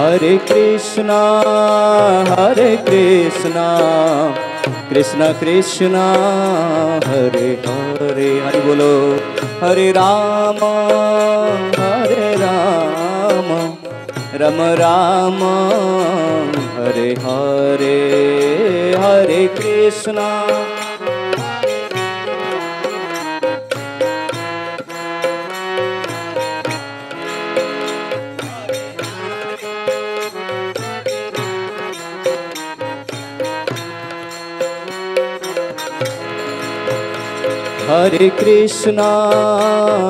हरे कृष्णा कृष्ण कृष्ण हरे हरे। हरि बोलो। हरे राम राम राम हरे हरे। हरे कृष्णा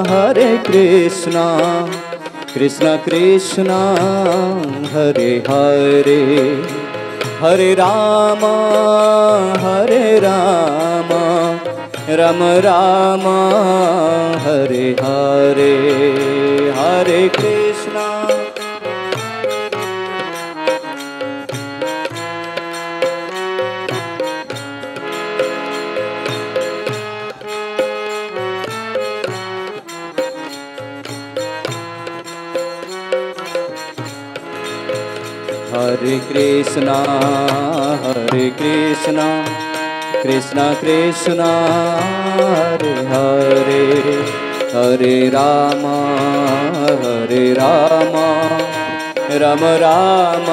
हरे कृष्णा कृष्ण कृष्ण हरे हरे। हरे राम राम राम हरे हरे। हरे कृष्णा हरे कृष्णा कृष्ण कृष्ण हरे हरे। हरे राम राम राम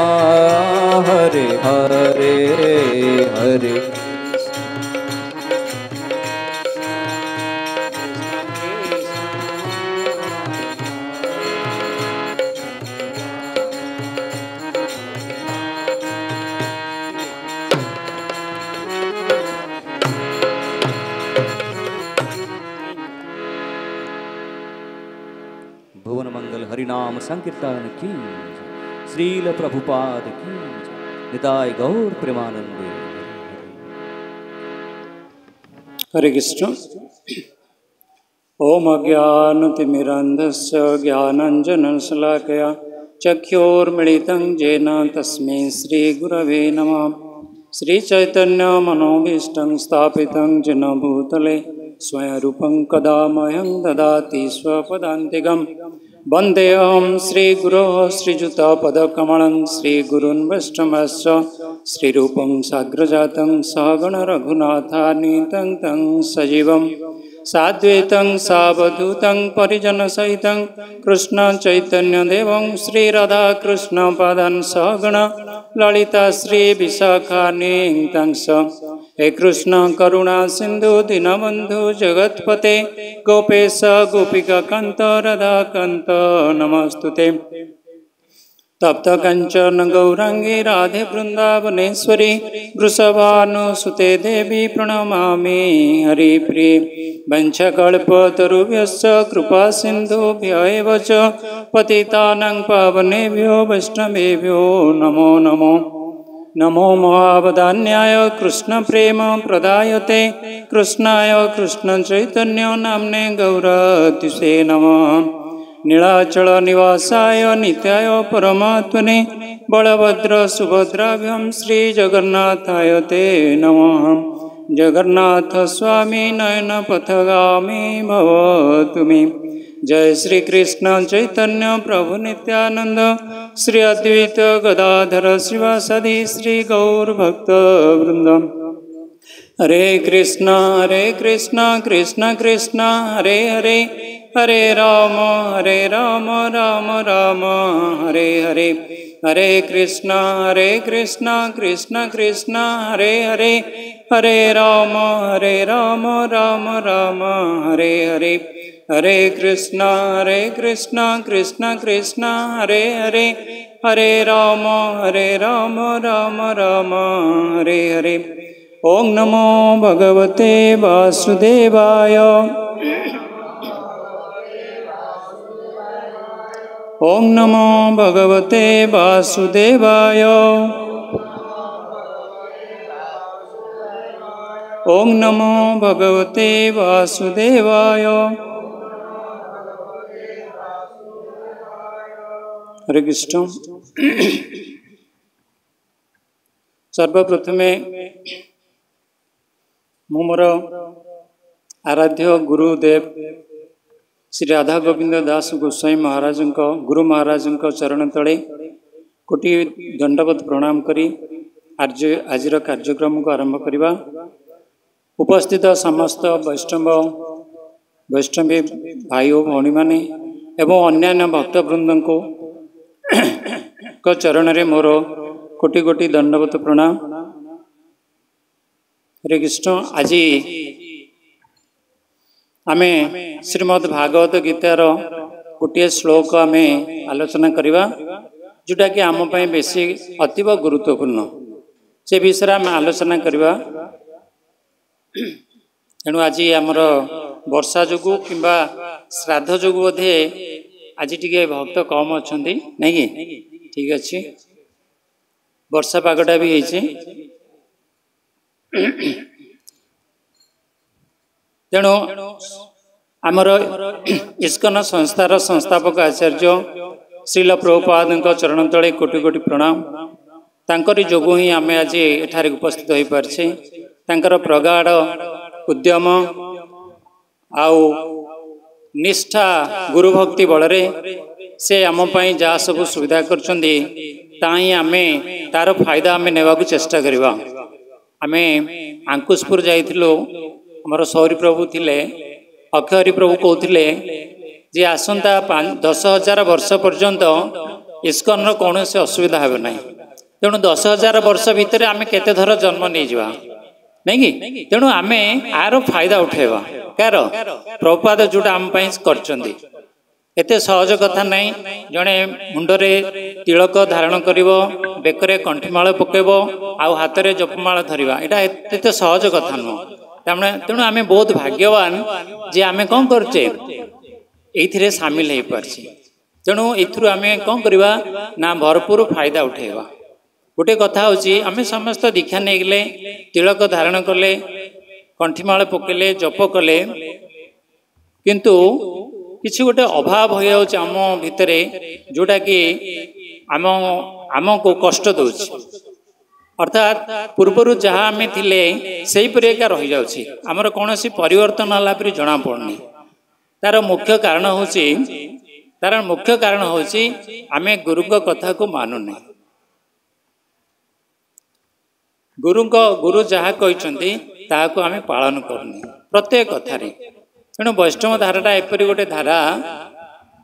हरे हरे। हरे भुवन मंगल हरिनाम संकीर्तन की। श्रील प्रभुपाद की। निताय गौर प्रेमानंदे। हरे कृष्ण। ओम अज्ञानतिमिरान्धस्य ज्ञानाञ्जनशलाकया चक्षुर्मिलितं येन तस्मै श्रीगुरवे नमः। श्रीचैतन्यमनोभीष्टं स्थापितं येन भूतले स्वयं रूपं कदा मह्यं ददाति स्वपदान्तिकं। वन्देऽहं श्रीगुरोः श्रीयुतपदकमलं श्रीगुरून् वैष्णवश्च श्रीरूपं साग्रजातं सहगण रघुनाथान्वितं तं सजीवं साद्वैतं सावधूतं परिजनसहितं कृष्ण चैतन्यदेवं श्रीराधाकृष्णपादान् सहगण ललिता श्रीविशाखान्वितं स। हे कृष्ण करुणा सिंधु दीनबंधु जगत्पते गोपेश गोपिकाकान्त राधाकान्त नमस्तुते। तप्त कंचन गौरांगी राधे वृंदावनेश्वरी वृषभानुसुते देवी प्रणमामि हरिप्रिये। वंशकल्पतरुभ्यश्च कृपा सिन्धुभ्य एव च पतितानां पावनेभ्यो वैष्णवेभ्यो नमो नमो। नमो महावदान्याय कृष्ण प्रेम प्रदायते कृष्णाय कृष्ण चैतन्य नाम्ने गौरतिसे नमः। नीलाचल निवासाय नित्याय परमात्मने बलभद्र सुभद्राभ्यां श्रीजगन्नाथाय ते नमः। जगन्नाथ स्वामी नयन पथगामी भव तुमे। जय श्री कृष्ण चैतन्य प्रभु नित्यानंद श्री अद्वैत गदाधर श्रीवासदि श्री गौर भक्त वृंद। हरे कृष्णा कृष्ण कृष्ण हरे हरे। हरे राम राम राम हरे हरे। हरे कृष्णा कृष्ण कृष्ण हरे हरे। हरे राम राम राम हरे हरे। हरे कृष्णा कृष्ण कृष्ण हरे हरे। हरे राम राम राम हरे हरे। ओम नमो भगवते वासुदेवाय। ओम नमो भगवते वासुदेवाय। ओम नमो भगवते वासुदेवाय। हरे कृष्ण। सर्वप्रथमे मोर आराध्य गुरुदेव श्री राधा गोविंद दास गोस्वामी महाराज गुरु महाराज चरण तले कोटि दंडवत प्रणाम करी आजिर कार्यक्रम को आरंभ करवा। उपस्थित समस्त वैष्णवी भाई और भौणी माने एवं अन्यान्य भक्तवृंद को चरण रे मोर कोटि कोटि दंडवत प्रणाम। हरे कृष्ण। आज आमे श्रीमद् भागवत गीतार गोटे श्लोक आमे आलोचना करवा, जोटा कि आम पाई बेसी अतीव गुरुत्वपूर्ण से विषय आम आलोचना करवा। तेणु आज आमर वर्षा जोगु किंबा श्राद्ध जोगु बोधे आज टिके भक्त कम अच्छा नहीं कि ठीक अच्छे। वर्षा पागटा भी है। तेणु आमर इस्कन संस्थार संस्थापक आचार्य श्रील प्रभुपाद चरण तले कोटि कोटि प्रणाम। तांकरी जोगु ही आमे आज एठारे उपस्थित हो पारछे। तांकर प्रगाढ़ उद्यम आउ निष्ठा गुरुभक्ति बलरे से आम पाई जहाँ सब सुविधा करछंदी ताही आमे तार फायदा आमे नेबा को चेष्टा करवा। आमे अंकुशपुर जाइथिलो, हमर सौरी प्रभु थिले, अक्षहरी प्रभु कहते जे आसंता 10,000 वर्ष पर्यंत इस्कन कौन से असुविधा हे ना। तेणु 10,000 वर्ष भितर आमे केते थर जन्म नहीं जावा नहीं कि। तेणु आमे आर फायदा उठेवा कार प्रभुपाद जोटा आम पाई करचंदी। एते सहज कथा नहीं। जड़े मुंडरे तिलक धारण करिवो, बेकरे कंठीमाळ पकेबो, आउ हातरे जपमाळ धरिबा, एटा एते सहज कथा नुह। तेणु आमे बहुत भाग्यवान जे आमे कौन करचे एथिरे सामिल हो पारछी। तेणु एथुरु आमे कौन करवा ना भरपूर फायदा उठेवा। गोटे कथा होची आमे समस्त दीक्षा नहीं गले, तिलक धारण कले, कंठीमाळ पकेले, जप कले, किंतु किसी गोटे अभाव हो जाउछ आम भितरे जोटा कि आम को कष्ट दउछ। अर्थात पूर्वर जहाँ आम थिले सही परि का रही जाउछि, आमर कौनसी परिवर्तन होला परि जना पड़नी। तार मुख्य कारण होछि आमे गुरु को कथा को मानुने। गुरु जहाँ कहते ताको आमे पालन करनी प्रत्येक कथारे। तेणु वैष्णव धाराटा एपरी गोटे धारा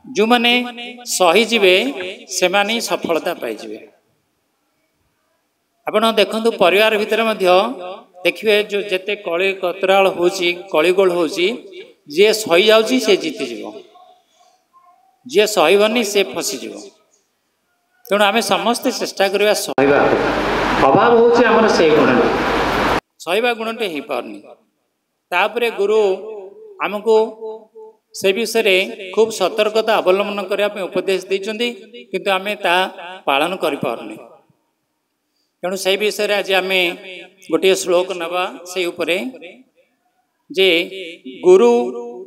जो माने सही जीवे से माने सफलता पाइजिवे। आपण देखंतु परिवार भितर मध्य देखिए जो जेते कली कतराल होची कलिगोल होची, जे सही जाउची से जीति जीवो, जे सहीबनी से फसी जीवो। तेणु आमे समस्ते चेष्टा करबा सहीबा। अभाव होची हमर से गुण, सहीबा गुणटे ही पारनी। तापरे गुरु आमको से विषय खूब सतर्कता अवलंबन करने उपदेश देइछन्ती, किंतु आमे ता पालन करि पारनी। तेणु से विषय आज आम गोटे श्लोक नवा से उपरे जे गुरु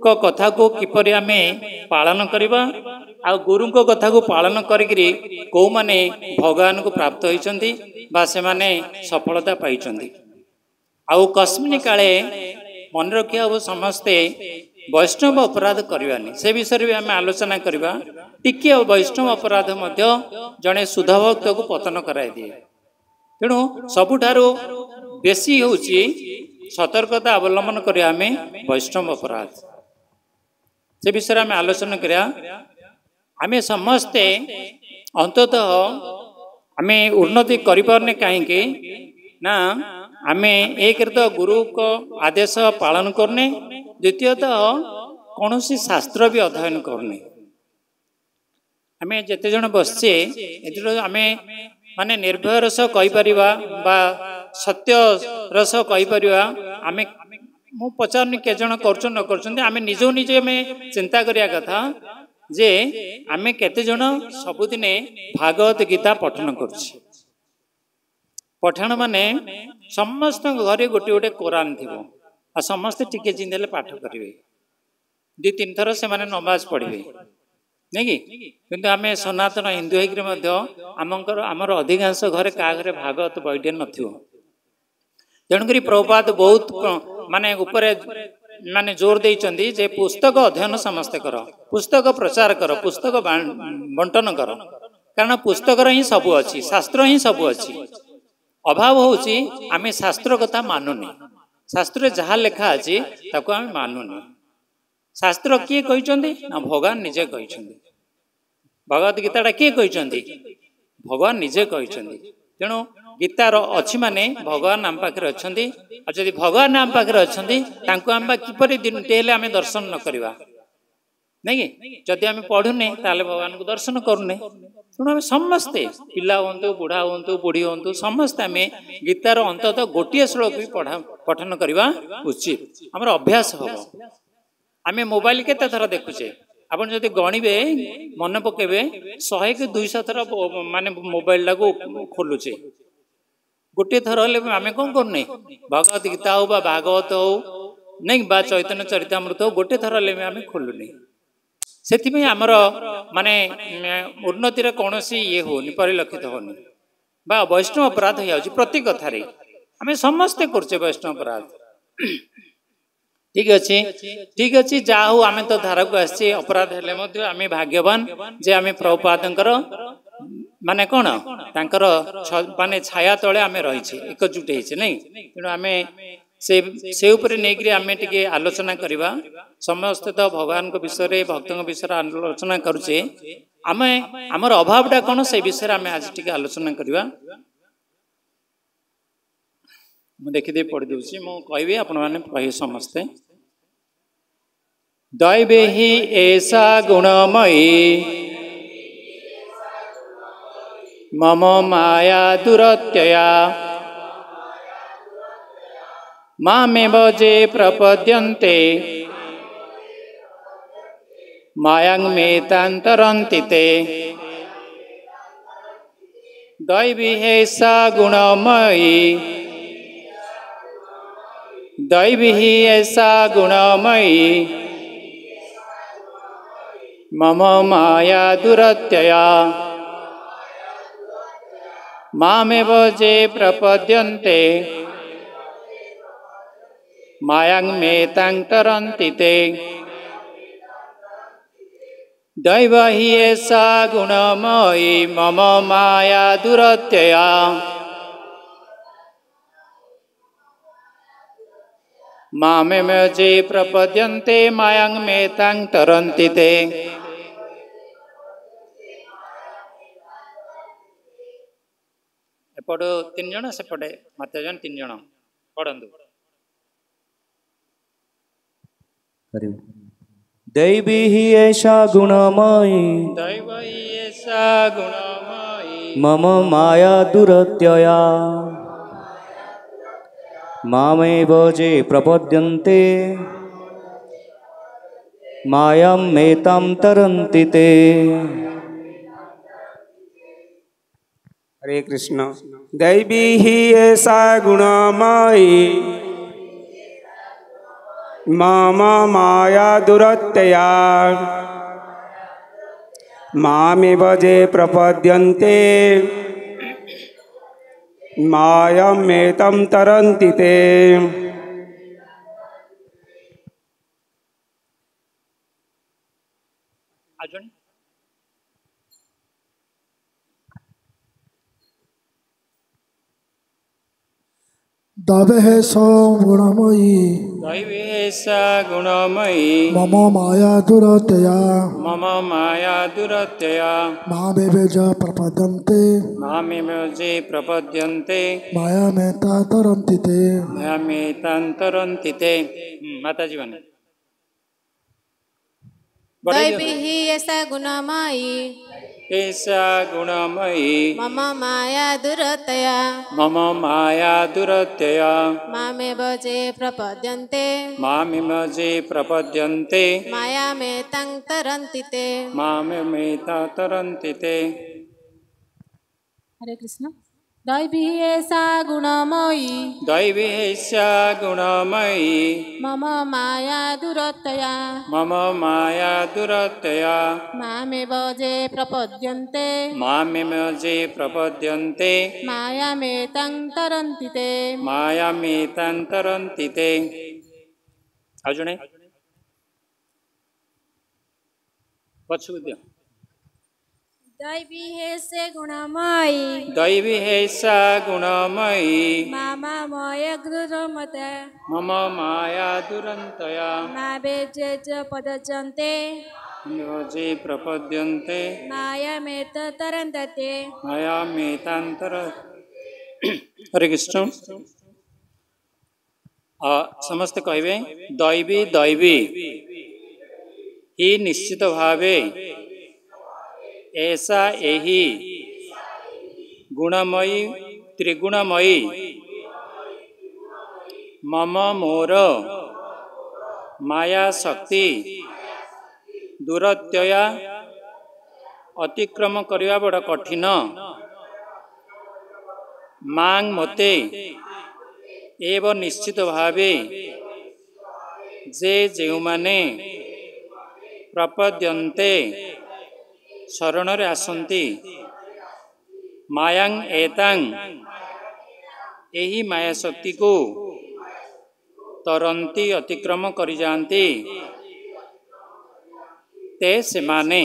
को कथा को किपरि आमे पालन करबा, आ गुरु को कथा को पालन करिकरी को माने भगवान को प्राप्त होइछन्ती बा से माने सफलता पाइछन्ती। आउ कस्मिन काले मन रखिया हो समस्ते वैष्णव अपराध करवानी, से विषय भी आम आलोचना करवा। टिके वैष्णव अपराध मध्य जड़े शुद्ध भक्त को पतन कराई दिए। तेणु सबुठारु बेसी होची सतर्कता अवलंबन करिया आमे वैष्णव अपराध, से विषय आम आलोचना करिया। आमे समस्ते अंततः आमे उन्नति करिपारने काहेकि ना आमे एक तो गुरु को आदेश पालन करने, द्वितीयतः कौन सी शास्त्र भी अध्ययन करने। आमे जेते जन बसचे एतिर आमे माने निर्भय रस कहि परिबा बा सत्य रस कहि परिबा। आमे मु पचारनी के जन करछन न करछन, आमे निजो निजे आमे चिंता करिया कथा जे आमे केते जन सबुदिने भागवत गीता पठन करछि। पठाण माने समस्त घरे गोटे गोटे कुरान थिबो, आ समस्ते टिके जिंदेले पाठ करिवे, 2-3 थर से माने नमाज पढ़िवे नहीं कि। किंतु आमे सनातन हिंदू होइकरी मध्य आमर अधिकांश घरे का घरे भागवत बईटे नथिबो। तेणुकरी प्रभुपाद बहुत माने उपरे माने जोर देइचंदी जे पुस्तक अध्ययन समस्ते कर, पुस्तक प्रचार कर, पुस्तक बंटन कर। कारण पुस्तक ही सबू अच्छी शास्त्र ही सबू अच्छी अभाव होची आमे शास्त्र कथा मानुनी शास्त्र जहाँ लेखा अच्छी ताको आमे मानुनी शास्त्र किए कहते ना भगवान निजे कहते भगवत गीता किए कहते भगवान निजे कहते तेणु गीतार अच्छी माने भगवान आम पाखे अच्छा और जब भगवान आम पाखे अच्छा आम किपर दिनटे आम दर्शन न करवा नहीं जदि आम पढ़ुने ताले भगवान को दर्शन करूने तेणु आम समस्ते पिला हूँ बुढ़ा हूँ बुढ़ी हूँ समस्ते आम गीतार अंततः गोटे श्लोक भी पठन करवा उचित आमर अभ्यास हम आम मोबाइल केते थर देखुचे आप जब गणवे मन पकेबे 100 कि 200 थर माने मोबाइल टाक खोलुचे गोटे थर आम कौन करने भगवत गीता हो भागवत हो नहीं बा चैतन्य चरितामृत हो गोटे थर आम खोलुने से आमर माने उन्नतिर कौन ये होनी परिलक्षित होनी बा वैष्णव अपराध हो जाए प्रति कथार आम समस्ते करचे वैष्णव अपराध ठीक अच्छे जा हूँ आम तो धारा को आसी अपराध हेले आम भाग्यवान जे आम प्रभुपादंकर माने कौन तांकर माने छाया तले आम रही एकजुट होइछे नहीं तेणु आम से ऊपर नहीं आम टे आलोचना करवा समस्ते तो भगवान विषय भक्तों विषय आलोचना करुचे आम आमर अभावटा कौन से विषय आम आज टे आलोचना करवा मुझे देखिदे पढ़ी दूसरी मुझे कहबी आपण मैंने समस्ते दैवे ही ऐसा गुणमयी मम माया दुरत्यया मामेव जे प्रपद्यन्ते मायां मेतान्तरन्ति ते दैवी ऐसा गुणमयी दैवी ऐसा गुणमयी मम माया दुरत्यया मामेव जे प्रपद्यन्ते मायां मेतान्तरन्ति ते दैव हि ऐसा गुणमयी मम माया दुरत्यया मामेव जे प्रपद्यन्ते मायां मेतान्तरन्ति ते एपटो 3 जन सेपटे मत जन 3 जन पढ़ंदु दैवी ही ऐसा गुणमयी दैव हि ऐसा गुणमयी मम माया दुरत्यया मामेव जे प्रपद्यन्ते मायां मेतां तरन्ति ते। हरे कृष्ण। दैवी ही ऐसा गुणमयी मम माया दुरत्यया मामेव जे प्रपद्यन्ते मायां मेतां तरन्ति ते। दैवे है सा गुणमयी दैवी ऐसा गुणमयी मम माया दुरत्यया मम माया दुरत्यया मामेव च प्रपद्यन्ते मामेव जे प्रपद्यन्ते माया मेतान्तरन्ति ते। माया मेतान्तरन्ति ते। माताजी बने दैवी ही ऐसा गुणमयी ऐसा गुणमयी मम माया दुरत्यया मम माया दुरत्यया मामेव जे प्रपद्यन्ते मामेव जे प्रपद्यन्ते माया मेतान्तरन्ति ते। मामेमेतान्तरन्ति ते। हरे कृष्ण। दैवी ऐसा गुणमयी दैवी ऐसा गुणमयी मम माया दुरत्यया मम माया दुरत्यया मामेव जे प्रपद्यन्ते मामेव जे प्रपद्यन्ते माया मेतान्तरन्ति ते। मायामेतान्तरन्ति ते। ଆଉ ଜଣେ ପଛକୁ ଦିଅ। दैवी हे से गुणमयी दैवी हेसा गुणमयी मामामय गृहमते मम माया दुरन्तया मावे च पदचन्ते निवजे प्रपद्यन्ते मायामेत तरन्दते माया मेतांतर। हरे कृष्ण। समस्ते कहबे दैवी दैवी ही निश्चित भावे ऐसा यही गुणमयी त्रिगुणमयी मम मोर माया शक्ति दूरत्यया अतिक्रम करवा बड़ कठिन मांग मते एवं निश्चित भावे जे जेउमाने प्रपद्यन्ते शरण रे आसंती मायांग एतांग एही माया शक्ति को तरंती अतिक्रम करि जांती ते सेमाने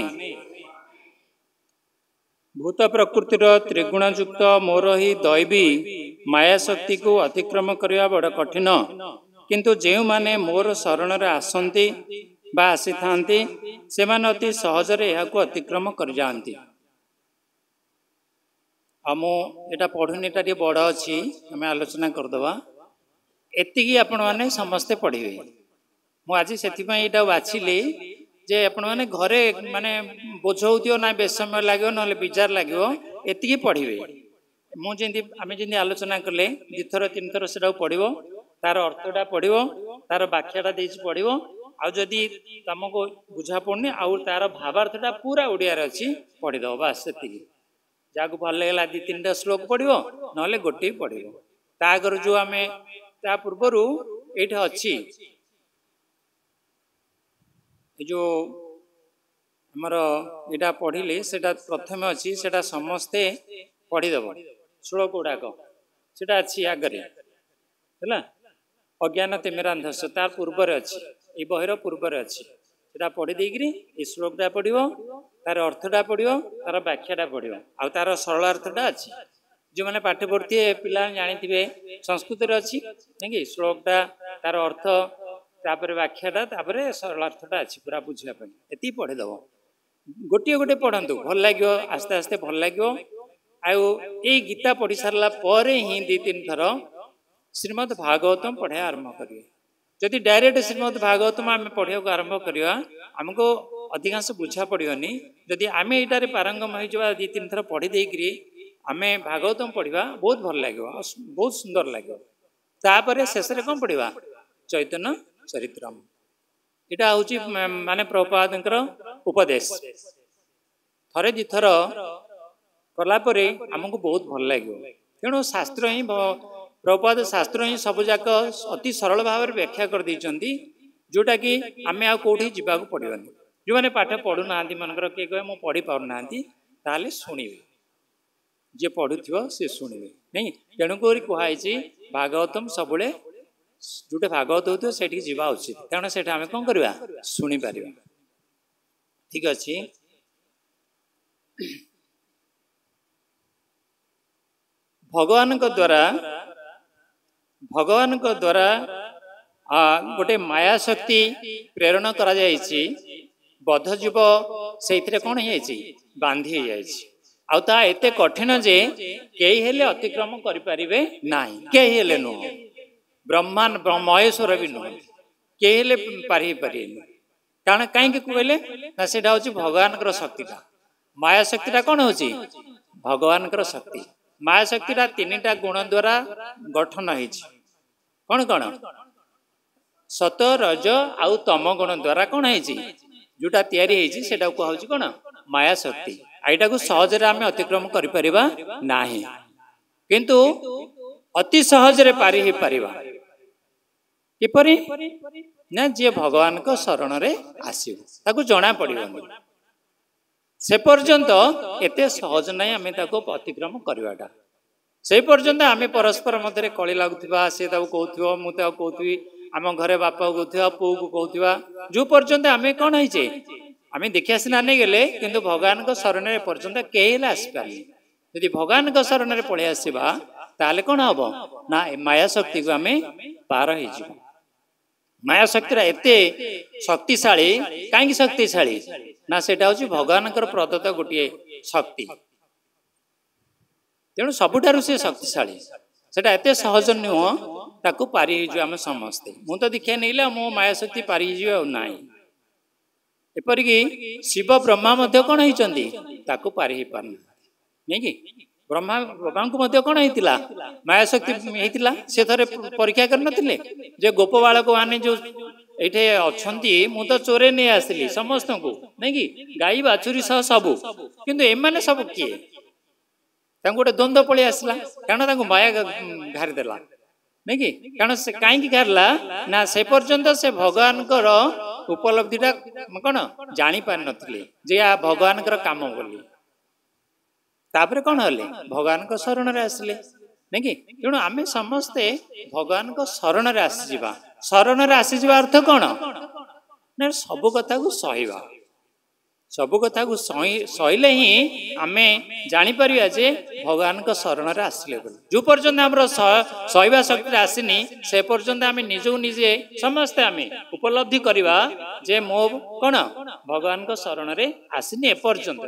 भूत प्रकृतिर त्रिगुणयुक्त मोर ही दैवी माया शक्ति को अतिक्रम करवा बड़ कठिन किंतु जो माने मोर शरण रे आसंती बा आसी थांती से माने अति सहजरे यह को अतिक्रम कर जाती। आमो एटा पढ़ुनी टा बड़ अच्छी आम आलोचना करदवा एतिकी आपण माने समस्ते पढ़िबे। मु आज से बाछिली जे आपण माने घरे माने बोझौथियो ना बेस समय लागो ना विजार लागो एतिकी पढ़िबे। मुझे आम जी आलोचना कले दुथर तीन थर से पढ़ो तार अर्थटा पढ़ो तार व्याख्याटा देछि पढ़ो आउ जदि तुमको बुझा पड़नी आउ तार भावार्थटा पूरा ओडिया अच्छी पढ़ीदेव बास से जहाँ को भल लगे दी तीन श्लोक पढ़ो ना गोटे पढ़ो तागर जो आम ता पूर्वर ये अच्छी जो आमर यहाँ पढ़िले से प्रथम अच्छी से समस्ते पढ़ीदेव श्लोक गुड़ाक से अच्छी आगे है अज्ञान तिमिरांधस तार पूर्वर अच्छी ये बहिर पूर्वर अच्छी से पढ़ी देकरी ये श्लोकटा पढ़ो तार अर्थटा पढ़ो तार व्याख्याटा पढ़ो आ तार सरल अर्थटा अच्छी जो मैंने पाठ पढ़ी पिला जानी संस्कृत अच्छी नहीं श्लोकटा तार अर्थ तापर व्याख्याटा तापर सरल अर्थटा अच्छी पूरा बुझापी ये पढ़ीदेव गोटे गोटे पढ़तु भल लगे आस्ते आस्ते भल लगे आई गीता पढ़ी सारा पर ही दी तीन थर श्रीमद् भागवतम पढ़ा आरंभ करेंगे जदि डायरेक्ट श्रीमद् भागवतम आम पढ़ा आरंभ करवा आमको अधिकांश बुझा पड़ोनी जदि आम यहाँ पारंगम हो दी तीन थर पढ़ी देकरी आम भागवतम पढ़ा बहुत भल लगे बहुत सुंदर लगे तापर शेष कौन पढ़ा चैतन्य चरित्रम यहाँ हूँ माने प्रभुपादंकर उपदेश थरे दी थर कलापर आमको बहुत भल लगे तेणु शास्त्र ही प्रभुपाद शास्त्र ही सबुजाक अति सरल भाव में व्याख्या कर देइचंती जोटा कि आम आ कौटी जावाक पड़ोनी जो मैंने पाठ पढ़ुना मनकर किए कहे मुझे पढ़ी पाना ताले शुणवे जे पढ़ुव सी शुणवे नहीं तेणुक कहुई भागवतम सब जोटे भागवत हो से जावा उचित कारण से आम कौन करवा शुणी पार ठीक अच्छे। भगवान द्वारा गोटे माया शक्ति प्रेरण करा जायछि बद्धजीव से कौन है बांधी आ एते कठिन जे कई हेले अतिक्रम करें ना कई हेले नुह ब्रह्मांड महेश्वर भी नुह कई हेले पारि पारे कारण कहीं कहले ना से भगवान शक्तिटा माया शक्तिटा कौन हो भगवान शक्ति माया शक्तिटा तीन टा गुण द्वारा गठन है कौन कौन सत रज आउ तम गुण द्वारा कौन है जोटा तैयारी है कहूँ कौन माया शक्ति आईटा को सहज आम अतिक्रम कर ना किंतु अति सहज पारि हो पार किपरि ना जी भगवान को शरण रे आसो जना पड़ोनी से पर्यंत एते सहज ना आम अतिक्रम करवाटा से पर्यंत आम परस्पर मध्य कली लगुवा सी कहूँ मुझे कहूँ आम घरे बापा को कहूँ पुओ को कहूँ जो पर्यंत आम कौन है आम देखिया सीना नहीं गले किंतु भगवान शरण पर्यंत कई आसपारे यदि भगवान शरण में पलि आसवा ताले कौन हम ना माया शक्ति को आम पार हो माया शक्ति एते शक्तिशाली कहीं शक्तिशाली ना सेटा हूँ भगवान प्रदत्त गोटे शक्ति तेणु सबुठारु से शक्तिशाली सेटा एते सहज नुह ताकू पारी आम समस्ते मु तो दीक्षा नहीं मो माया शक्ति पारी ना एपरिक शिव ब्रह्मा कौन होती पारी हो पार नहीं कि ब्रह्मा को कौन होता माया शक्ति होता से थे परीक्षा करनथिले जे गोप बालक माने जो ये अच्छा मु तो चोरे नहीं आसली समस्त को नहीं कि गाई बाछुरी सह सबू किंतु एमाने सब किए गोटे द्वंद्व पलि आसला कारण माया घारीदेला नहीं कि कारण से कहीं घारला ना से पर्यंत से भगवान उपलब्धिटा कौन जानी पार नथिले जे आ भगवान काम बोली तापर कौन हेले भगवान शरण में आसिले नहीं कि तेणु आम समस्ते भगवान शरण में आसीजा शरण में आसीजा अर्थ कौन ना सब कथा को सहवा सब कथा को सहले ही आम जापर जे भगवान शरण में आसिले जो पर्यंत आम सहवा शक्ति आसनी से पर्यंत आम निजू निजे समस्ते आम उपलब्धि करवा जे मो कौन भगवान शरण में आसनी एपर्यंत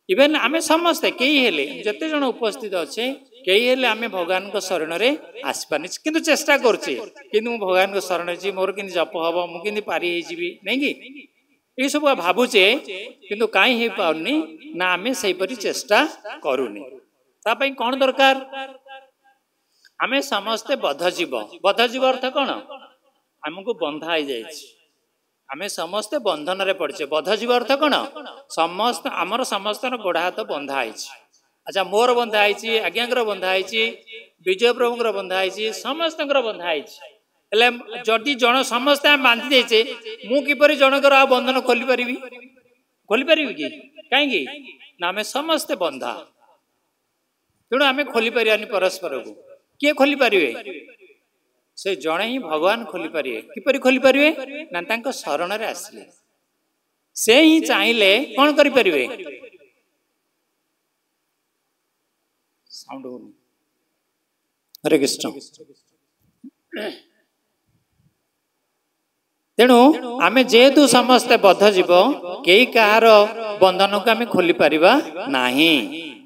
इवेन आम समस्ते कई हेले जते जन उपस्थित अच्छे कई हेले आम भगवान शरण में आसपारे किंतु चेष्टा करछे किंतु भगवान शरण जी मोर कि जप हम मुझे पारी नहीं कि ये सब भावुचे किंतु कहीं हो पारनी ना आम से चेष्टा करूनी तापाई कौन दरकार आम समस्ते बद्धजीव अर्थ कौन आमको बंधा हो जाए आम समस्ते बंधन रे पड़े बद्धजीव अर्थ कौन समस्त आमर समस्त गोड़ हाथ बंधा है अच्छा मोर बंधा है आज्ञा बंधा है विजय प्रभुर बंधा है समस्त बंधा है जदि जन समस्ते आम बांधि देचे मु किपर जनकर आ बंधन खोली पारि कि कहीं ना आम समस्ते बंधा तेणु आम खोली पारानी परस्पर को किए खोली पारे से जड़े ही भगवान खोली पारे किपरि खोली पारे ना तांको शरण रे आसिले से ही चाहिए कौन करि पारिबे साउंड हरे कृष्ण तेणु आम जेहेतु समस्ते बद्ध जीव कई कहार बंधन को आम खोली पारिबा नाही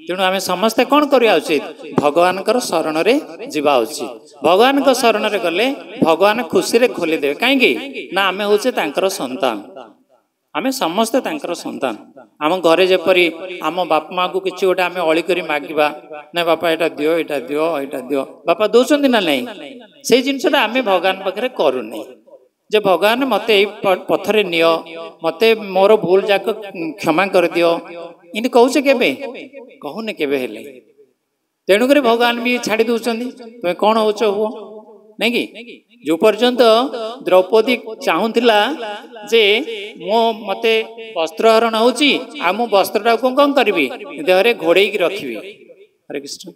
तेणु आम समस्ते कौन करवा उचित भगवान शरण में जावा उचित भगवान शरण में गले भगवान खुशी रे खोलीदेवे कहीं ना आम हूँ संतान आम समस्ते संतान आम घरे जेपरी आम बापा माँ को किसी गोटे आम अली कर मागिबा ना बापा यहाँ दियो यहाँ दियो यहाँ दियो बापा दौरान ना नहीं से जिनसा आम भगवान पाखे करूनी जे भगवान मत पथरे नियो मते मोर भूल जाक क्षमा कर दियो इन कहूचे केबे कहूने केबे हेले तेणुक भगवान भी छाड़ी दौरान तुम कौन होच हुओ नहीं कि जो पर्यंत द्रौपदी चाहूला जे मो मते वस्त्रहरण होची आ मो वस्त्रटा को कौन करी देहरे घोड़े रखी हरे कृष्ण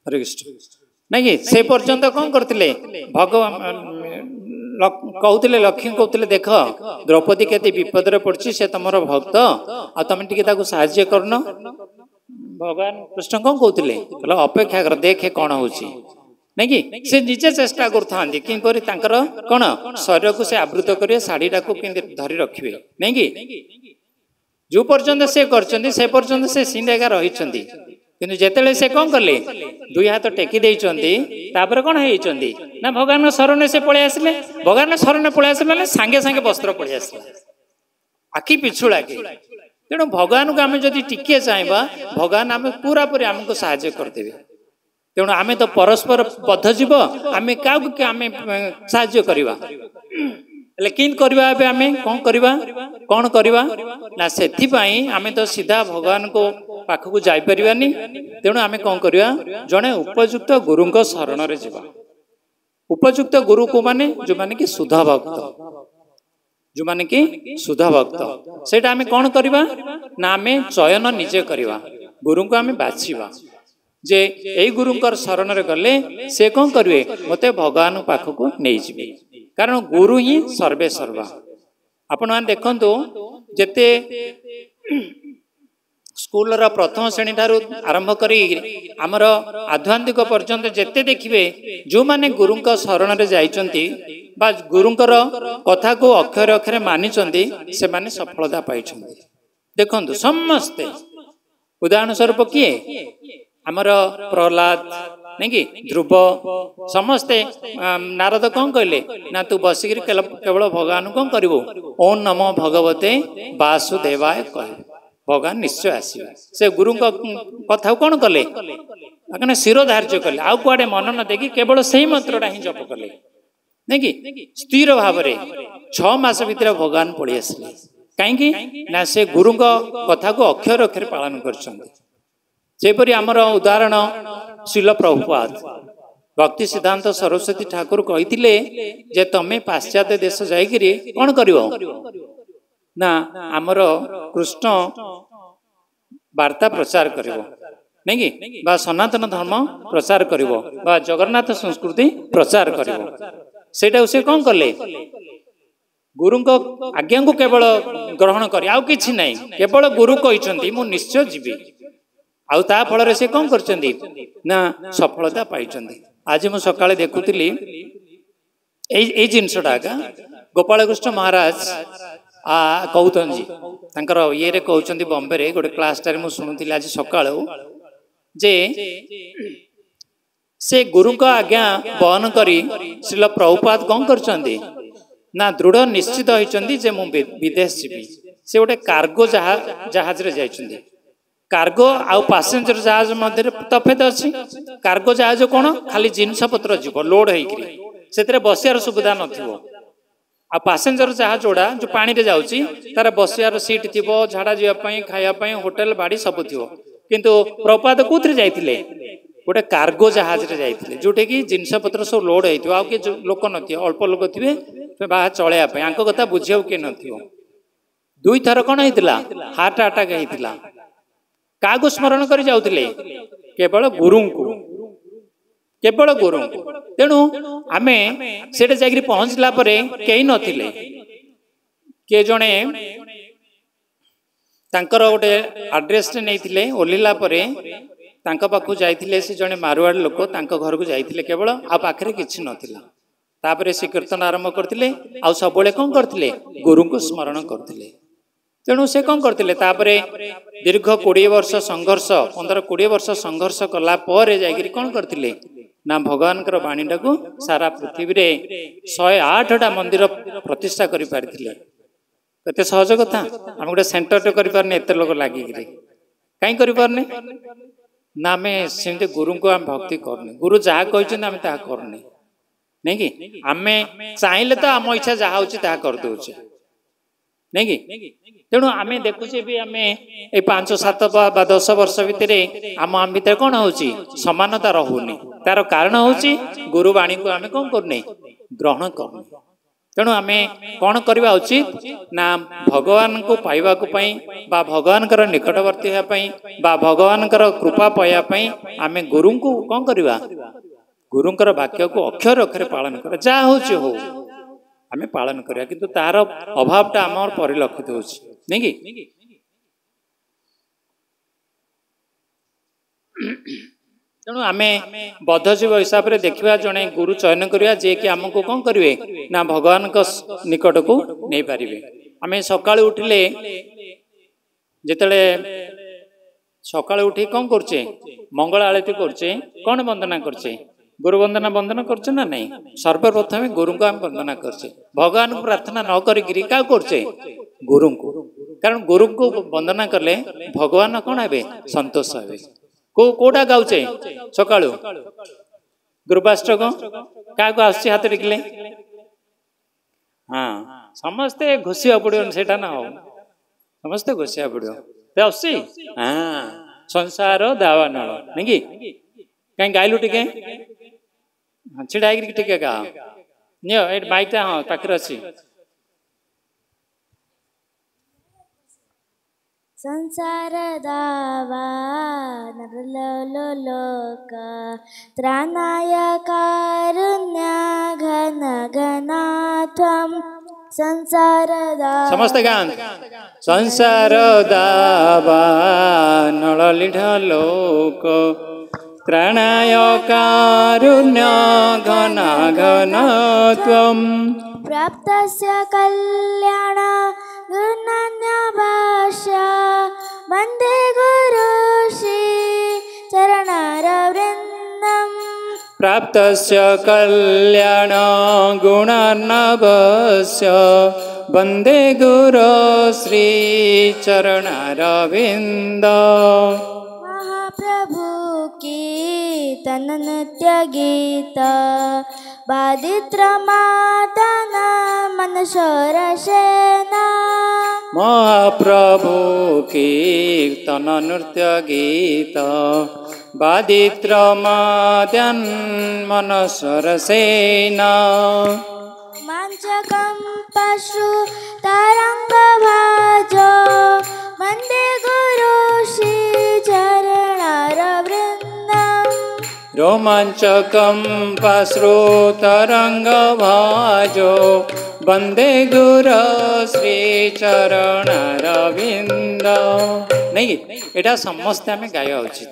हरे कृष्ण नहीं से पर्यंत कौन करते भगवान कहते लक्ष्मी कहते देख द्रौपदी केते विपद रे पड़ची से तुम भक्त आ तुम टिके साहाय्य करन भगवान कृष्ण कौन कहते अपेक्षा कर देखे कौन होची नहीं कि से निजे चेष्टा करथांती किंपरि तांकर कौन शरीर को से आवृत करिए साड़ीटा को धरी रखिए नहीं कि जो पर्यंत से करचंदी से पर्यंत से सिंधेगा रहिचंदी किंतु जेतेले से कौन कले दुई हाथ टेकी देइचंदी तापर कौन होइचंदी ना भगवान शरण से पळे आसले भगवान शरण पळे आसले माने सांगे सांगे वस्त्र पळे आसले आखि पिछुड़ा के तेणु भगवान को आम जदि टिके चाहबा भगवान आम पूरा पूरी आमको साहाय्य करदेवे तेणु आम तो परस्पर बद्ध जीव आम क्या साहाय्य करवा लेकिन करवा आम कौन करवा कौन करवा ना सेथिपाई आम तो सीधा भगवान को पाखक जापरानी तेणु आम कौन करवा जड़े उपयुक्त गुरु शरण में जावा उपयुक्त गुरु को माने जो माने कि सुधा भक्त जो माने कि सुधा भक्त सेटा आम कौन करवा ना आम चयन निजे करवा गुरु को आम बाछिबा जे एई गुरुंकर शरण रे गले से कौन करिवे मते भगवान पाखकु नहीं जिवे कारण गुरु ही सर्वे सर्वा। आपण मान देखंतु जेते स्कूल रा प्रथम श्रेणी ठारू आरंभ करी आमर आध्यात्मिक पर्यंत जेते देखिबे जो माने गुरुंक शरण रे जाइचंती बा गुरुंकर कथा को अक्षर अक्षर मानिचंती से माने सफलता पाइचंती। देखंतु समस्ते उदाहरण स्वरूप किए आमर प्रहलाद नहीं कि ध्रुव समस्ते नारद कौन कहले ना तू बसिक केवल भगवान कौन करू ओम नमो भगवते वासुदेवाय कह भगवान निश्चय आसवे से गुरु कथा कौन कले शिरो धार्य कले आउ कुआडे मन न देखी केवल से ही मंत्रटा ही जप कले नहीं कि स्थिर भाव 6 मास भितर भगवान पड़ी आसले कहीं ना से गुरु कथा को अक्षर अक्षर पालन करपरी आमर उदाहरण शिल प्रभुपाद भक्ति सिद्धांत सरस्वती ठाकुर कही जे तमें पाश्चात्य देश जाइकरी कौन कर ना आमर कृष्ण वार्ता प्रचार कर नहीं कि बा सनातन धर्म प्रचार कर बा जगन्नाथ संस्कृति प्रचार कर सेटा से कौन कले गुरु आज्ञा को केवल ग्रहण कर आउ किछि नहीं केवल गुरु कही मु निश्चय जीवी आउ ता फल से कौन करचंदी ना सफलता पाइचंदी। आज मु सकाळे देखुतिली ए जिनसटा गोपाल कृष्ण महाराज कौतन जी तांकर ये रे कहउचंदी बॉम्बे रे गोटे क्लास टारे मु सुनुतिली आज सकाळो जे से गुरु का आज्ञा बहन करी श्रील प्रभुपाद कौन करचंदी ना दृढ़ निश्चित होइचंदी जे मु विदेश जीवी से गोटे कार्गो जहाज रे जाइचंदी कार्गो आउ पैसेंजर जहाज मध्य तफेत अच्छी कार्गो जहाज कौन खाली जिनस पत्र जीव लोड होकर से बसियार सुविधा नथिबो आ पैसेंजर जहाज जोड़ा जो पानी रे जाउची तार बसियार सीट थिबो झाड़ा जीवाई खायापाई होटेल बाड़ी सब थिबो किंतु प्रपाद कोथरे जाइथिले गोटे कार्गो जहाज रे जाइथिले जोटे कि जिनस पत्र सब लोड होइथिबो आ कि लोक नथिबो अल्प लोक थिबे बाहा चलेया पई आंको कथा बुझियो के नथिबो दुई थर कोन हेतिला हार्ट अटैक हेतिला कागो स्मरण कर जाउथिले केवल गुरु तेणु आमे सेठे जागिरी पहुंचला परे केही नथिले के जणे तांकर गोटे एड्रेस नैथिले ओलिला परे तांका पाखु जाइथिले से जणे मारवाड़ लोक तांका घर को जाइथिले केवल आ पाखरे किछि नथिला तापरे से कीर्तन आरंभ करथिले आ सबले कोन करथिले गुरु को स्मरण करथिले तेणु से कौन करते दीर्घ 20 वर्ष संघर्ष 15-20 वर्ष संघर्ष कला जाकर कौन करते ना भगवान बाणीटा को सारा पृथ्वी रे 108टा मंदिर प्रतिष्ठा कर पारे सहज कथा आम गोटे सेंटर कर एत लोक लगे कहीं करने ना आम सेमती गुरु को आम भक्ति करने गुरु जहाँ कहते आम ता करने नहीं कि आम चाहिए तो आम इच्छा जहाँ हो करदे नहीं कि तेणु आम देखुचे भी आम ए 5-7 बा 10 वर्ष भितर आम भितर कौन हो समानता रहुनी तार कारण हूँ गुरुवाणी को आम कौन करने ग्रहण करने तेणु आम कौन करवा उचित ना भगवान को पाइबा बा भगवान निकटवर्ती होगापाई बा भगवान कृपा पाइबापी आम गुरु को कौन करवा गुरुंकर वाक्य को अक्षर अक्षर पालन कर जहाँ हो आम पालन करा किंतु तार अभावटा आम परिलक्षित हो नहीं कि तेणु आम बद्धजीव हिसाब से देखा जड़े गुरु चयन करवा जे कि आमको कौन करेंगे ना भगवान निकट को नहीं पारे आम सका उठिले जिते सका उठी कौन करचे मंगल आलती करचे कौन वंदना करचे गुरु वंदना वंदना करचे ना नहीं सर्वप्रथम गुरु को आम वंदना करचे भगवान को प्रार्थना न करी क्या करचे गुरु को कारण गुरु को वंदना कले भगवान कौन हे संतोष हे कोटा गाउचे सका गुरुपाष्टक क्या आस हाथ टिकले हाँ समस्ते घोषा पड़ो सेटा ना हो समस्ते घोषा पड़ो आसी हाँ संसार दावानल नहीं कि कहीं गायलु टिके छिड़ा टिके गा नि बाइकटा हाँ पाखे अच्छी संसार दावा नरलोलोक त्राणाय कारुण्य घन घना त्वं संसार दावा समस्त गान संसार दावा नळलिढ लोक त्राणाय कारुण्य घन घन त्वं प्राप्तस्य कल्याण गुणान्यभाष्य वन्दे गुरु श्री चरणारविन्दम् प्राप्तस्य कल्याण गुणार्णवस्य वन्दे गुरो श्री चरणारविन्द महाप्रभु की तन नृत्य गीत बादित्रमादन मनशोरसेना महाप्रभु कीर्तन नृत्य गीत बादित्रमाद्यन् मनसरसेना माञ्चकं पशु तरङ्गभाजो वन्दे गुरु श्री चरणारविन्दम् रोमाञ्चकं पाश्रुतरङ्गभाजो वन्दे गुरो श्री चरणारविन्द नहीं एटा समस्ते आम गाइबा उचित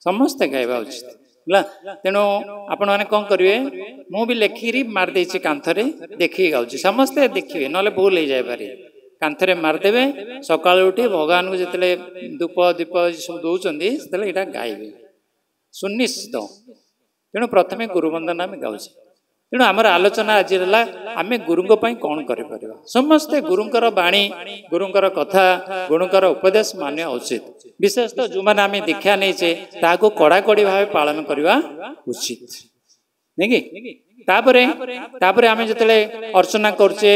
समस्ते गाइबा उचित है तेणु आपण मैंने कौन करेंगे मु भी लेखिकी मारदे कांथरे देखिए गाँव समस्ते देखिए ना भूल हो जाए कांथरे मारदेवे सकाल उठी भगवान को जिते धूप दीप सब दौरान से गाइबे सुनिश्चित तेणु प्रथम गुरुवंदना आम गाँव तेणु आमर आलोचना आज है आम गुरु कौन कर समस्ते गुरुंकर बाणी गुरुंकर कथा गुरुंकर उपदेश मान्य उचित विशेषतः जो मैंने आम दीक्षा नहींचे ताको कड़ाकड़ी भाव पालन करवा उचित नहीं कि तापरे आम जो अर्चना करचे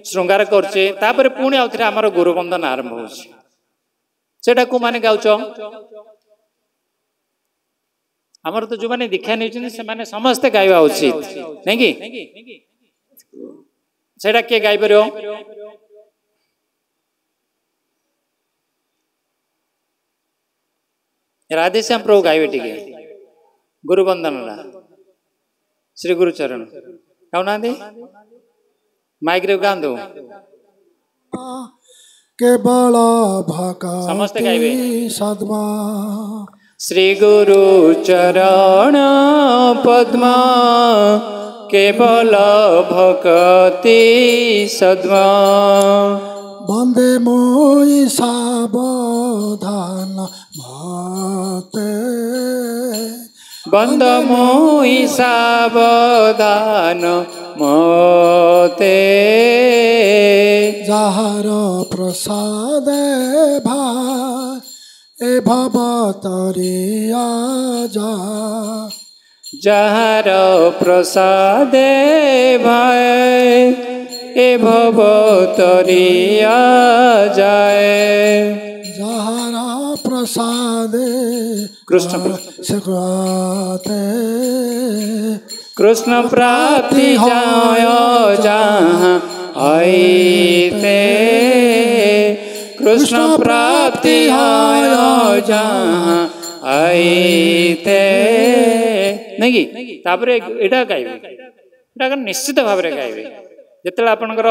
श्रृंगार करचे तापरे पुणी आउ थे आमर गुरुवंदन आरंभ होटा को माने गाउच आमर तो जो मैंने दीक्षा नहीं से समस्ते गाइबा उचित नहीं कि सेटा किए गाई पार राधेश्याम प्रभु गाइबे टिके गुरुवंदन श्री गुरुचरण गाउना माइक रे गांधु केवल भक्ति समस्ते गाइबे सद्मा श्री गुरु चरण पद्मा केवल भक्ति सद्मा वन्दे मोहि सावधान माते बंद मोहि सावधान मते जाहर प्रसाद भाई ए भवतरिया जा जहार प्रसाद भाई ए भवतरिया जाए जहारा प्रसाद कृष्ण सगाते कृष्ण प्राप्ति जाय जहाँ आईते कृष्ण प्राप्ति आय जहाँ आईते नहीं तापरे एटा गाइबे एटा निश्चित भाव में गाइबे जिते आपणकर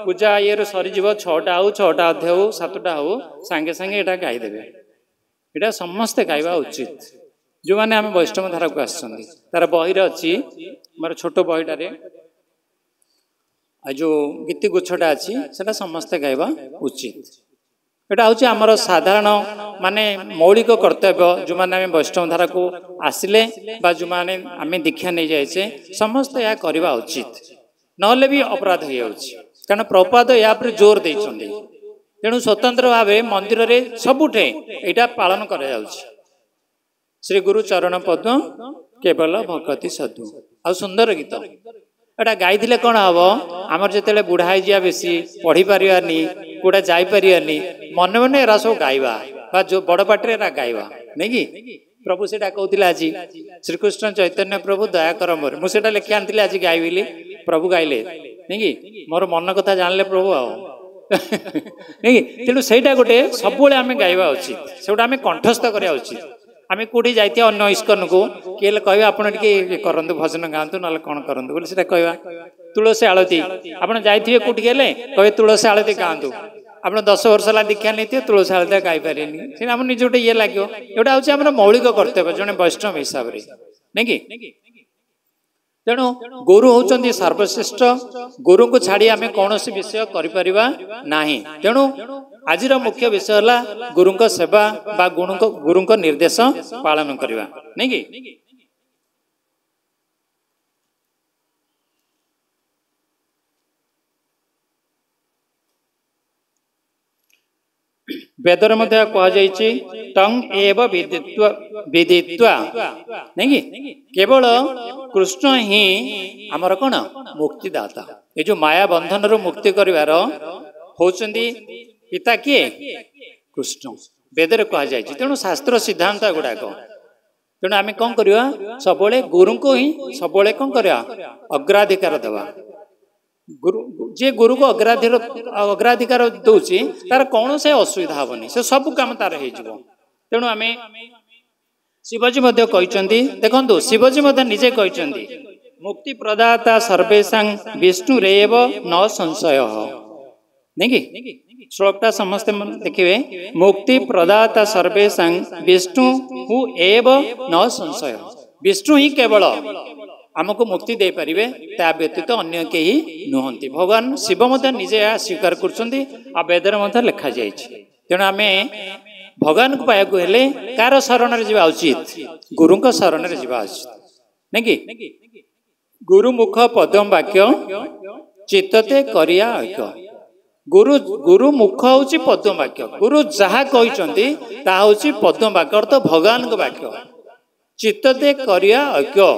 पूजा ये सरीज 6टा हो 6टा अध्याय हो 7टा हो सांगे सांगे एटा गाईदेवे एटा समस्ते गाइबा उचित जो मैंने आम वैष्णव धारा को आसछन्ती तार बही अच्छी मोर छोट बहीटारे जो गीति गुच्छटा अच्छी से समस्ते गाइबा उचित एटा हूँ आमर साधारण माने मौलिक कर्तव्य जो मैंने आम वैष्णव धारा को आसिले जो मैंने आम दीक्षा नहीं जाए समस्ते यह करवा उचित नले भी अपराध हो कारण प्रपाद या जोर देते तेणु स्वतंत्र भाव मंदिर रे सबुठे यहाँ पालन कर श्री गुरु चरण पद्म केवल भक्ति सद्गु आ सुंदर गीत एटा गाई कौन हम आमर जिते बुढ़ा जा बेसी पढ़ी पारानी कौटा जापारानी मन मन एरा सब गाइबा जो बड़ पाटे गाइबा नहीं कि प्रभु से कहते आज श्रीकृष्ण चैतन्य प्रभु दयाकर मोर मुझे लिखी आनी आज गाइबिली प्रभु गाइले नहीं कि मोर मन कथा जानले प्रभु ନାଇଁ ତେଣୁ ସେଇଟା ଗୋଟେ ସବୁବେଳେ ଆମେ ଗାଇବା ଉଚିତ, ସେଗୁଟା ଆମେ କଣ୍ଠସ୍ଥ କରିବା ଉଚିତ। ଆମେ କୋଉଠି ଯାଇଥିବା ଅନ୍ୟ ଇସ୍କନକୁ କିଏ ହେଲେ କହିବା ଆପଣ ଟିକେ କରନ୍ତୁ, ଭଜନ ଗାଆନ୍ତୁ, ନହେଲେ କ'ଣ କରନ୍ତୁ ବୋଲି ସେଇଟା କହିବା। ତୁଳସୀ ଆଳତୀ ଆପଣ ଯାଇଥିବେ କୋଉଠିକି ହେଲେ କହିବେ ତୁଳସୀ ଆଳତୀ ଗାଆନ୍ତୁ। ଆପଣ 10 ବର୍ଷ ହେଲା ଦୀକ୍ଷା ନେଇଥିବେ, ତୁଳସୀ ଆଳତୀ ଗାଇପାରିବେନି, ସେଇଟା ଆମର ନିଜେ ଗୋଟେ ଇଏ ଲାଗିବ। ଏଗୁଟା ହେଉଛି ଆମର ମୌଳିକ କର୍ତ୍ତବ୍ୟ ଜଣେ ବୈଷ୍ଣବ ହିସାବରେ, ନାଇଁ କି? ତେଣୁ ଗୁରୁ ହେଉଛନ୍ତି ସର୍ବଶ୍ରେଷ୍ଠ। ଗୁରୁଙ୍କୁ ଛାଡ଼ି ଆମେ କୌଣସି ବିଷୟ କରିପାରିବା ନାହିଁ। ତେଣୁ ଆଜିର ମୁଖ୍ୟ ବିଷୟ ହେଲା ଗୁରୁଙ୍କ ସେବା ବା ଗୁରୁଙ୍କ ନିର୍ଦ୍ଦେଶ ପାଳନ କରିବା, ନାଇଁ କି? ବେଦରେ ମଧ୍ୟ କୁହାଯାଇଛି ତଂ ଏବ ବିଦିତ୍ୱା, ନାଇଁ କି? କେବଳ କୃଷ୍ଣ ହିଁ ଆମର କ'ଣ ମୁକ୍ତିଦାତା। ଏ ଯୋଉ ମାୟା ବନ୍ଧନରୁ ମୁକ୍ତି କରିବାର ହଉଛନ୍ତି ପିତା କିଏ? କୃଷ୍ଣ। ବେଦରେ କୁହାଯାଇଛି। ତେଣୁ ଶାସ୍ତ୍ର ସିଦ୍ଧାନ୍ତ ଗୁଡାକ, ତେଣୁ ଆମେ କ'ଣ କରିବା? ସବୁବେଳେ ଗୁରୁଙ୍କୁ ହିଁ ସବୁବେଳେ କ'ଣ କରିବା? ଅଗ୍ରାଧିକାର ଦେବା। ଯିଏ ଗୁରୁକୁ ଅଗ୍ରାଧିକାର ଦଉଛି ତାର କୌଣସି ଅସୁବିଧା ହବନି, ସେ ସବୁ କାମ ତାର ହେଇଯିବ। ତେଣୁ ଆମେ ଶିବଜୀ ମଧ୍ୟ କହିଛନ୍ତି, ଦେଖନ୍ତୁ ଶିବଜୀ ମଧ୍ୟ ନିଜେ କହିଛନ୍ତି ମୁକ୍ତି ପ୍ରଦାତା ସର୍ବେଶାଂ ବିଷ୍ଣୁରେବ ନ ସଂଶୟ, ନାଇଁ କି? ଶ୍ଲୋକଟା ସମସ୍ତେ ଦେଖିବେ, ମୁକ୍ତି ପ୍ରଦାତା ସର୍ବେଶାଂ ବିଷ୍ଣୁ ଏବ ନ ସଂଶୟ। ବିଷ୍ଣୁ ହିଁ କେବଳ ଆମକୁ ମୁକ୍ତି ଦେଇପାରିବେ, ତା ବ୍ୟତୀତ ଅନ୍ୟ କେହି ନୁହନ୍ତି। ଭଗବାନ ଶିବ ମଧ୍ୟ ନିଜେ ଏହା ସ୍ୱୀକାର କରୁଛନ୍ତି, ଆଉ ବେଦରେ ମଧ୍ୟ ଲେଖାଯାଇଛି। ତେଣୁ ଆମେ ଭଗବାନଙ୍କୁ ପାଇବାକୁ ହେଲେ କାହାର ଶରଣରେ ଯିବା ଉଚିତ? ଗୁରୁଙ୍କ ଶରଣରେ ଯିବା ଉଚିତ, ନାଇଁ କି? ଗୁରୁ ମୁଖ ପଦମ ବାକ୍ୟ ଚିତ୍ତତେ କରିବା ଐକ୍ୟ। ଗୁରୁ ମୁଖ ହଉଛି ପଦ୍ମ ବାକ୍ୟ। ଗୁରୁ ଯାହା କହିଛନ୍ତି ତାହା ହଉଛି ପଦ୍ମ ବାକ୍ୟ, ଅର୍ଥ ଭଗବାନଙ୍କ ବାକ୍ୟ। ଚିତ୍ତତେ କରିବା ଐକ୍ୟ,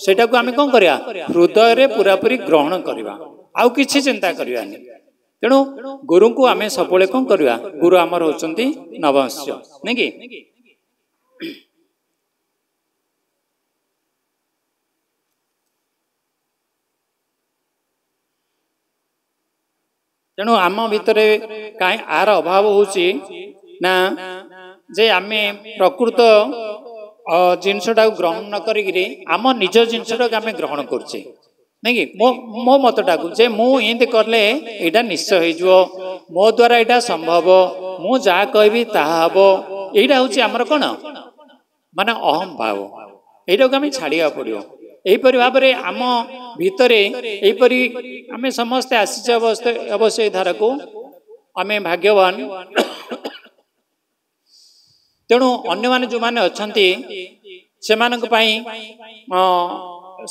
ସେଇଟାକୁ ଆମେ କ'ଣ କରିବା? ହୃଦୟରେ ପୁରାପୁରି ଗ୍ରହଣ କରିବା, ଆଉ କିଛି ଚିନ୍ତା କରିବାନି। ତେଣୁ ଗୁରୁଙ୍କୁ ଆମେ ସବୁବେଳେ କ'ଣ କରିବା? ଗୁରୁ ଆମର ହଉଛନ୍ତି ନବଂଶ, ନାଇଁ କି? ତେଣୁ ଆମ ଭିତରେ କାହିଁ ଆର ଅଭାବ ହଉଛି ନା, ଯେ ଆମେ ପ୍ରକୃତ ଜିନିଷଟାକୁ ଗ୍ରହଣ ନ କରିକିରି ଆମ ନିଜ ଜିନିଷଟାକୁ ଆମେ ଗ୍ରହଣ କରୁଛେ, ନାଇଁ କି? ମୋ ମତଟାକୁ ଯେ ମୁଁ ଏମିତି କଲେ ଏଇଟା ନିଶ୍ଚୟ ହେଇଯିବ, ମୋ ଦ୍ୱାରା ଏଇଟା ସମ୍ଭବ, ମୁଁ ଯାହା କହିବି ତାହା ହବ, ଏଇଟା ହଉଛି ଆମର କ'ଣ ମାନେ ଅହମ୍ ଭାବ। ଏଇଟାକୁ ଆମେ ଛାଡ଼ିବାକୁ ପଡ଼ିବ। ଏହିପରି ଭାବରେ ଆମ ଭିତରେ ଏହିପରି ଆମେ ସମସ୍ତେ ଆସିଛେ ଅବଶ୍ୟ ଏ ଧାରାକୁ, ଆମେ ଭାଗ୍ୟବାନ। ତେଣୁ ଅନ୍ୟମାନେ ଯେଉଁମାନେ ଅଛନ୍ତି ସେମାନଙ୍କ ପାଇଁ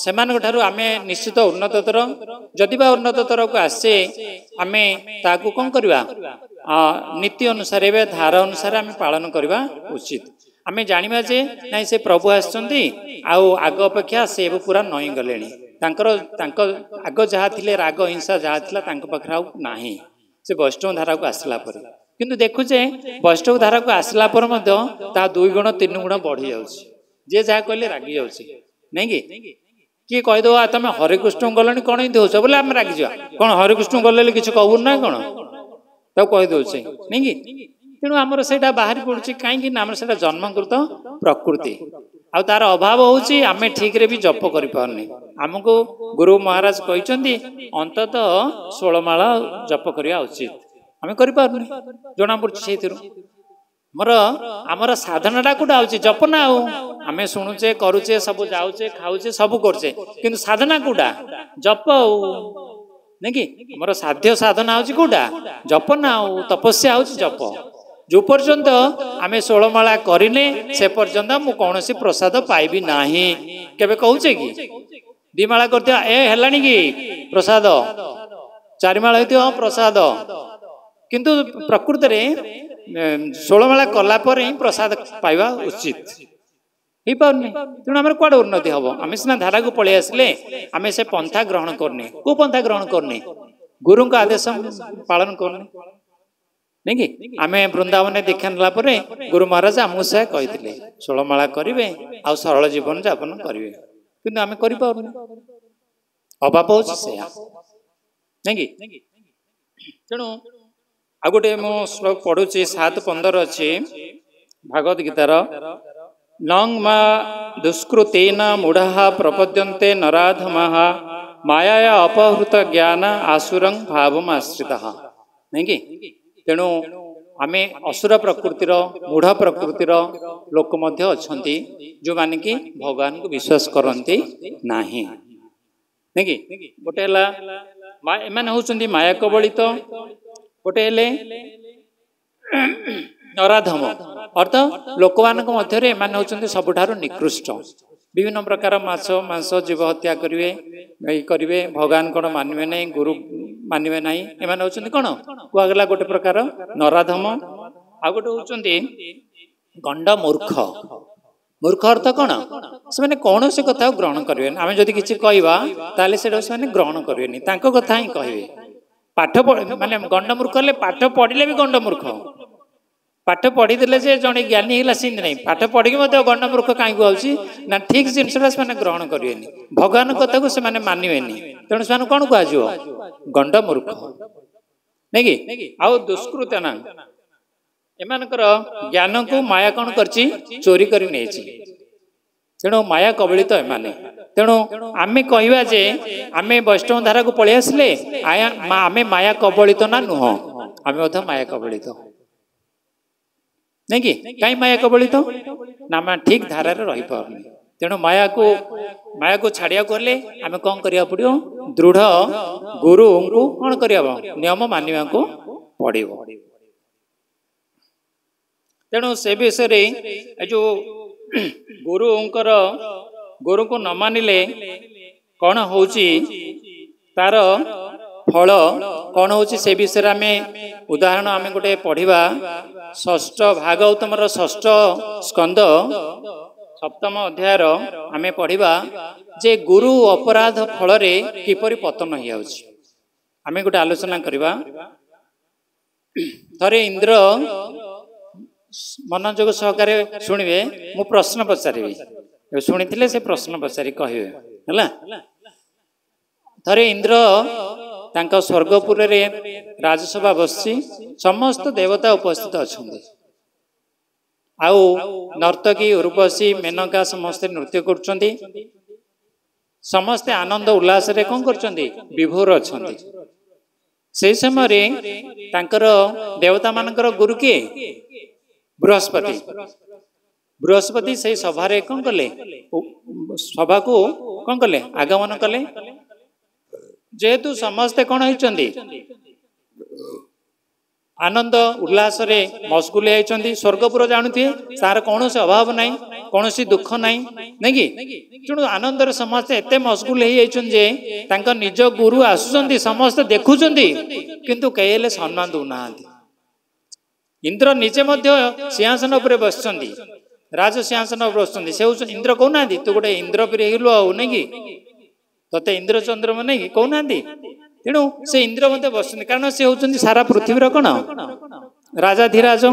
ସେମାନଙ୍କ ଠାରୁ ଆମେ ନିଶ୍ଚିତ ଉନ୍ନତତର, ଯଦି ବା ଉନ୍ନତତରକୁ ଆସେ ଆମେ ତାହାକୁ କ'ଣ କରିବା? ନୀତି ଅନୁସାରେ ବା ଧାରା ଅନୁସାରେ ଆମେ ପାଳନ କରିବା ଉଚିତ। ଆମେ ଜାଣିବା ଯେ ନାଇଁ ସେ ପ୍ରଭୁ ଆସିଛନ୍ତି, ଆଉ ଆଗ ଅପେକ୍ଷା ସେ ଏବେ ପୁରା ନଇଁ ଗଲେଣି। ତାଙ୍କ ଆଗ ଯାହା ଥିଲେ ରାଗ ହିଂସା ଯାହା ଥିଲା ତାଙ୍କ ପାଖରେ ଆଉ ନାହିଁ, ସେ ବୈଷ୍ଣବ ଧାରାକୁ ଆସିଲା ପରେ। କିନ୍ତୁ ଦେଖୁଛେ ବୈଷ୍ଣବ ଧାରାକୁ ଆସିଲା ପରେ ମଧ୍ୟ ତାହା 2 ଗୁଣ 3 ଗୁଣ ବଢି ଯାଉଛି। ଯିଏ ଯାହା କହିଲେ ରାଗି ଯାଉଛି, ନାଇଁ କି? କିଏ କହିଦେବ ତମେ ହରେକୃଷ୍ଣ ଗଲଣି କ'ଣ ଏମିତି ହଉଛ ବୋଲେ ଆମେ ରାଗିଯିବା। କ'ଣ ହରେକୃଷ୍ଣ ଗଲେ କିଛି କହୁନ ନା କ'ଣ? ତାକୁ କହିଦେଉଛେ, ନାଇଁ କି? ତେଣୁ ଆମର ସେଇଟା ବାହାରି ପଡୁଛି। କାହିଁକି ନା ଆମର ସେଇଟା ଜନ୍ମକୃତ ପ୍ରକୃତି, ଆଉ ତାର ଅଭାବ ହଉଛି ଆମେ ଠିକରେ ବି ଜପ କରିପାରୁନି। ଆମକୁ ଗୁରୁ ମହାରାଜ କହିଛନ୍ତି ଅନ୍ତତଃ 16 ମାଳ ଜପ କରିବା ଉଚିତ, ଆମେ କରିପାରୁନି, ଜଣାପଡୁଛି ସେଇଥିରୁ। ଆମର ସାଧନାଟା କୋଉଟା ହଉଛି? ଜପ ନା। ଆଉ ଆମେ ଶୁଣୁଛେ, କରୁଛେ, ସବୁ ଯାଉଛେ, ଖାଉଛେ, ସବୁ କରୁଛେ, କିନ୍ତୁ ସାଧନା କୋଉଟା? ଜପ। ଆଉ ନାଇଁ କି? ଆମର ସାଧ୍ୟ ସାଧନା ହଉଛି କୋଉଟା? ଜପ ନା। ଆଉ ତପସ୍ୟା ହଉଛି ଜପ। ଯୋଉ ପର୍ଯ୍ୟନ୍ତ ଆମେ 16 ମାଳା କରିନେ ସେ ପର୍ଯ୍ୟନ୍ତ ମୁଁ କୌଣସି ପ୍ରସାଦ ପାଇବି ନାହିଁ। କେବେ କହୁଛେ କି? 2 ମାଳା କରିଥିବା ହେଲାଣି କି ପ୍ରସାଦ? 4 ମାଳା ହେଇଥିବ ପ୍ରସାଦ, କିନ୍ତୁ ପ୍ରକୃତରେ 16 ମାଳା କଲା ପରେ ହିଁ ପ୍ରସାଦ ପାଇବା ଉଚିତ, ହେଇପାରୁନି। ତେଣୁ ଆମର କୁଆଡେ ଉନ୍ନତି ହବ? ଆମେ ସିନା ଧାରାକୁ ପଳେଇ ଆସିଲେ, ଆମେ ସେ ପନ୍ଥା ଗ୍ରହଣ କରୁନେ। କୋଉ ପନ୍ଥା ଗ୍ରହଣ କରୁନେ? ଗୁରୁଙ୍କ ଆଦେଶ ପାଳନ କରୁନେ, ନାଇଁ କି? ଆମେ ବୃନ୍ଦାବନରେ ଦୀକ୍ଷା ନେଲା ପରେ ଗୁରୁ ମହାରାଜ ଆମକୁ ସେ କହିଥିଲେ 16 ମାଳା କରିବେ ଆଉ ସରଳ ଜୀବନ ଯାପନ କରିବେ, କିନ୍ତୁ ଆମେ କରିପାରୁନେ। ଅଭାବ ହଉଛି ସେଇଆ, ନାଇଁ କି? ତେଣୁ ଆଉ ଗୋଟେ ମୁଁ ଶ୍ଲୋକ ପଢୁଛି 7:15 ଅଛି ଭାଗବତ ଗୀତାର। ନଂ ମା ଦୁଷ୍କୃତେନ ମୂଢ଼ାଃ ପ୍ରପଦ୍ୟନ୍ତେ ନରାଧମାଃ ମାୟା ଅପହୃତ ଜ୍ଞାନ ଆସୁରଂ ଭାବମ୍ ଆଶ୍ରିତାଃ। ନାଇଁ କି? ତେଣୁ ଆମେ ଅସୁର ପ୍ରକୃତିର ମୂଢ଼ ପ୍ରକୃତିର ଲୋକ ମଧ୍ୟ ଅଛନ୍ତି ଯେଉଁମାନେ କି ଭଗବାନଙ୍କୁ ବିଶ୍ୱାସ କରନ୍ତି ନାହିଁ। ନାଇଁ କି? ଗୋଟେ ହେଲା ଏମାନେ ହେଉଛନ୍ତି ମାୟା କବଳିତ, ଗୋଟେ ହେଲେ ନରାଧମ, ଅର୍ଥ ଲୋକମାନଙ୍କ ମଧ୍ୟରେ ଏମାନେ ହେଉଛନ୍ତି ସବୁଠାରୁ ନିକୃଷ୍ଟ। ବିଭିନ୍ନ ପ୍ରକାର ମାଛ ମାଂସ ଜୀବ ହତ୍ୟା କରିବେ, ଭଗବାନ କ'ଣ ମାନିବେ ନାହିଁ, ଗୁରୁ ମାନିବେ ନାହିଁ। ଏମାନେ ହେଉଛନ୍ତି କ'ଣ କୁହାଗଲା ଗୋଟେ ପ୍ରକାର ନରାଧମ। ଆଉ ଗୋଟେ ହେଉଛନ୍ତି ଗଣ୍ଡ ମୂର୍ଖ। ମୂର୍ଖ ଅର୍ଥ କ'ଣ? ସେମାନେ କୌଣସି କଥାକୁ ଗ୍ରହଣ କରିବେନି। ଆମେ ଯଦି କିଛି କହିବା ତାହେଲେ ସେଇଟା ସେମାନେ ଗ୍ରହଣ କରିବେନି, ତାଙ୍କ କଥା ହିଁ କହିବେ। ପାଠ ମାନେ ଗଣ୍ଡ ମୂର୍ଖ ହେଲେ ପାଠ ପଢିଲେ ବି ଗଣ୍ଡ ମୂର୍ଖ। ପାଠ ପଢିଦେଲେ ଯେ ଜଣେ ଜ୍ଞାନୀ ହେଇଗଲା ସେମିତି ନାହିଁ, ପାଠ ପଢିକି ମଧ୍ୟ ଗଣ୍ଡ ମୂର୍ଖ କାହିଁକି ହଉଛି ନା ଠିକ ଜିନିଷଟା ସେମାନେ ଗ୍ରହଣ କରିବେନି, ଭଗବାନ କଥାକୁ ସେମାନେ ମାନିବେନି। ତେଣୁ ସେମାନଙ୍କୁ କ'ଣ କୁହାଯିବ? ଗଣ୍ଡ ମୂର୍ଖ। ନାଇଁ କି? ଆଉ ଦୁଷ୍କୃତ ନା, ଏମାନଙ୍କର ଜ୍ଞାନକୁ ମାୟା କ'ଣ କରିଛି? ଚୋରି କରି ନେଇଛି। ତେଣୁ ମାୟା କବଳିତ ଏମାନେ। ତେଣୁ ଆମେ କହିବା ଯେ ଆମେ ବୈଷ୍ଣବ ଧାରାକୁ ପଳେଇ ଆସିଲେ ଆମେ ମାୟା କବଳିତ ନା ନୁହଁ? ଆମେ ମଧ୍ୟ ମାୟା କବଳିତ। ନାଇଁ କି? କାହିଁ ମାୟା କବଳିତ? ନା ଆମେ ଠିକ ଧାରାରେ ରହିପାରୁନି। ତେଣୁ ମାୟାକୁ ଛାଡ଼ିବାକୁ ହେଲେ ଆମେ କ'ଣ କରିବାକୁ ପଡ଼ିବ? ଦୃଢ଼ ଗୁରୁଙ୍କୁ କ'ଣ କରିବା? ନିୟମ ମାନିବାକୁ ପଡ଼ିବ। ତେଣୁ ସେ ବିଷୟରେ ଏ ଯୋଉ ଗୁରୁଙ୍କୁ ନ ମାନିଲେ କ'ଣ ହଉଛି, ତାର ଫଳ କ'ଣ ହଉଛି ସେ ବିଷୟରେ ଆମେ ଉଦାହରଣ ଆମେ ଗୋଟେ ପଢିବା। ଭାଗବତମର 6ଠ ସ୍କନ୍ଧ 7ମ ଅଧ୍ୟାୟର ଆମେ ପଢିବା ଯେ ଗୁରୁ ଅପରାଧ ଫଳରେ କିପରି ପତନ ହେଇଯାଉଛି। ଆମେ ଗୋଟେ ଆଲୋଚନା କରିବା। ଥରେ ଇନ୍ଦ୍ର, ମନୋଯୋଗ ସହକାରେ ଶୁଣିବେ, ମୁଁ ପ୍ରଶ୍ନ ପଚାରିବି, ଶୁଣିଥିଲେ ସେ ପ୍ରଶ୍ନ ପଚାରି କହିବେ ହେଲା। ଥରେ ଇନ୍ଦ୍ର ତାଙ୍କ ସ୍ୱର୍ଗପୁରରେ ରାଜସଭା ବସିଛି, ସମସ୍ତ ଦେବତା ଉପସ୍ଥିତ ଅଛନ୍ତି, ଆଉ ନର୍ତ୍ତକୀ ଉର୍ବଶୀ ମେନକା ସମସ୍ତେ ନୃତ୍ୟ କରୁଛନ୍ତି, ସମସ୍ତେ ଆନନ୍ଦ ଉଲ୍ଲାସରେ କ'ଣ କରୁଛନ୍ତି? ବିଭୋର ଅଛନ୍ତି। ସେହି ସମୟରେ ତାଙ୍କର ଦେବତା ମାନଙ୍କର ଗୁରୁ କିଏ? ବୃହସ୍ପତି। ବୃହସ୍ପତି ସେଇ ସଭାରେ କ'ଣ କଲେ? ସଭାକୁ କ'ଣ କଲେ? ଆଗମନ କଲେ। ଯେହେତୁ ସମସ୍ତେ କ'ଣ ହେଇଛନ୍ତି? ଆନନ୍ଦ ଉଲ୍ଲାସରେ ମସଗୁଲ ହେଇଛନ୍ତି। ସ୍ୱର୍ଗପୁର ଜାଣୁଥିବେ, ତାର କୌଣସି ଅଭାବ ନାହିଁ, କୌଣସି ଦୁଃଖ ନାହିଁ, ନାଇଁ କି? ତେଣୁ ଆନନ୍ଦରେ ସମସ୍ତେ ଏତେ ମସଗୁଲ ହେଇଯାଇଛନ୍ତି ଯେ ତାଙ୍କ ନିଜ ଗୁରୁ ଆସୁଛନ୍ତି, ସମସ୍ତେ ଦେଖୁଛନ୍ତି, କିନ୍ତୁ କେହି ହେଲେ ସମ୍ମାନ ଦଉନାହାନ୍ତି। ଇନ୍ଦ୍ର ନିଜେ ମଧ୍ୟ ସିଂହାସନ ଉପରେ ବସିଛନ୍ତି, ରାଜ ସିଂହାସନ ଉପରେ ବସିଛନ୍ତି। ସେ ହଉଛନ୍ତି ଇନ୍ଦ୍ର, କହୁନାହାନ୍ତି ତୁ ଗୋଟେ ଇନ୍ଦ୍ର ପ୍ରିୟ ହେଇଗଲୁ ଆଉ, ନାଇଁ କି? ତତେ ଇନ୍ଦ୍ର ଚନ୍ଦ୍ରମ ନାଇଁ କି କହୁନାହାନ୍ତି? ତେଣୁ ସେ ଇନ୍ଦ୍ର ମଧ୍ୟ ବସିଛନ୍ତି, କାରଣ ସେ ହଉଛନ୍ତି ସାରା ପୃଥିବୀର କ'ଣ? ରାଜାଧିରାଜ।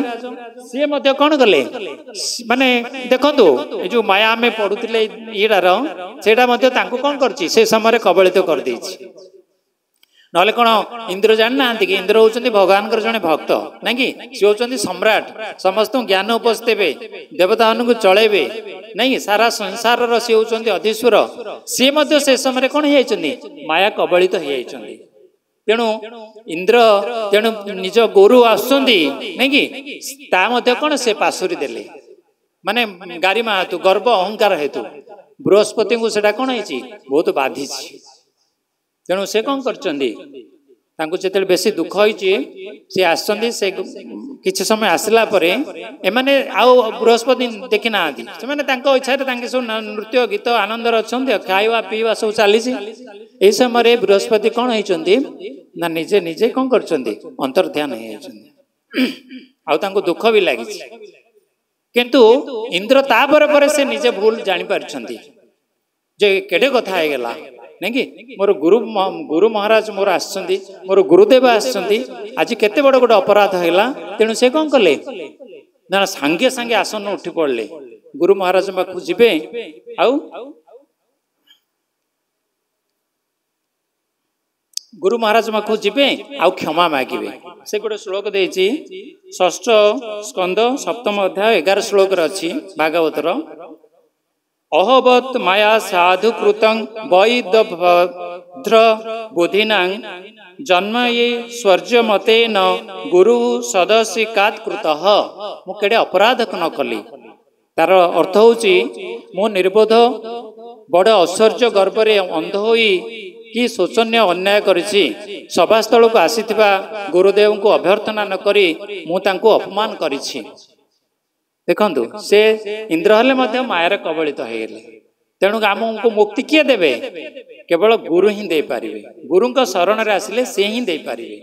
ସିଏ ମଧ୍ୟ କ'ଣ କଲେ? ମାନେ ଦେଖନ୍ତୁ, ଏ ଯୋଉ ମାୟା ଆମେ ପଢୁଥିଲେ ଇଏଟାର, ସେଇଟା ମଧ୍ୟ ତାଙ୍କୁ କ'ଣ କରିଛି? ସେ ସମୟରେ କବଳିତ କରିଦେଇଛି। ନହେଲେ କ'ଣ ଇନ୍ଦ୍ର ଜାଣିନାହାନ୍ତି କି? ଇନ୍ଦ୍ର ହଉଛନ୍ତି ଭଗବାନଙ୍କର ଜଣେ ଭକ୍ତ, ନାଇଁ କି? ସେ ହଉଛନ୍ତି ସମ୍ରାଟ, ସମସ୍ତଙ୍କୁ ଜ୍ଞାନ ଉପସ୍ଥିତ ହେବେ, ଦେବତାମାନଙ୍କୁ ଚଳେଇବେ, ନାଇଁ କି? ସାରା ସଂସାରର ସେ ହଉଛନ୍ତି ଅଧୀଶ୍ୱର। ସିଏ ମଧ୍ୟ ସେ ସମୟରେ କ'ଣ ହେଇଯାଇଛନ୍ତି? ମାୟା କବଳିତ ହେଇଯାଇଛନ୍ତି। ତେଣୁ ଇନ୍ଦ୍ର ନିଜ ଗୁରୁ ଆସୁଛନ୍ତି, ନାଇଁ କି? ତା ମଧ୍ୟ କ'ଣ ସେ ପାଶୁରି ଦେଲେ, ମାନେ ଗାରିମା ହେତୁ, ଗର୍ବ ଅହଙ୍କାର ହେତୁ ବୃହସ୍ପତିଙ୍କୁ ସେଟା କ'ଣ ହେଇଛି? ବହୁତ ବାଧିଛି। ତେଣୁ ସେ କ'ଣ କରିଛନ୍ତି? ତାଙ୍କୁ ଯେତେବେଳେ ବେଶୀ ଦୁଃଖ ହେଇଛି, ସେ ଆସିଛନ୍ତି। ସେ କିଛି ସମୟ ଆସିଲା ପରେ ଏମାନେ ଆଉ ବୃହସ୍ପତି ଦେଖି ନାହାନ୍ତି, ସେମାନେ ତାଙ୍କ ଇଚ୍ଛାରେ ତାଙ୍କେ ସବୁ ନୃତ୍ୟ ଗୀତ ଆନନ୍ଦରେ ଅଛନ୍ତି, ଖାଇବା ପିଇବା ସବୁ ଚାଲିଛି। ଏହି ସମୟରେ ବୃହସ୍ପତି କ'ଣ ହେଇଛନ୍ତି? ନା ନିଜେ ନିଜେ କ'ଣ କରିଛନ୍ତି? ଅନ୍ତର୍ଧ୍ୟାନ ହେଇଯାଇଛନ୍ତି, ଆଉ ତାଙ୍କୁ ଦୁଃଖ ବି ଲାଗିଛି। କିନ୍ତୁ ଇନ୍ଦ୍ର ତାପରେ ପରେ ସେ ନିଜେ ଭୁଲ ଜାଣିପାରିଛନ୍ତି ଯେ କେଡ଼େ କଥା ହେଇଗଲା, ନାଇଁ କି? ମୋର ଗୁରୁ ମହାରାଜ ମୋର ଆସିଛନ୍ତି, ମୋର ଗୁରୁଦେବ ଆସିଛନ୍ତି, ଆଜି କେତେ ବଡ଼ ଗୋଟେ ଅପରାଧ ହେଲା। ତେଣୁ ସେ କ'ଣ କଲେ? ନା ସାଙ୍ଗେ ସାଙ୍ଗେ ଆସନ ଉଠି ପଡ଼ିଲେ, ଗୁରୁ ମହାରାଜ ପାଖକୁ ଯିବେ, ଆଉ ଗୁରୁ ମହାରାଜ ପାଖକୁ ଯିବେ, ଆଉ କ୍ଷମା ମାଗିବେ। से गोटे श्लोक देछि षष्ठ स्कंद सप्तम अध्याय 11 श्लोक अछि भागवतर अहवत माया साधु कृतं वैदभद्र बुधिनां जन्म ये स्वर्य मतेन गुरु सदस्य कात कृतः मु केडे अपराध न कली तार अर्थ होछि मु निर्बोध बड़ ऐश्वर्य गर्भरे अंध होई कि शोचनीय अन्याय करिछि सभास्थल को आसीथिबा गुरुदेव को अभ्यर्थना न करी मु तांको अपमान करिछि देखंतु से इंद्र हले मध्य मायर कबलित होइले तेणु आमको मुक्ति किए देबे केवल गुरु ही दे पारिबे गुरु का शरण रे आसिले से ही दे पारिबे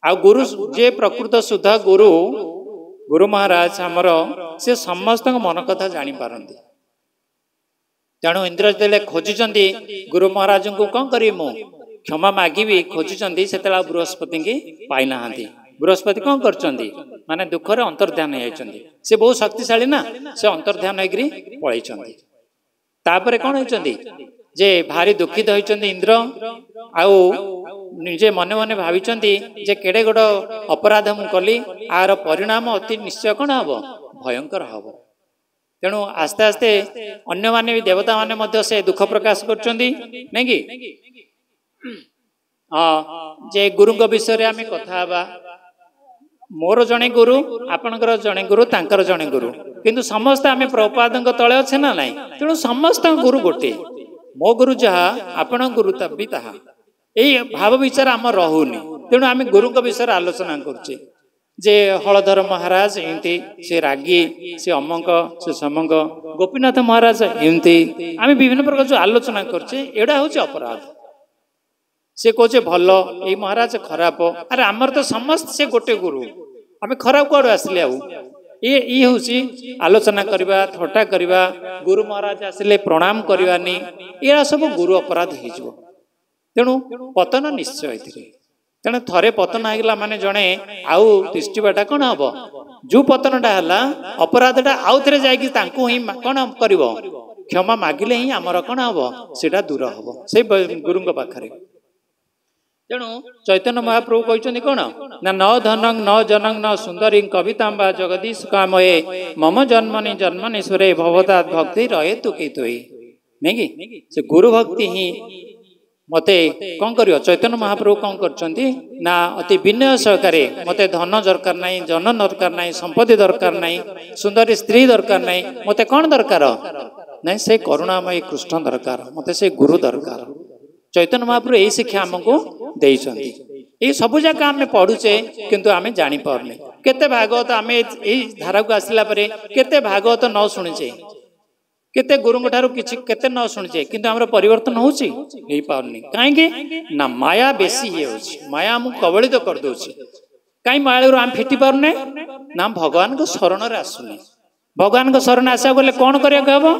आ गुरु जे प्रकृत शुद्ध गुरु गुरु महाराज हमर से समस्त मन कथा जानी पारंती तेणु इंद्र जेले खोजुचंदी गुरु महाराज को कौन करी मु क्षमा मागिबी खोजुचंदी सेतला बृहस्पति की पाई नाहांती बृहस्पति कौन करचंदी माने दुख रे अंतर्ध्यान होइचंदी से बहुत शक्तिशाली ना से अंतर्ध्यान होइग्री पळैचंदी तापरे कौन होइचंदी जे भारी दुखित होइचंदी इंद्र आउ निजे मने मने भाविचंदी जे केडे गोड अपराध मु कली आर परिणाम अति निश्चय कौन हबो भयंकर हबो तेणु आस्ते आस्ते अन्य माने भी देवता माने मध्य से दुख प्रकाश करचंदी नै कि जे गुरु विषय रे आमे कथा हबा मोर जणे गुरु आपणकर जणे गुरु तांकर जणे गुरु किंतु समस्त आमे प्रपादक तळे अछि ना नाही तेणु समस्त गुरु गोटे मो गुरु जहा आपण गुरु तबी ताहा एई भाव विचार आम रहुनी तेणु आमे गुरु विषय आलोचना करछे जे हलधर महाराज एमती से रागी से अमंक से समंक गोपीनाथ महाराज एमती आमे विभिन्न प्रकार जो आलोचना करछे एडा होचे अपराध से कहे भल ये महाराज खराब अरे आमर तो समस्त से गोटे गुरु आम खराब कौड़ आसिले ये हूँ आलोचना करवा थट्टा करवा गुरु महाराज आसिले प्रणाम करवानी या सब गुरु अपराध हो तेणु पतन निश्चय तेणु थरे पतन होगा माने जड़े आउ तिष्टिबाटा कौन हम जो पतनटा है अपराधटा आउ थे जाकि कौन कर क्षमा मागिले ही आमर कौन हम से दूर हम से गुरु पाखे तेणु चैतन्य महाप्रभु कहते कौन ना न धनं न जनं न सुंदरी कवितांबा जगदीश कामये मम जन्मनि जन्मनीश्वरे भवदात भक्ति रहे तु कि नहीं कि से गुरु भक्ति ही मते कौन कर चैतन्य महाप्रभु कौन करछंती ना अति विनय सहकारे मते धन दरकार नहीं जन दरकार नहीं संपत्ति दरकार नहीं सुंदरी स्त्री दरकार नहीं मते कौन दरकार नहीं से करुणामय कृष्ण दरकार मते से गुरु दरकार चैतन्य महाप्रभु यही शिक्षा आमको देइछंती ये सब जगह आम पढ़ुचे किंतु आम जानी पारने केते भागवत आम यही धारा को आसला परे केते भागवत न शुणुचे केते गुरु ठारू किछि केते न शुणुचे किंतु हमर परिवर्तन होछि हेई पारनी काहे ना माया बेसी हे होछि माया हम कबलित कर दोछि काई माया आम फिटी पारने ना भगवान को शरण रे आसुने भगवान को शरण आसा गले कोन करिया कहबो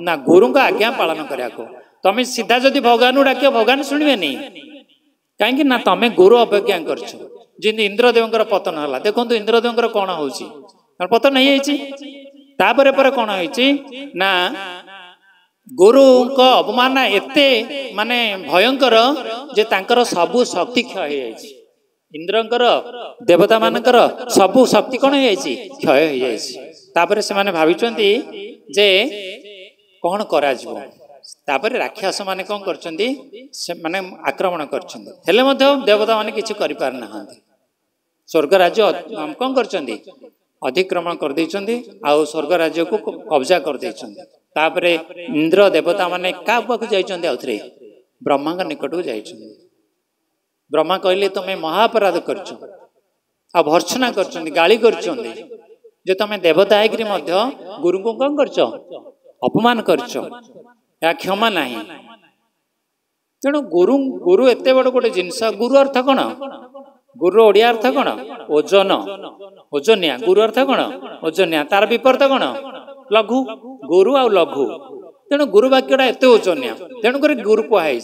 ना गुरु का आज्ञा पालन करिया को तमें सीधा जदि भगवान डाक भगवान शुणवे नहीं कहीं ना तमें गुरु अवज्ञा करछ जिन इंद्रदेव पतन है देखो इंद्रदेव कौन हो पतन होपर पर कौन हो ना गुरु का अवमान एते माने भयंकर जे तांकर सबु शक्ति क्षय हो इंद्रंकर देवता मानकर सबु शक्ति कौन हो क्षय हो से माने भाविचंती जे कौन करा जिवो तापर राक्षस माने कौन करचंदी से माने आक्रमण करचंदी हेले मध्य देवता माने किछि करि पार नाहांती स्वर्ग राज्य कौन करचंदी अधिक्रमण कर दैचंदी आ स्वर्ग राज्य को कब्जा कर दैचंदी तापर इंद्र देवता माने का पाखु जाइचंदी आउथरे ब्रह्मा का निकट को जाइचंदी ब्रह्मा कहले तमे महाअपराध करछ आ भर्त्सना करचंदी गाली करचंदी जे तमे देवता आइकरी मध्य गुरु को कौन करछ अपमान करछ या क्षमा नहीं तेणु गुरु गुरु एत बड़ गोटे जिनस गुरु अर्थ कौन गुरु ओडिया अर्थ कौन ओजन ओजनिया गुरु अर्थ कौन ओजनिया तार विपरीत कौन लघु गुरु आ लघु तेणु गुरु वाक्यटा एत ओजनिया तेणुक गुरु कहुई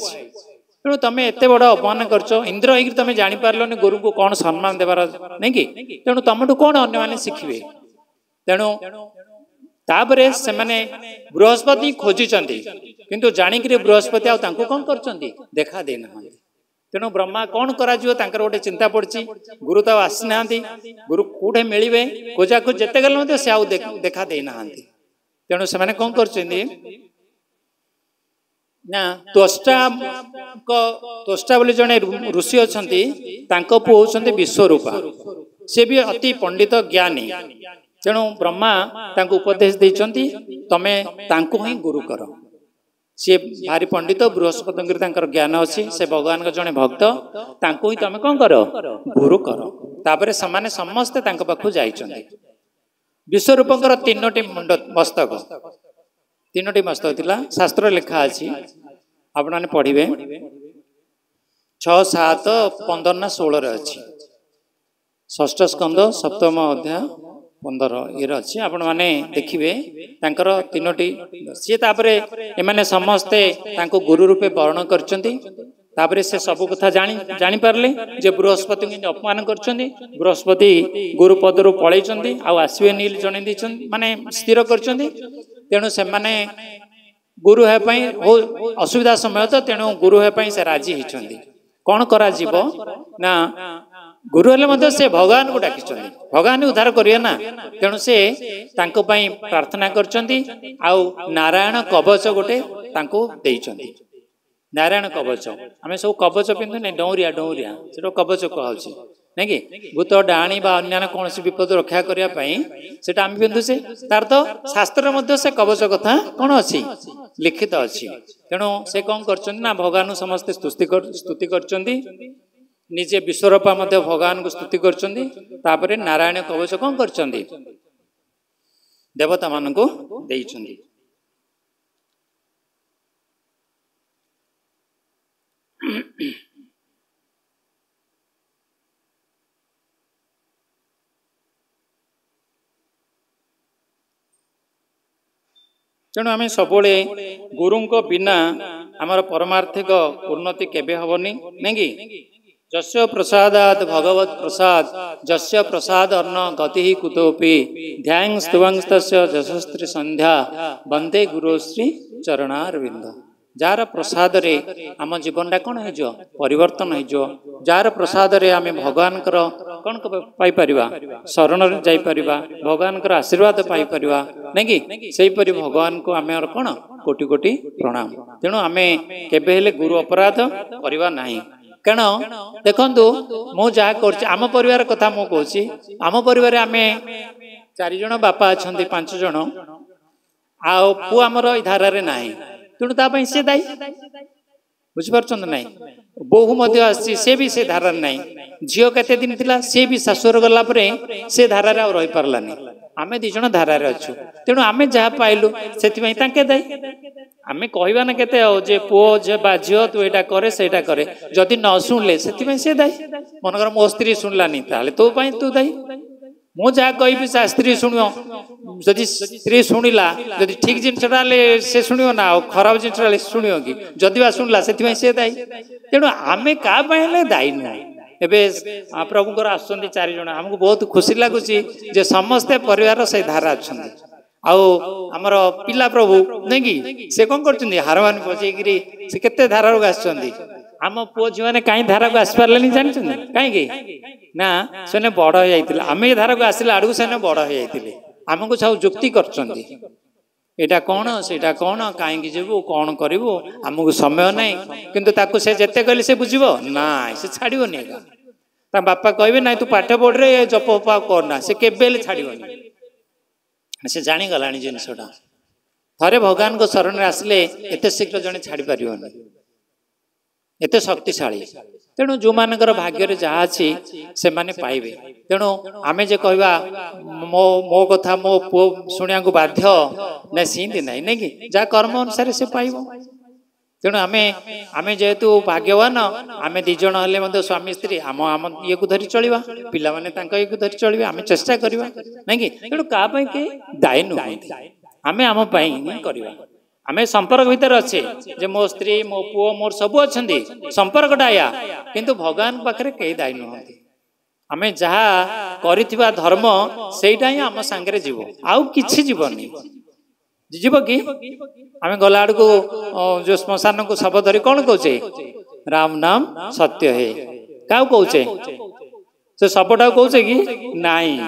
तेणु तुम एत बड़ अपमान करछ इंद्र होगी तुम जापारे गुरु को कौन सम्मान देवार नहीं कि तेणु तुमठू कौन अन्य मैंने शिखिबे तेणु तापरे से माने बृहस्पति खोजिचंती किंतु जानिक बृहस्पति आउ तांको कौन करचंती देखा देना तेणु ब्रह्मा कौन करा गोटे चिंता पड़ी गुरु तो आसी ना गुरु कौटे मिले खोजा खोज जिते गले से आउ देखा दे ना तेणु से कौन कर त्वष्टा बोली जड़े ऋषि अच्छा पुओ होती विश्वरूपा सी भी अति पंडित ज्ञानी तेणु ब्रह्मा उपदेश देते तमें ही गुरु कर सी भारी पंडित बृहस्पति ज्ञान अच्छी से भगवान जड़े भक्त ही तुम कौन कर गुरु कर तापर से समस्ते पाखु जाइछन्ति विश्वरूपंकर तीनोटी मुंड मस्तक तीनोटी मस्तक थिला शास्त्र लिखा अच्छी आपने पढ़े 6, 7, 15 ना 16 अच्छी षष्ठ स्कंद सप्तम अध्याय 15 ये अच्छी आपण मैंने देखिए तीनोटी सी एमाने समस्ते गुरु रूपे वर्ण कर से सब कथा जानी पारले जे बृहस्पति अपमान कर बृहस्पति गुरु पदर पलैंट आसवे नील जन माने स्थिर कर तेणु से माने गुरु है असुविधा समय तो तेणु गुरु है से राजी होती कौन करा ना गुरु हेले से भगवान को डाकी भगवान उद्धार करिए ना तेणु से प्रार्थना कर नारायण कवच गोटे नारायण कवच आम सब कवच पिंधु नहीं डौरिया डौरिया से कवच कहूँ नहीं कि भूत डाणी बा अन्य कौन विपद रक्षा करने से आम पिंधुचे तार तो शास्त्र से कवच कथा कौन अच्छी लिखित अच्छी तेणु से कौन कर भगवान समस्ते स्तुति कर निजे विश्वरूपा भगवान को स्तुति कर नारायण कवच कौन कर देवता मान को देइछन्ति तेणु आम सब गुरु बिना आमर परमार्थिक उन्नति केबे हबनी नहीं कि जस्य प्रसादात भगवत प्रसाद जस्य प्रसाद अन्न गति कुतोपि ध्यान स्तुवंस्तस्य जशस्त्री संध्या वंदे गुरुश्री चरणारविंद जार प्रसाद रे आम जीवनटा कौन हो परिवर्तन हो जार प्रसाद रे आम भगवान कौन पाइपर शरण जापर भगवान आशीर्वाद पाइपर नहीं कि सेहीपरि भगवान को आम कौन कोटि कोटि प्रणाम तेणु आम केबे गुरु अपराध करवा नहीं कारण देखु मु जहाँ कर परिवार कथा मु कहूँ आम परिवार आम 4 जन बापा अच्छा 5 जन आ पु आमर धारा ना तेणु तापाई से दायी बुझीपार ना बोहू सी भी से धारा ना झील केते दिन थिला सी भी शाशुर गला से धारा रही पार्लानी आम 2 जन धारा अच्छु तेणु आम जहाँ पाइलु से दायी आम कहवा ना केते जे पुओ जे बा झील तू यहाँ करे से करे जदि न शुणिले से दायी मनकर मो स्त्री शुणलानी तो तू दायी मु जहाँ कहि स्त्री शुण जदि स्त्री शुणिला जदि ठीक जिनसा से शुणव ना खराब जिनसा शुण कि जदि शुणला से दायी तेणु आम क्या दायी ना एबे प्रभुकर आसुँच 4 जन आमको बहुत खुशी लगुच जे समस्ते परिवार से धारा अच्छा आमर पिला प्रभु नहीं कि से कौन कर हारवान बजेकरी से केते धारा आस आम पुओ झी मैंने कहीं धारा को आसी पारे जानते कहीं ना से बड़ हो जाते आम ये धारा को आसला आड़ से बड़ हो जाते आमको सब जुक्ति कर कौन से कौन कहीं जीवु कौन करूँ आमको समय ना किंतु ताकू से जिते कहले से बुझे ना से छाड़नी बापा कहे ना तू पाठ पढ़े जप फपा करना से केबे छाड़नी से जाणीगला जिनसटा थे भगवान को शरण आसिले एत शीघ्र जड़े छाड़ी पार एत शक्तिशाली तेणु जो मानकर भाग्य जहाँ अच्छी से माने पाइबे तेणु आम जे कहवा मो कथा मो पुओ शुणा को बाध्य ना सींदी ना नहीं कि जहाँ कर्म अनुसार से पाइब तेणु आम जेहेतु भाग्यवान आम 2 जन हेल्ले स्वामी स्त्री आम आम ये को धरी चलवा पिला माने ये को धरी चलवा आम चेष्टा करवा नहीं कि तेणु क्या के दायी नुहति आम आम करवा आम संपर्क भितर अच्छे जे मो स्त्री मो पुओ मोर सब अच्छा संपर्कटा या किंतु भगवान पाखे कई दायी नुहति आम जहाँ करिथिबा धर्म सेटा ही आम सांगे जीव आउ किछि जीवनी जीव कि आम गला आड़ को जो श्मशान को शव धरी कौन कहे राम नाम सत्य है क्या कौचे से सबटा कौचे कि नाई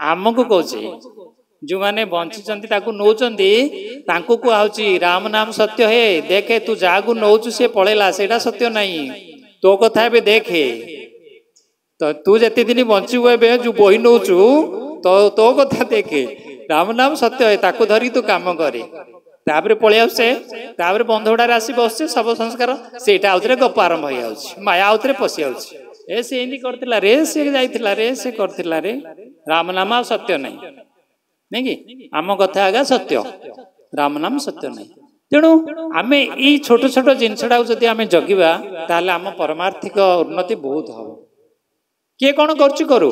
आमको कौचे जो मैंने बंची नौ कुछ राम नाम सत्य है देखे तू जहाँ नौचु सी पलैला से सत्य नहीं तो कथा ए देखे तो तू जिते दिन बंचु जो बही नौचु तो तो कथा देखे राम नाम सत्य है ताको धरी तू काम करे तापर पलि आसे तापर बंधुड़ार आसी बसचे सब संस्कार सेटा आउथरे गप आरंभ हो जाउछि माया आउथरे पशि जाउछि ए से एंदी करतिला रे से जाइतिला रे से करतिला रे राम नाम सत्य नहीं नहीं कि आम कथा आगा सत्य राम नाम सत्य नहीं तेणु आम ये छोट छोट जिनसटा जदि आम जगिबा ताहले आम परमार्थिक उन्नति बहुत हम किए कौन करू करू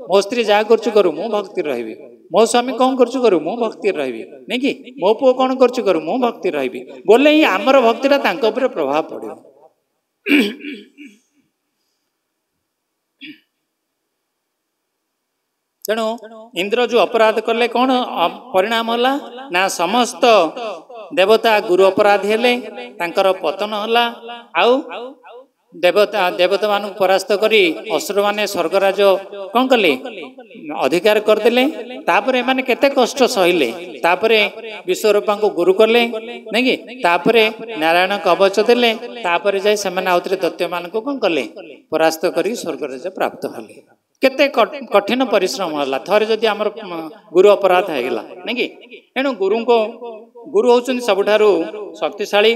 मो स्त्री जहाँ करू मु भक्ति रही मो स्वामी कौन करू मु भक्ति रही नहीं कि मो पुओ कौन करू मु भक्ति रही बोले ही आमर भक्तिटा तांको उपरे प्रभाव पड़ो तेणु इंद्र जो अपराध कले कौन परिणाम होला ना समस्त देवता गुरु अपराधी हेले तांकर पतन होला आउ देवता देवता मान परास्त करी असुर माने स्वर्गराज कौन कले अधिकार करदेले तापरे माने केते कष्ट सहिले तापरे विश्वरूपा को गुरु कले नहीं कि तापरे नारायण कवच देले तापरे जाय सेमाने आउतरे दैत्य मान को कौन कले परास्त करी स्वर्गराज प्राप्त हले केते कठिन परिश्रम होला थरे जदि हमर गुरु अपराध है गेला नहीं कि एणु गुरु को गुरु होचन सबठारु शक्तिशाली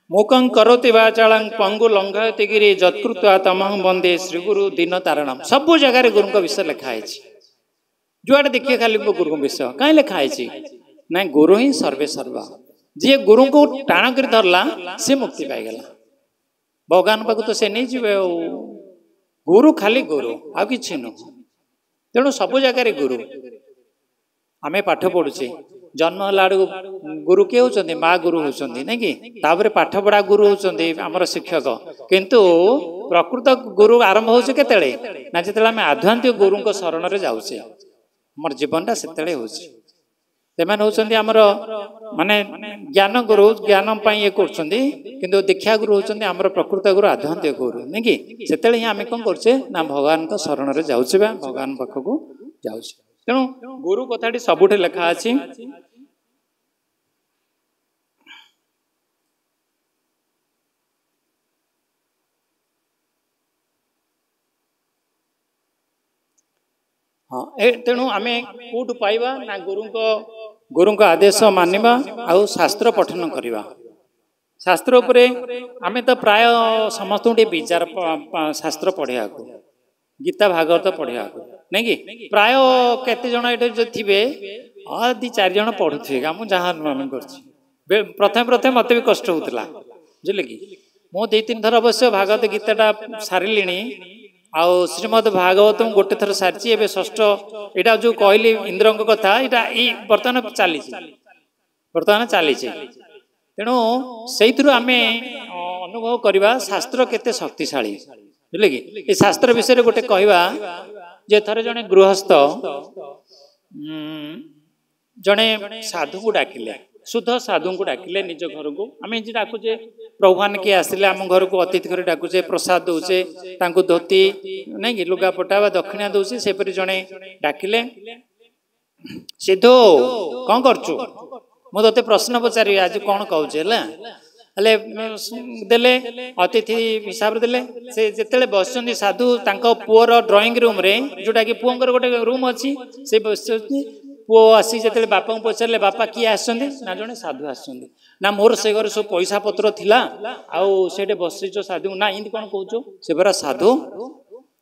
मुखं करोति वाचालं पंगु लंघयति गिरि जत्कृत्वा तमहं वंदे श्री गुरु दीन तारणम सब जगह रे गुरु को विषय लिखा है जुआड़े देखिए खाली गुरु विषय कहीं लिखा है ना गुरु ही सर्वे सर्वा जी गुरु को टाण कर धरला से मुक्ति पाईगला भगवान पाक तो से नहीं जीवे गुरु खाली गुरु आ कि नुह तेणु सब जगह गुरु आम पाठ पढ़ुचे जन्म है गुरु किए होती माँ गुरु होती नहीं कि तापर पाठ पढ़ा गुरु होती आमर शिक्षक किंतु प्रकृत गुरु आरंभ हो ना जिते आम आध्यात्मिक गुरु शरण में जाऊे आमर जीवनटा से होती आमर माने ज्ञान गुरु ज्ञान ये कर दीक्षा गुरु होती आमर प्रकृत गुरु आध्यात्मिक गुरु नहीं कि से ही आम कौन करे ना भगवान शरण में जाऊे भगवान पाखक जाऊे तेणु गुरु कथाटी सबुठे लेखा अछि हाँ तेणु आम कौटू पाइबा ना गुरु आदेश मानिबा आउ शास्त्र पठन करवा शास्त्र उपरे आम तो प्राय समस्त विचार शास्त्र पढ़िया गीता भागवत पढ़िया नहीं कि प्राय केते जन ये थे हाँ दी चार जन पढ़ुवे आम जहाँ कर प्रथम प्रथम मत भी कष्ट होता बुझे कि मु 2-3 थर अवश्य भागवत गीताटा सारे आउ श्रीमद भागवत गोटे थर सारी ए षष्ठ यहाँ जो कहली इंद्र कथा यहाँ बर्तमान चली तेणु से आम अनुभव करवा शास्त्र केते शक्तिशाली बुझे कि ये शास्त्र विषय गोटे कहवा जे थरे जने गृहस्थ जने साधु को डाकिले शुद्ध साधु को डाकिले निज घर को आम जी डाकुचे प्रभुवान किए आसिले आम घर को अतिथि घर डाकुचे प्रसाद दौचे धोती नहीं कि लुगापटा व दक्षिणा दौचे सेपरी जने डाकिले सिद्धू कौन करचु मु तोते प्रश्न पचारि आज कौन कहूँ हेले देले अतिथि हिसाब रे देले से जेतेले बसचंदी साधु तांको पुअर ड्राइंग रूम रे जोटा कि पुअंकर गोटे रूम अच्छी से बसचंदी पुओ आसी जेतेले बापा को पचारले बापा किए आसचंदी ना जने साधु आसचंदी ना मोर से घर सब पैसा पत्र थिला आउ सेटे बसिचो साधु ना इंदी कोन कहूचो से बरा साधु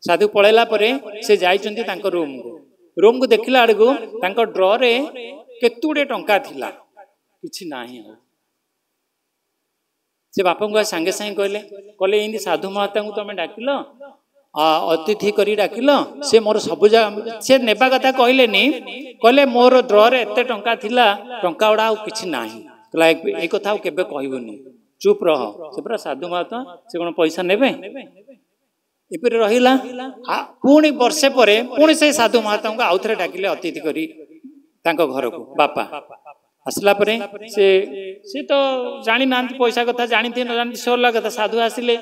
साधु पळेला परे से जाइचंदी तांको रूम को देखिला आडगो तांको ड्रॉ रे केतुडे टंका थिला किछि नाही से बापा को सांगे सांगे कहले कहले इन्दी साधु महात्मा को तुम डाकिल अतिथि करी डाकिल से मोर सब से नेबा कथा कहलेनी कहले मोर ड्रॉरे एते टंका थिला टंका उड़ा किछि नाही कहला ए कथा केबे कहबोनी चुप रह से पूरा साधु महात्मा से कोन पैसा नेबे एपरे रहिला पुणी वर्षे परे पुणी से साधु महात्मा को आउथरे डाकिले अतिथि करी तांको घर को बापा आसला परे से तो जानी ना पैसा कथा जानी न जानी से अलग कथा साधु आसिले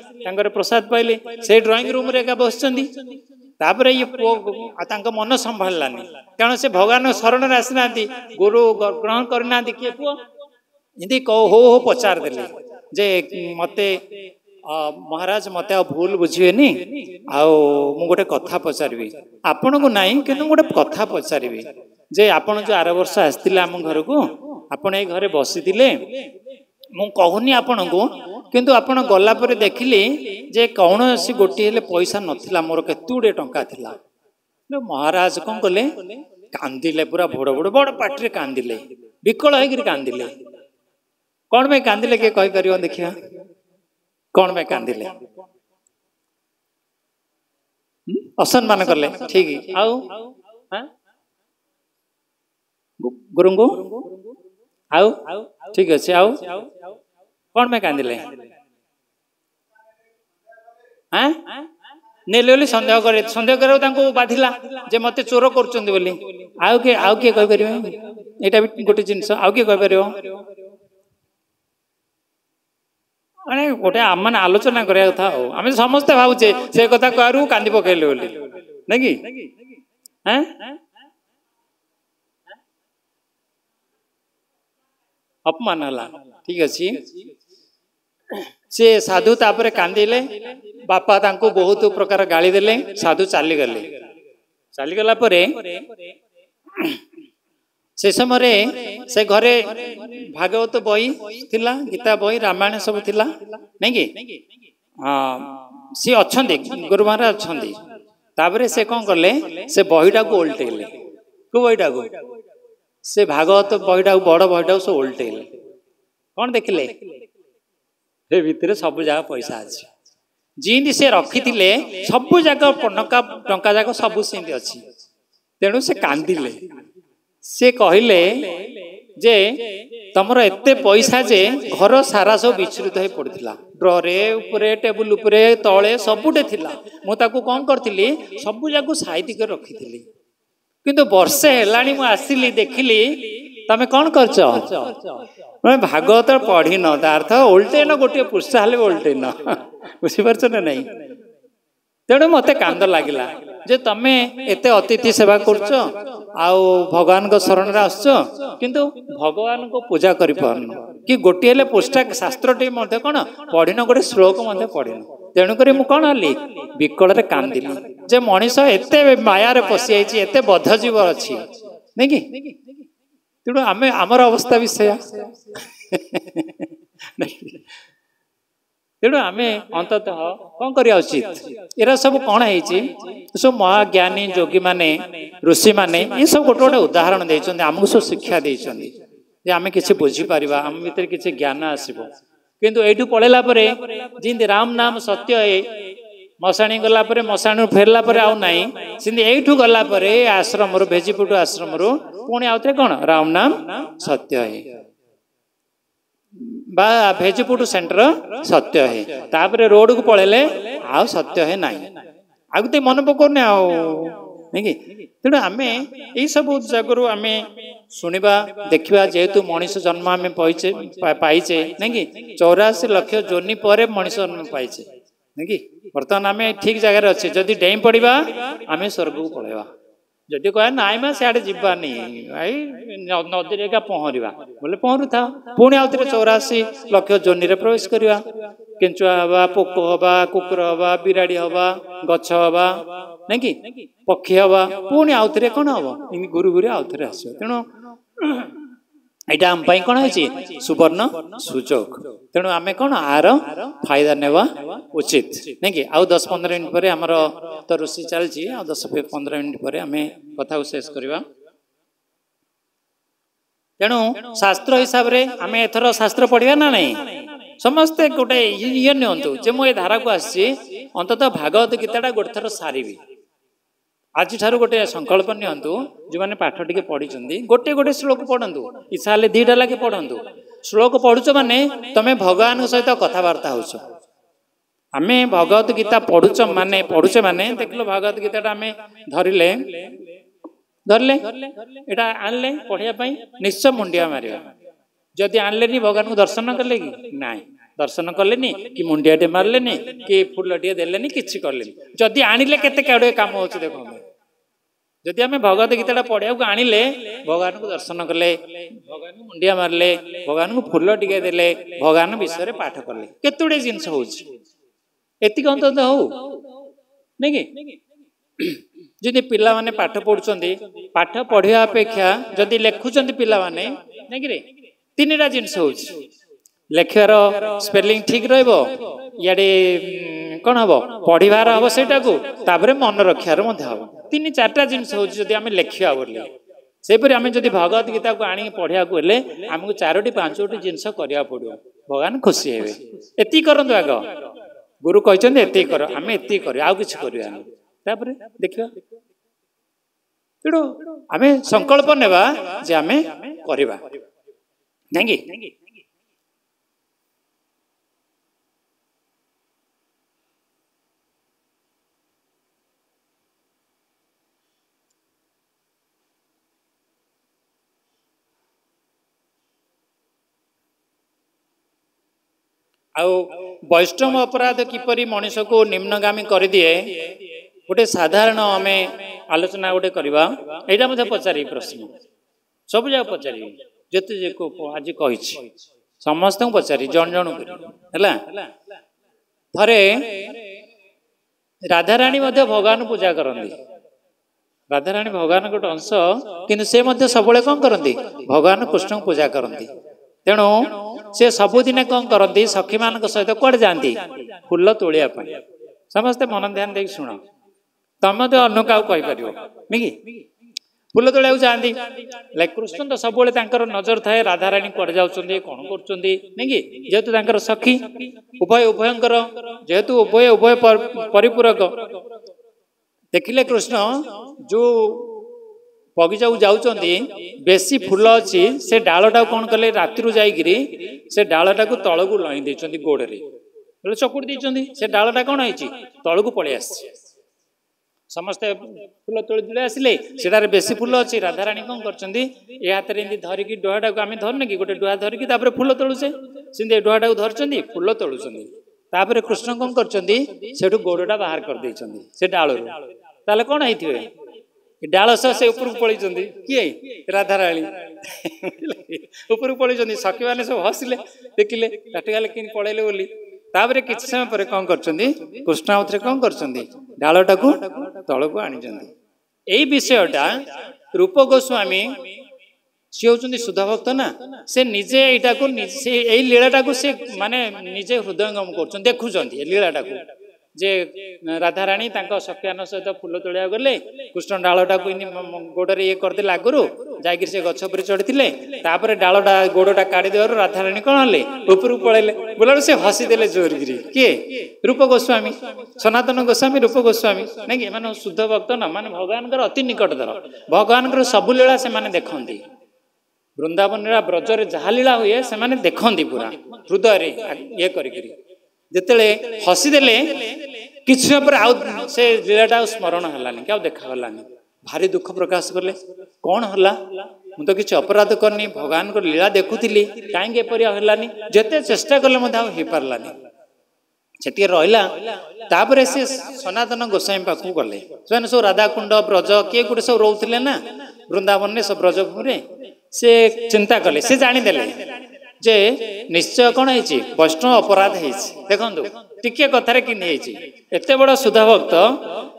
प्रसाद पाइले से ड्राइंग रूम रे बस तापर ये पुओ मन संभालानी कारण से भगवान शरण आसीना गुरु ग्रहण करना किए पुओ इदी हो पचार देले जे मते महाराज मते भूल बुझिबेनी मु गोटे कथा पचारि आपण को नाई कि गोटे कथा पचारि जे आपण जो आर वर्ष आसतिले आम घर को आपण ए घरे बसी मु कहूनी आपण को किंतु आपण गला पर देखिली जे कौन सी गोटी हेले पैसा नथिला मोर केते गुडे टंका थिला महाराज कौन कले कांदिले पूरा बड़ बड़ बड़ पाटरे कांदिले विकल होकर कांदिले कौन में कांदिले के कहि परियो देखिया कौन में कांदिले असम्मान कले ठीक आउ गुरुंगो आउ ठीक अच्छे आउ कौन में कांदिले हाँ नेले बोली संदेह कर बाधिला जे मते चोर करचंदी बोली आउ किए कहि परिबे एटा भी गोटे जिंस आउ किए कहि परिबो माने गोटे आम मैंने आलोचना करा कथा आम समस्ते भावचे से कथा कहू कांदी पकड़े बोली ना कि अपमान है ठीक अच्छे से साधु तापर कांदिले बापा तांको बहुत प्रकार गाली देले साधु चलीगला से समय से घरे भागवत बही थिला गीता बही रामायण सब थिला नहीं कि सी अच्छा गुरु महाराज अच्छा तापर से कौन कले से बहीटा को ओल्टेले को बहीटा को से भागवत बहीटा बड़ बहीटा से ओल्टेले कौन देखिले से भितर सब जगह पैसा अच्छे जिंदी से रखी थे सब जगह टंका जाक सब सेमती अच्छी तेणु से कांदिले से कहले जे तमर एते पैसा जे घर सारा सब विचलित हो पड़ता ड्रे उपरे टेबुल उपरे तले सबुटे थिला मु ताकू कौन करथिली सब जाक साइड कर रखी थी किंतु वर्षे हेलाणी मु आसिली देखिली तमे कौन करछ मैं भागवत पढ़ी न अर्थ ओल्टेन गोटे पुस्ता हेले ओल्टेन बुझीपार ना नहीं तेणु मत कांद लगिला जे तमे एते अतिथि सेवा करछ आउ भगवान को शरण रे आसछ किंतु भगवान को पूजा करि पारन कि गोटे हेले पुस्तक शास्त्र टे मते कोन पढ़िन गोटे श्लोक मते पढ़िन तेणु करी मु कोन हली विकल रे कांदिली जे मनीष एते माया रे पसि आइछि एते बद्ध जीव अछि नै कि तेणु आमे हमर अवस्था विषय तेणु आम अंततः कौन करिया उचित एरा सब कौन है सब महाज्ञानी योगी माने ऋषि माने ये सब गोटे गोटे उदाहरण देइछन्ते हमको सब शिक्षा देइछन्ते जे आमे किछि बुझी परिबा हम भीतर किछि ज्ञान आसीबो किंतु एठु पळेला परे जिंदे राम नाम सत्य है मसाणी गला परे मसाणी फेरला परे आउ नाही सिंदे एठु गला परे आश्रम रो भेजीपुटु आश्रम रो पुणी आउते कोन राम नाम सत्य है बा भेजीपुटु सेंटर सत्य है तापर रोड को पळेले आ सत्य है नाही आगते मन पकोने आ नहीं कि तेणु आम यही सब जगह आम शुणा देखा जेहेतु मनीष जन्म आम पाइचे नहीं कि 84 लाख जोनि पर मनीष जन्म पाइचे नहीं कि बर्तमान आम ठीक जगह अच्छे जदि डेई पड़ा आम स्वर्ग को पलैबा जदि कह नाई मा सियाड़े जीवानी भाई नदी एका पहरवा बोले पहरु था पुणी आउ थे 84 लाख जोनि प्रवेश करवा केंचुआ हवा पोक हवा कुकुर हवा बिराड़ी हवा गछ हवा नहीं कि पक्षी हवा पुणी आउ थे कौन हम गुरु गुरु आउ थे आस तेणु यहाँ आम कौन है सुवर्ण सुजोग तेणु आम कौन आर फायदा नेवा उचित नहीं कि आउ 10-15 मिनट पर आमर तो रोषे चलती 10-15 मिनट पर आम कथा शेष करवा तेणु शास्त्र हिसाब से आम एथर शास्त्र पढ़ा ना नहीं समस्ते गोटे ये नियंतु जे मु धारा को आसी अंततः भागवत गीताटा गोटे थर सारिबी आज ठारू गोटे संकल्प नियंतु जो मैंने पाठ टिके पढ़ी गोटे गोटे श्लोक पढ़ंतु इच्छा हेले 2टा लागे पढ़ंतु श्लोक पढ़ुच माने तमे भगवान सहित कथबार्ता होछ आमे भगवत गीता पढ़ुच माने पढ़ुचे माने देखलो भगवत गीताटा आमे धरिले ଧରିଲେ ଏଇଟା ଆଣିଲେ ପଢ଼ିବା ପାଇଁ ନିଶ୍ଚୟ ମୁଣ୍ଡିଆ ମାରିବା। ଯଦି ଆଣିଲେନି ଭଗବାନଙ୍କୁ ଦର୍ଶନ କଲେ କି ନାଇଁ, ଦର୍ଶନ କଲେନି କି ମୁଣ୍ଡିଆଟେ ମାରିଲେନି କି ଫୁଲଟିଏ ଦେଲେନି, କିଛି କଲେନି। ଯଦି ଆଣିଲେ କେତେ କେଡ଼େ କାମ ହଉଛି ଦେଖନ୍ତୁ। ଯଦି ଆମେ ଭଗବତ ଗୀତାଟା ପଢ଼ିବାକୁ ଆଣିଲେ, ଭଗବାନଙ୍କୁ ଦର୍ଶନ କଲେ, ଭଗବାନଙ୍କୁ ମୁଣ୍ଡିଆ ମାରିଲେ, ଭଗବାନଙ୍କୁ ଫୁଲ ଟିକେ ଦେଲେ, ଭଗବାନ ବିଷୟରେ ପାଠ କଲେ, କେତେ ଗୁଡ଼ିଏ ଜିନିଷ ହଉଛି। ଏତିକି ଅନ୍ତତଃ ହଉ ନାଇଁ କି? ଯଦି ପିଲାମାନେ ପାଠ ପଢୁଛନ୍ତି, ପାଠ ପଢିବା ଅପେକ୍ଷା ଯଦି ଲେଖୁଛନ୍ତି ପିଲାମାନେ ନାଇଁ କି ରେ, ତିନିଟା ଜିନିଷ ହଉଛି। ଲେଖିବାର ସ୍ପେଲିଂ ଠିକ ରହିବ, ଇଆଡେ କଣ ହବ ପଢିବାର ହବ ସେଇଟାକୁ, ତାପରେ ମନେ ରଖିବାର ମଧ୍ୟ ହବ। ତିନି ଚାରିଟା ଜିନିଷ ହଉଛି ଯଦି ଆମେ ଲେଖିବା ବୋଲି। ସେହିପରି ଆମେ ଯଦି ଭଗବତ ଗୀତାକୁ ଆଣିକି ପଢିବାକୁ ହେଲେ ଆମକୁ 4ଟି 5ଟି ଜିନିଷ କରିବାକୁ ପଡିବ। ଭଗବାନ ଖୁସି ହେବେ। ଏତିକି କରନ୍ତୁ ଆଗ। ଗୁରୁ କହିଛନ୍ତି ଏତିକି କର, ଆମେ ଏତିକି କରିବା, ଆଉ କିଛି କରିବାନି। ତାପରେ ଦେଖିବା, ତେଣୁ ଆମେ ସଂକଳ୍ପ ନେବା ଯେ ଆମେ କରିବା ନାଇଁ କି? ଆଉ ବୈଷ୍ଣବ ଅପରାଧ କିପରି ମଣିଷକୁ ନିମ୍ନଗାମୀ କରିଦିଏ, ଗୋଟେ ସାଧାରଣ ଆମେ ଆଲୋଚନା ଗୋଟେ କରିବା। ଏଇଟା ମଧ୍ୟ ପଚାରିବି ପ୍ରଶ୍ନ, ସବୁ ଯାକ ପଚାରିବି, ଯେତେ ଆଜି କହିଛି ସମସ୍ତଙ୍କୁ ପଚାରି ଜଣ ଜଣକୁ ହେଲା। ଥରେ ରାଧାରାଣୀ ମଧ୍ୟ ଭଗବାନ ପୂଜା କରନ୍ତି। ରାଧାରାଣୀ ଭଗବାନଙ୍କ ଗୋଟେ ଅଂଶ, କିନ୍ତୁ ସେ ମଧ୍ୟ ସବୁବେଳେ କଣ କରନ୍ତି? ଭଗବାନ କୃଷ୍ଣଙ୍କୁ ପୂଜା କରନ୍ତି। ତେଣୁ ସେ ସବୁଦିନେ କଣ କରନ୍ତି? ସଖୀମାନଙ୍କ ସହିତ କୁଆଡେ ଯାଆନ୍ତି? ଫୁଲ ତୋଳିବା ପାଇଁ। ସମସ୍ତେ ମନ ଧ୍ୟାନ ଦେଇକି ଶୁଣ, ତମେ ତ ଅନ୍ୟ କାହାକୁ କହିପାରିବ ନାଇଁ କି? ଫୁଲ ତୋଳିବାକୁ ଯାଆନ୍ତି। କୃଷ୍ଣ ତ ସବୁବେଳେ ତାଙ୍କର ନଜର ଥାଏ ରାଧାରାଣୀ କୁଆଡେ ଯାଉଛନ୍ତି, କଣ କରୁଛନ୍ତି ନାଇଁ କି? ଯେହେତୁ ତାଙ୍କର ସଖୀ, ଉଭୟଙ୍କର ଯେହେତୁ ଉଭୟ ପରିପୂରକ, ଦେଖିଲେ କୃଷ୍ଣ ଯୋଉ ବଗିଚାକୁ ଯାଉଛନ୍ତି, ବେଶୀ ଫୁଲ ଅଛି, ସେ ଡାଳଟାକୁ କଣ କଲେ? ରାତିରୁ ଯାଇକିରି ସେ ଡାଳଟାକୁ ତଳକୁ ଲଇଁ ଦେଇଛନ୍ତି, ଗୋଡରେ ଚକୁଡି ଦେଇଛନ୍ତି। ସେ ଡାଳଟା କଣ ହେଇଛି? ତଳକୁ ପଳେଇ ଆସିଛି। ସମସ୍ତେ ଫୁଲ ତୋଳି ତୋଳି ଆସିଲେ, ସେଟାରେ ବେଶୀ ଫୁଲ ଅଛି। ରାଧାରାଣୀ କଣ କରିଛନ୍ତି? ଏ ହାତରେ ଏମିତି ଧରିକି ଡୁହାଟାକୁ ଆମେ ଧରୁନେ କି, ଗୋଟେ ଡୁହା ଧରିକି ତାପରେ ଫୁଲ ତୋଳୁଛେ, ସେମିତି ଏ ଡୁହାଟାକୁ ଧରିଛନ୍ତି, ଫୁଲ ତୋଳୁଛନ୍ତି। ତାପରେ କୃଷ୍ଣ କଣ କରିଛନ୍ତି? ସେଠୁ ଗୋଡଟା ବାହାର କରିଦେଇଛନ୍ତି ସେ ଡାଳରୁ। ତାହେଲେ କଣ ହେଇଥିବେ? ଡାଳ ସହ ସେ ଉପରକୁ ପଳେଇଛନ୍ତି। କିଏ? ରାଧାରାଣୀ ଉପରକୁ ପଳେଇଛନ୍ତି। ସଖୀ ମାନେ ସବୁ ହସିଲେ, ଦେଖିଲେ କାଟିଗାଲେ କେମିତି ପଳେଇଲେ ବୋଲି। ତାପରେ କିଛି ସମୟ ପରେ କଣ କରିଛନ୍ତି? କୃଷ୍ଣ ଆଉଥରେ କଣ କରିଛନ୍ତି? ଡାଳଟାକୁ ତଳକୁ ଆଣିଛନ୍ତି। ଏଇ ବିଷୟଟା ରୂପ ଗୋସ୍ୱାମୀ, ସିଏ ହଉଛନ୍ତି ଶୁଦ୍ଧ ଭକ୍ତ ନା, ସେ ନିଜେ ଏଇଟାକୁ ଏଇ ଲୀଳାଟାକୁ ସେ ମାନେ ନିଜେ ହୃଦୟଙ୍ଗମ କରୁଛନ୍ତି, ଦେଖୁଛନ୍ତି ଏ ଲୀଳାଟାକୁ, ଯେ ରାଧାରାଣୀ ତାଙ୍କ ସଖ୍ୟାନ ସହିତ ଫୁଲ ତୋଳିବାକୁ ଗଲେ, କୃଷ୍ଣ ଡାଳଟାକୁ ଗୋଡରେ ଇଏ କରିଦେଲେ ଆଗରୁ, ଯାଇକି ସେ ଗଛ ଉପରେ ଚଢିଥିଲେ। ତାପରେ ଡାଳଟା ଗୋଡଟା କାଢି ଦେବାରୁ ରାଧାରାଣୀ କଣ ହେଲେ? ଉପରକୁ ପଳେଇଲେ। ବୋଲାରୁ ସେ ହସିଦେଲେ ଜୋରକିରି। କିଏ? ରୂପ ଗୋସ୍ୱାମୀ, ସନାତନ ଗୋସ୍ୱାମୀ, ରୂପ ଗୋସ୍ୱାମୀ ନାଇଁ କି? ଏମାନେ ଶୁଦ୍ଧ ଭକ୍ତ ନା, ମାନେ ଭଗବାନଙ୍କର ଅତି ନିକଟତର। ଭଗବାନଙ୍କର ସବୁ ଲୀଳା ସେମାନେ ଦେଖନ୍ତି। ବୃନ୍ଦାବନ ଲୀଳା, ବ୍ରଜରେ ଯାହା ଲୀଳା ହୁଏ ସେମାନେ ଦେଖନ୍ତି ପୁରା ହୃଦୟରେ ଇଏ କରିକିରି। ଯେତେବେଳେ ହସିଦେଲେ, କିଛି ସମୟ ପରେ ଆଉ ସେ ଲୀଳାଟା ଆଉ ସ୍ମରଣ ହେଲାନି, କି ଆଉ ଦେଖାଗଲାନି। ଭାରି ଦୁଃଖ ପ୍ରକାଶ କଲେ। କଣ ହେଲା? ମୁଁ ତ କିଛି ଅପରାଧ କରିନି, ଭଗବାନଙ୍କର ଲୀଳା ଦେଖୁଥିଲି, କାହିଁକି ଏପରି ହେଲାନି? ଯେତେ ଚେଷ୍ଟା କଲେ ମଧ୍ୟ ଆଉ ହେଇପାରିଲାନି। ସେଠିକି ରହିଲା। ତାପରେ ସେ ସନାତନ ଗୋସ୍ୱାମୀ ପାଖକୁ ଗଲେ। ସେମାନେ ସବୁ ରାଧାକୁଣ୍ଡ, ବ୍ରଜ, କିଏ ଗୋଟେ ସବୁ ରହୁଥିଲେ ନା ବୃନ୍ଦାବନରେ, ସବୁ ବ୍ରଜଭୂମିରେ। ସେ ଚିନ୍ତା କଲେ, ସେ ଜାଣିଦେଲେ ଯେ ନିଶ୍ଚୟ କଣ ହେଇଛି? ବୈଷ୍ଣବ ଅପରାଧ ହେଇଛି। ଦେଖନ୍ତୁ ଟିକେ କଥାରେ କେମିତି ହେଇଛି। ଏତେ ବଡ ଶୁଦ୍ଧ ଭକ୍ତ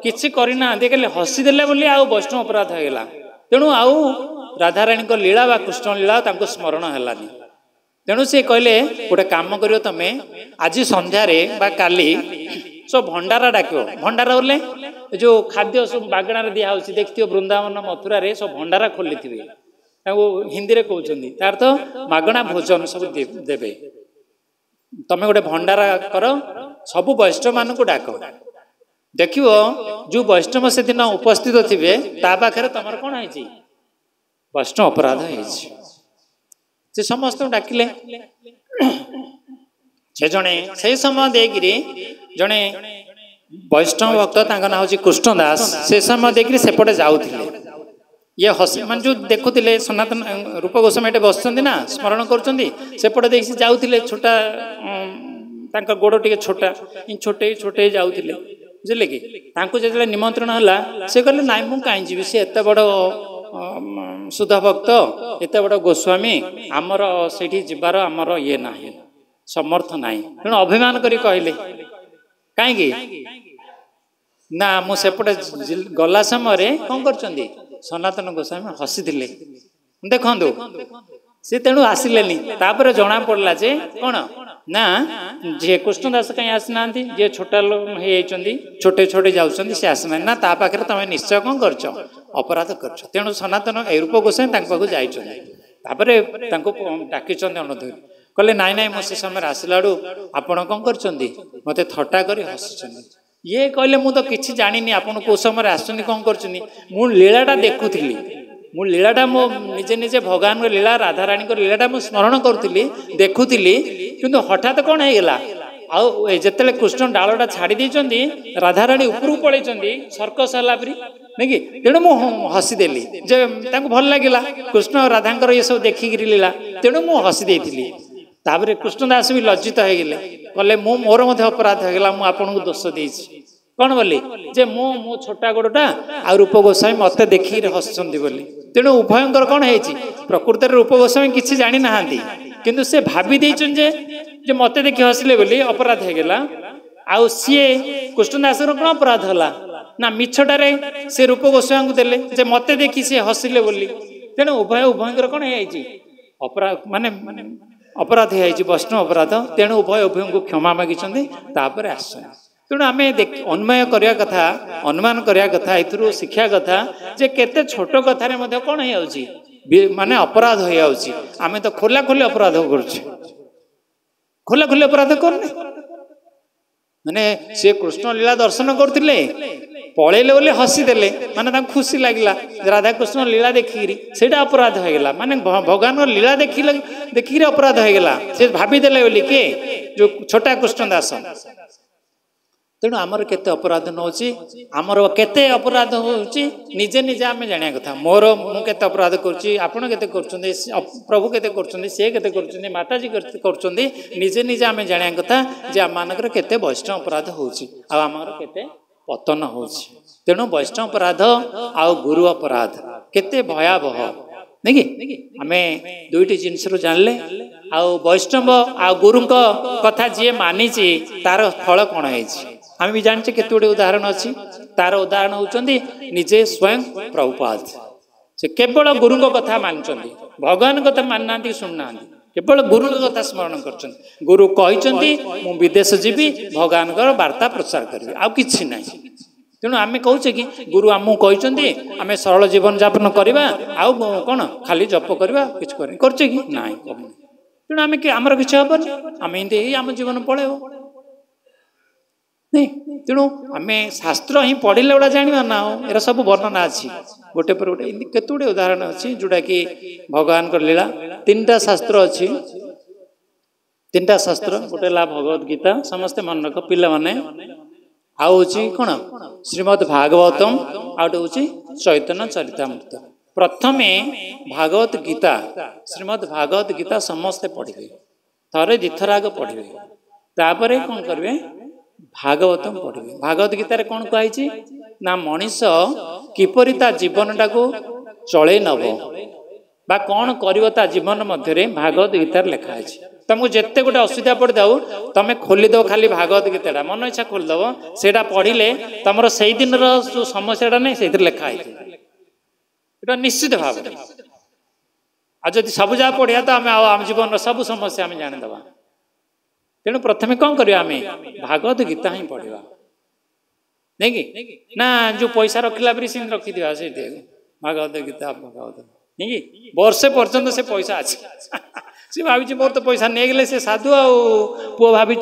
କିଛି କରିନାହାନ୍ତି, ଖାଲି ହସିଦେଲେ ବୋଲି ଆଉ ବୈଷ୍ଣବ ଅପରାଧ ହେଇଗଲା। ତେଣୁ ଆଉ ରାଧାରାଣୀଙ୍କ ଲୀଳା ବା କୃଷ୍ଣ ଲୀଳା ତାଙ୍କୁ ସ୍ମରଣ ହେଲାନି। ତେଣୁ ସେ କହିଲେ, ଗୋଟେ କାମ କରିବ, ତମେ ଆଜି ସନ୍ଧ୍ୟାରେ ବା କାଲି ସବୁ ଭଣ୍ଡାରା ଡାକିବ। ଭଣ୍ଡାରା ବୋଲେ ଯୋଉ ଖାଦ୍ୟ ସବୁ ମାଗଣାରେ ଦିଆହଉଛି, ଦେଖିଥିବ ବୃନ୍ଦାବନ ମଥୁରାରେ ସବୁ ଭଣ୍ଡାରା ଖୋଲିଥିବେ, ତାକୁ ହିନ୍ଦୀରେ କହୁଛନ୍ତି, ତାର ତ ମାଗଣା ଭୋଜନ ସବୁ ଦେବେ। ତମେ ଗୋଟେ ଭଣ୍ଡାରା କର, ସବୁ ବୈଷ୍ଣବ ମାନଙ୍କୁ ଡାକ। ଦେଖିବ ଯୋଉ ବୈଷ୍ଣବ ସେଦିନ ଉପସ୍ଥିତ ଥିବେ, ତା ପାଖରେ ତମର କଣ ହେଇଛି? ବୈଷ୍ଣବ ଅପରାଧ ହେଇଛି। ସେ ସମସ୍ତଙ୍କୁ ଡାକିଲେ। ସେ ଜଣେ ସେଇ ସମୟ ଦେଇକିରି ଜଣେ ବୈଷ୍ଣବ ଭକ୍ତ, ତାଙ୍କ ନାଁ ହଉଛି କୃଷ୍ଣ ଦାସ, ସେ ସମୟ ଦେଇକିରି ସେପଟେ ଯାଉଥିଲେ। ये हसी मान जो देखुले सनातन रूप गोस्वामी एटे बसुँच ना स्मरण करपटे देखिए जाऊे छोटा गोड़ टे छोटा छोटे छोटे जाऊे बुझे कि जो निमंत्रण है सी कहले ना मुझे कहीं जी सी एत बड़ शुद्ध भक्त एत बड़ गोस्वामी आमर से जीवार आमर ये ना समर्थ ना तेणु अभिमान करी कहले कहीं ना मुझे गला समय कौन कर सनातन गोस्वामी हसी देखु सी तेणु आसिले तापर जना पड़ा जे कौन ना जे कृष्णदास कहीं आसीना जे छोटा लोग छोटे छोटे जाऊँ सी आसना ना ता पाखे तुम निश्चय कौन कर अपराध कर तेणु सनातन रूप गोस्वामी पाखक जापर डाकी अनुरोध कहले नाई नाई मो से समय आसला आपण कौन कर मत थट्टा कर हसुं ये कहले मुझे किसी जानी आपन कौ समय आसुँच कौन कर लीलाटा देखुली मु लीलाटा मो निजे निजे भगवान लीला राधाराणी लीलाटा मुझे स्मरण करुली देखुली किंतु हठात कौन होगा आते कृष्ण डालटा छाड़ी देती राधाराणी उपरू पलि सर्कस है नहीं कि तेणु मु हसीदेली जे भल लगे कृष्ण राधांकर ये सब देखिकी लीला तेणु मु हसीदे तापर कृष्णदास भी लज्जित हो गले कहले मोर अपराध होगा मुझे आपको दोष देती कौन बोली जे मो छोटा गोड़टा आ रूप गोस्वामी मत देखिक हसुँच बोली तेणु उभयंकर कौन है प्रकृत रूप गोस्वामी किसी जानी ना किंतु से भाभी जे मत देखी हसिले बोली अपराध होगा आउ सी कृष्णदास कौन अपराध है ना मिछटारे से रूप गोस्वामी को देले जे मत देखी सी हसिले बोली तेणु उभयंकर कौन है अपराध माने अपराध है वैष्णव अपराध तेणु उभय को क्षमा मागी आस तेणु आम अन्वय करने कथा अनुमान करने कथा ए शिक्षा कथा जे केते छोट कथार कौन हो माने अपराध हो आम तो खोला खोली अपराध खोला खोली अपराध करने माने सी कृष्ण लीला दर्शन करते पलैले बोले हसीदेले माने खुशी लगे राधाकृष्ण लीला देखिकी से अपराध होगा माने भगवान लीला देखिकी अपराध होगा से भावीदेले बोली किए जो छोटा कृष्णदास तेणु आमर केते अपराध नौची आमर केते अपराध होची निजे निजे आम जाना कथा मोर मु केते अपराध करुच्ची आपण केते करुछन्ते प्रभु केते करुछन्ते से केते करुछन्ते माताजी करुछन्ते निजे निजे आम जाना कथा जे आम मानकर केते वैष्णव अपराध होची आ आमर केते पतन होची तेणु वैष्णव अपराध आ गुरु अपराध केते भयावह नहीं कि आम दुईटी जिनस जानले आ वैष्णव आ गुरु कथा जी मानी तार फल कौन है आम भी जानचे केते गुड़े उदाहरण अच्छी तार उदाहरण होती निजे स्वयं प्रभुपाद से केवल गुरु कथा मानी भगवान कथा मानना शुणुना केवल गुरु कथा स्मरण कर गुरु कहते मु विदेश जीवी भगवान वार्ता प्रचार करी आ कि ना तेणु आम कहे कि गुरु आमको कहते आम सरल जीवन यापन करवा आउ कौन खाली जप करवा कि करचे कि ना तेणु आम आमर किसी हेनी आम एमती आम जीवन पलैब नहीं तेणु आम शास्त्र ही पढ़ले गुड़ा जाना ना एरा सब वर्णना अच्छी गोटे पर गोटे केते गुड़े उदाहरण अच्छी जोटा कि भगवान लीला तीनटा शास्त्र अच्छी तीनटा शास्त्र गोटे भगवद गीता समस्ते मन रख पिला माने आउ कौन श्रीमद् भागवतम आउटे हूँ चैतन्य चरितामृत प्रथमे भागवत गीता श्रीमद् भागवत गीता समस्ते पढ़े थरे दिथर आग पढ़े तापर कौन करेंगे भागवतम पढ़े भागवत गीतार कौन कही ना मनीष किपरि ता जीवनटा को चलई नब बा कौन कर जीवन मध्य भागवत गीतार लिखाई तुमको जिते गोटे असुविधा पड़ जाऊ तुम खोलीदेव खाली भागवत गीता मन इच्छा खोलीदेव से पढ़ले तुम से दिन जो समस्या नहीं से लिखाई निश्चित भाव आज सब जहाँ पढ़िया तो आम आम जीवन सब समस्या आम जानीदे तेणु प्रथम कौन करवा आम भागवत गीता ही पढ़ा नहीं कि ना जो पैसा रखला भी सी रखी दिया से भागवत गीता भागवत नहीं कि वर्षे पर्यंत से पैसा अच्छी सी भावी मोर तो पैसा नहीं गले से साधु आ पुओ भावी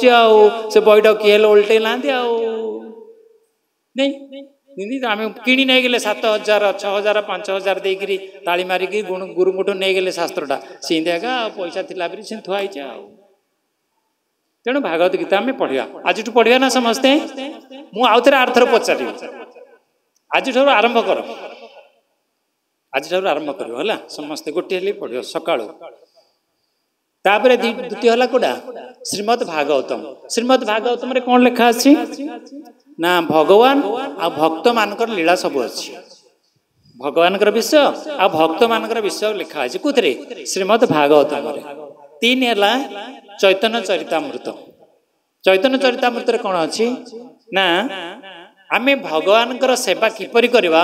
से बईटा किए उल्टे ना नहीं आम कि नहीं गले 7,000 6,000 5,000 देकरी ताली मारिकी गुरु मुठू नहीं गले शास्त्रटा सीधे आगा पैसा थिला भी सी थुआई तेणु भागवत गीता आम पढ़ा आज पढ़ा ना समस्ते मुझे आउ थे आरथर पचारि आज आरंभ कर ଆଜିଠାରୁ ଆରମ୍ଭ କରିବ ହେଲା ସମସ୍ତେ ଗୋଟିଏ ହେଲେ ପଢ଼ିବ ସକାଳୁ। ତାପରେ ଦ୍ୱିତୀୟ ହେଲା କୋଉଟା ଶ୍ରୀମଦ୍ ଭାଗବତମ। ଶ୍ରୀମଦ୍ ଭାଗବତମରେ କଣ ଲେଖା ଅଛି ନା ଭଗବାନ ଆଉ ଭକ୍ତ ମାନଙ୍କର ଲୀଳା ସବୁ ଅଛି। ଭଗବାନଙ୍କର ବିଷୟ ଆଉ ଭକ୍ତ ମାନଙ୍କର ବିଷୟ ଲେଖା ଅଛି କୋଉଥିରେ ଶ୍ରୀମଦ୍ ଭାଗବତମରେ। 3 ହେଲା ଚୈତନ୍ୟ ଚରିତାମୃତ। ଚୈତନ୍ୟ ଚରିତାମୃତରେ କଣ ଅଛି ନା ଆମେ ଭଗବାନଙ୍କର ସେବା କିପରି କରିବା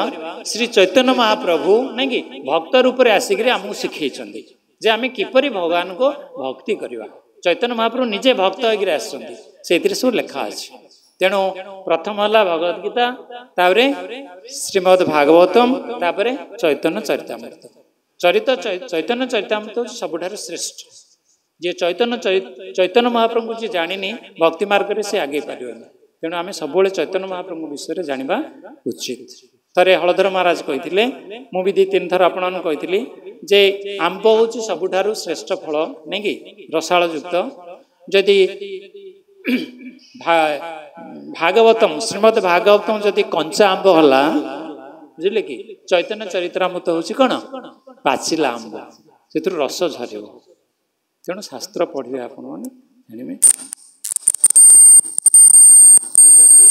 ଶ୍ରୀ ଚୈତନ୍ୟ ମହାପ୍ରଭୁ ନାଇଁ କି ଭକ୍ତ ରୂପରେ ଆସିକିରି ଆମକୁ ଶିଖେଇଛନ୍ତି ଯେ ଆମେ କିପରି ଭଗବାନଙ୍କୁ ଭକ୍ତି କରିବା। ଚୈତନ୍ୟ ମହାପ୍ରଭୁ ନିଜେ ଭକ୍ତ ହେଇକିରି ଆସିଛନ୍ତି ସେଇଥିରେ ସବୁ ଲେଖା ଅଛି। ତେଣୁ ପ୍ରଥମ ହେଲା ଭଗବତ ଗୀତା, ତାପରେ ଶ୍ରୀମଦ୍ ଭାଗବତମ, ତାପରେ ଚୈତନ୍ୟ ଚରିତାମୃତ। ଚୈତନ୍ୟ ଚରିତାମୃତ ହେଉଛି ସବୁଠାରୁ ଶ୍ରେଷ୍ଠ। ଯିଏ ଚୈତନ୍ୟ ମହାପ୍ରଭୁଙ୍କୁ ଯିଏ ଜାଣିନି ଭକ୍ତି ମାର୍ଗରେ ସେ ଆଗେଇ ପାରିବନି। ତେଣୁ ଆମେ ସବୁବେଳେ ଚୈତନ୍ୟ ମହାପ୍ରଭୁଙ୍କ ବିଷୟରେ ଜାଣିବା ଉଚିତ। ଥରେ ହଳଧର ମହାରାଜ କହିଥିଲେ, ମୁଁ ବି 2-3 ଥର ଆପଣମାନଙ୍କୁ କହିଥିଲି ଯେ ଆମ୍ବ ହେଉଛି ସବୁଠାରୁ ଶ୍ରେଷ୍ଠ ଫଳ ନାଇଁ କି ରସାଳ ଯୁକ୍ତ। ଯଦି ଭାଗବତମ ଶ୍ରୀମଦ୍ ଭାଗବତମ ଯଦି କଞ୍ଚା ଆମ୍ବ ହେଲା ବୁଝିଲେ କି ଚୈତନ୍ୟ ଚରିତାମୃତ ହେଉଛି କଣ ପାଚିଲା ଆମ୍ବ, ସେଥିରୁ ରସ ଝରିବ। ତେଣୁ ଶାସ୍ତ୍ର ପଢ଼ିବେ ଆପଣମାନେ ଜାଣିବେ। ଠିକ ଅଛି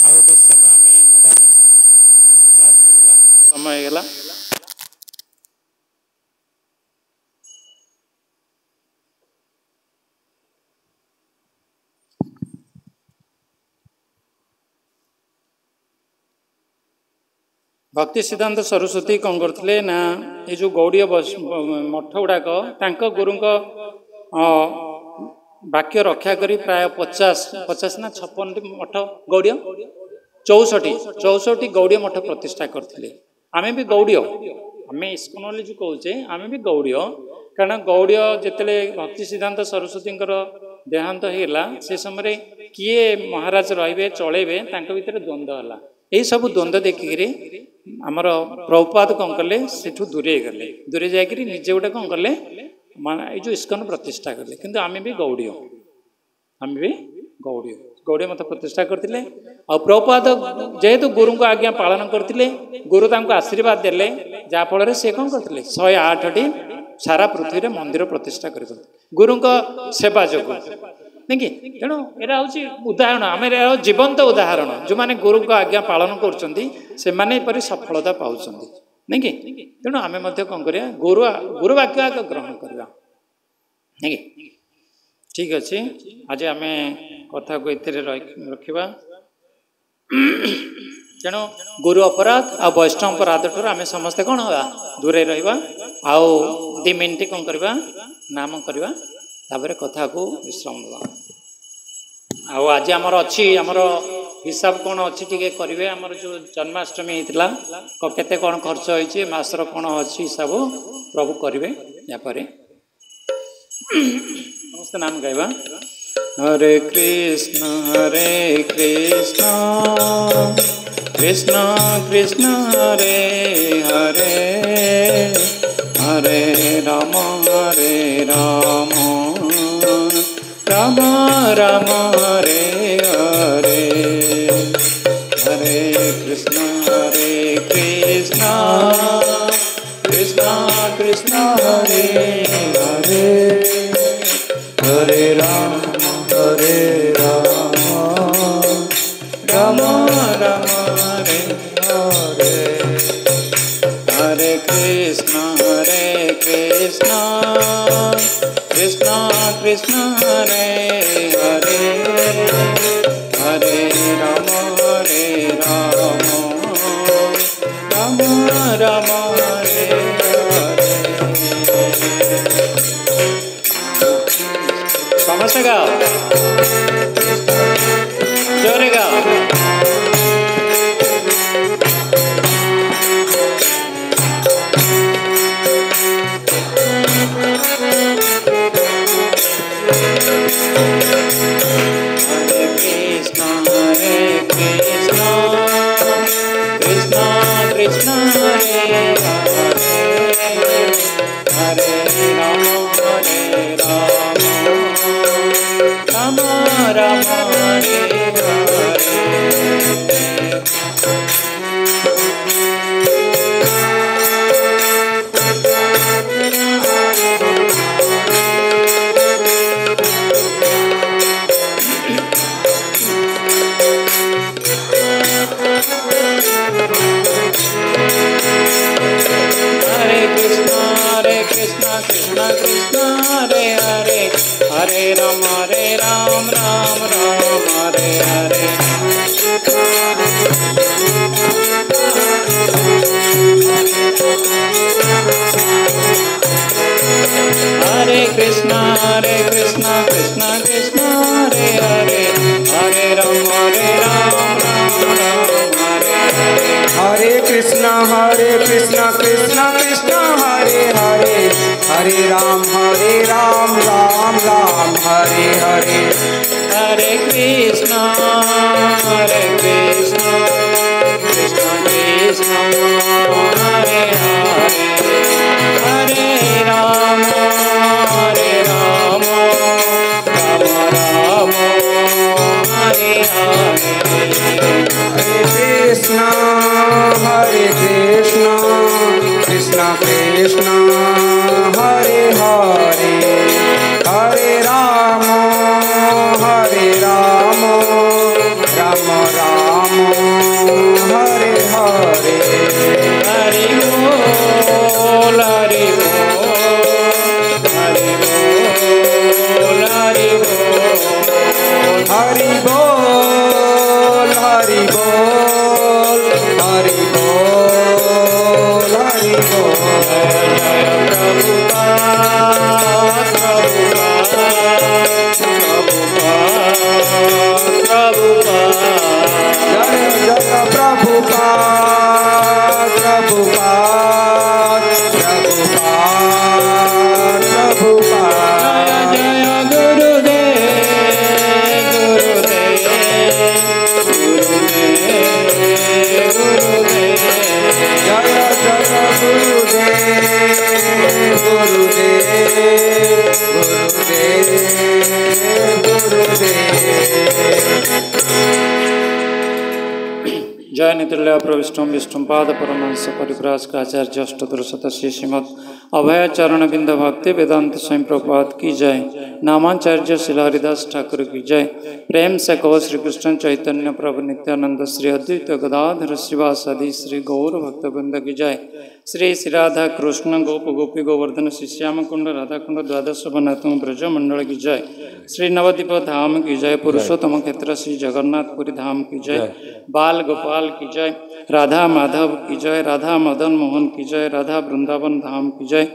ଆଉ ବେଶ ସମୟ ଆମେ ନେବାନି, କ୍ଲାସ ସରିଲା ସମୟ ହେଇଗଲା। ଭକ୍ତି ସିଦ୍ଧାନ୍ତ ସରସ୍ୱତୀ କ'ଣ କରୁଥିଲେ ନା ଏ ଯେଉଁ ଗୌଡ଼ୀୟ ମଠ ଗୁଡ଼ାକ ତାଙ୍କ ଗୁରୁଙ୍କ ବାକ୍ୟ ରକ୍ଷା କରି ପ୍ରାୟ 50 ନା 56ଟି ମଠ ଗୌଡ଼ୀୟ 64ଟି ଗୌଡ଼ୀୟ ମଠ ପ୍ରତିଷ୍ଠା କରିଥିଲେ। ଆମେ ବି ଗୌଡ଼ୀୟ, ଆମେ ଇସ୍କନ ବୋଲି ଯେଉଁ କହୁଛେ ଆମେ ବି ଗୌଡ଼ୀୟ। କାରଣ ଗୌଡ଼ୀୟ ଯେତେବେଳେ ଭକ୍ତି ସିଦ୍ଧାନ୍ତ ସରସ୍ୱତୀଙ୍କର ଦେହାନ୍ତ ହେଇଗଲା ସେ ସମୟରେ କିଏ ମହାରାଜ ରହିବେ ଚଳେଇବେ ତାଙ୍କ ଭିତରେ ଦ୍ୱନ୍ଦ୍ୱ ହେଲା। ଏହିସବୁ ଦ୍ୱନ୍ଦ୍ୱ ଦେଖିକିରି ଆମର ପ୍ରଭୁପାଦ କ'ଣ କଲେ ସେଠୁ ଦୂରେଇ ଗଲେ, ଦୂରେଇ ଯାଇକରି ନିଜେ ଗୋଟେ କ'ଣ କଲେ ଏଇ ଯେଉଁ ଇସ୍କନ ପ୍ରତିଷ୍ଠା କଲେ। କିନ୍ତୁ ଆମେ ବି ଗୌଡ଼ୀୟ, ଆମେ ବି ଗୌଡ଼ୀୟ ମତ ପ୍ରତିଷ୍ଠା କରିଥିଲେ। ଆଉ ପ୍ରଭୁପାଦ ଯେହେତୁ ଗୁରୁଙ୍କ ଆଜ୍ଞା ପାଳନ କରିଥିଲେ ଗୁରୁ ତାଙ୍କୁ ଆଶୀର୍ବାଦ ଦେଲେ ଯାହାଫଳରେ ସେ କ'ଣ କରିଥିଲେ 108ଟି ସାରା ପୃଥିବୀରେ ମନ୍ଦିର ପ୍ରତିଷ୍ଠା କରିଥିଲେ ଗୁରୁଙ୍କ ସେବା ଯୋଗୁଁ ନାଇଁ କି। ତେଣୁ ଏଇଟା ହେଉଛି ଉଦାହରଣ, ଆମେ ଜୀବନ୍ତ ଉଦାହରଣ। ଯେଉଁମାନେ ଗୁରୁଙ୍କ ଆଜ୍ଞା ପାଳନ କରୁଛନ୍ତି ସେମାନେ ଏପରି ସଫଳତା ପାଉଛନ୍ତି ନାଇଁ କି। ତେଣୁ ଆମେ ମଧ୍ୟ କ'ଣ କରିବା ଗୁରୁ ବାକ୍ୟ ଆଗ ଗ୍ରହଣ କରିବା ନାଇଁ କି। ଠିକ ଅଛି ଆଜି ଆମେ କଥାକୁ ଏଥିରେ ରଖିବା। ତେଣୁ ଗୁରୁ ଅପରାଧ ଆଉ ବୈଷ୍ଣବ ଅପରାଧ ଠାରୁ ଆମେ ସମସ୍ତେ କ'ଣ ହେବା ଦୂରେଇ ରହିବା। ଆଉ 2 ମିନିଟ୍ କ'ଣ କରିବା ନାମ କରିବା, ତାପରେ କଥାକୁ ବିଶ୍ରାମ ଦେବା। ଆଉ ଆଜି ଆମର ଅଛି ଆମର ହିସାବ କ'ଣ ଅଛି ଟିକେ କରିବେ। ଆମର ଯେଉଁ ଜନ୍ମାଷ୍ଟମୀ ହେଇଥିଲା କେତେ କ'ଣ ଖର୍ଚ୍ଚ ହେଇଛି ମାସର କ'ଣ ଅଛି ହିସାବ ପ୍ରଭୁ କରିବେ। ଏହାପରେ ସମସ୍ତେ ନାମ ଗାଇବା। ହରେ କୃଷ୍ଣ କୃଷ୍ଣ କୃଷ୍ଣ ହରେ ହରେ ହରେ ରାମ ରାମ ରାମ ହରେ ହରେ ହରେ କୃଷ୍ଣ କୃଷ୍ଣ କୃଷ୍ଣ ହରେ ହରେ ହରେ ରାମ ରାମ ରାମ ହରେ ହରେ ହରେ କୃଷ୍ଣ কৃষ্ণ কৃষ্ণ হরে হরে হরে রাম রাম রাম হরে হরে। সমস্ত গাও জোরে গাও। Hare Krishna Krishna Krishna Hare Hare Hare Ram Ram Hare Hare Hare Krishna Krishna Krishna Hare Hare Hare Ram Ram Hare Hare Hare Krishna Krishna Krishna Hare Hare Hare Ram Ram Ram Hare Hare Hare Krishna Krishna Krishna Hare Hare Hare Ram Ram Ram Hare Hare Hari Bol Hari Bol Hari Bol Hari Bol Hari Bol Hari Bol Hari Bol Hari Bol जय नितिल्या प्रविष्टम विष्णु पाद परमहंस परिव्राज का आचार्य अष्टोत्तर शतश्री श्रीमद अभय चरण बिंद भक्ति वेदांत स्वयं प्रपात की जय। नामाचार्य शिला हरिदास ठाकुर की जय। प्रेम से कहो श्री कृष्ण चैतन्य प्रभु नित्यानंद श्री अद्वैत गदाधर श्रीवासादि श्री गौर भक्तवृंद की जय। श्री श्री राधा कृष्ण गोप गोपी गोवर्धन श्री श्याम कुंड राधा कुंड द्वादश वनात्म ब्रज मंडल की जय। श्री नवद्वीप धाम की जय। पुरुषोत्तम क्षेत्र श्री जगन्नाथपुरी धाम की जय। बाल गोपाल की जय। राधा माधव की जय। राधा मदन मोहन की जय। राधा वृंदावन धाम की जय।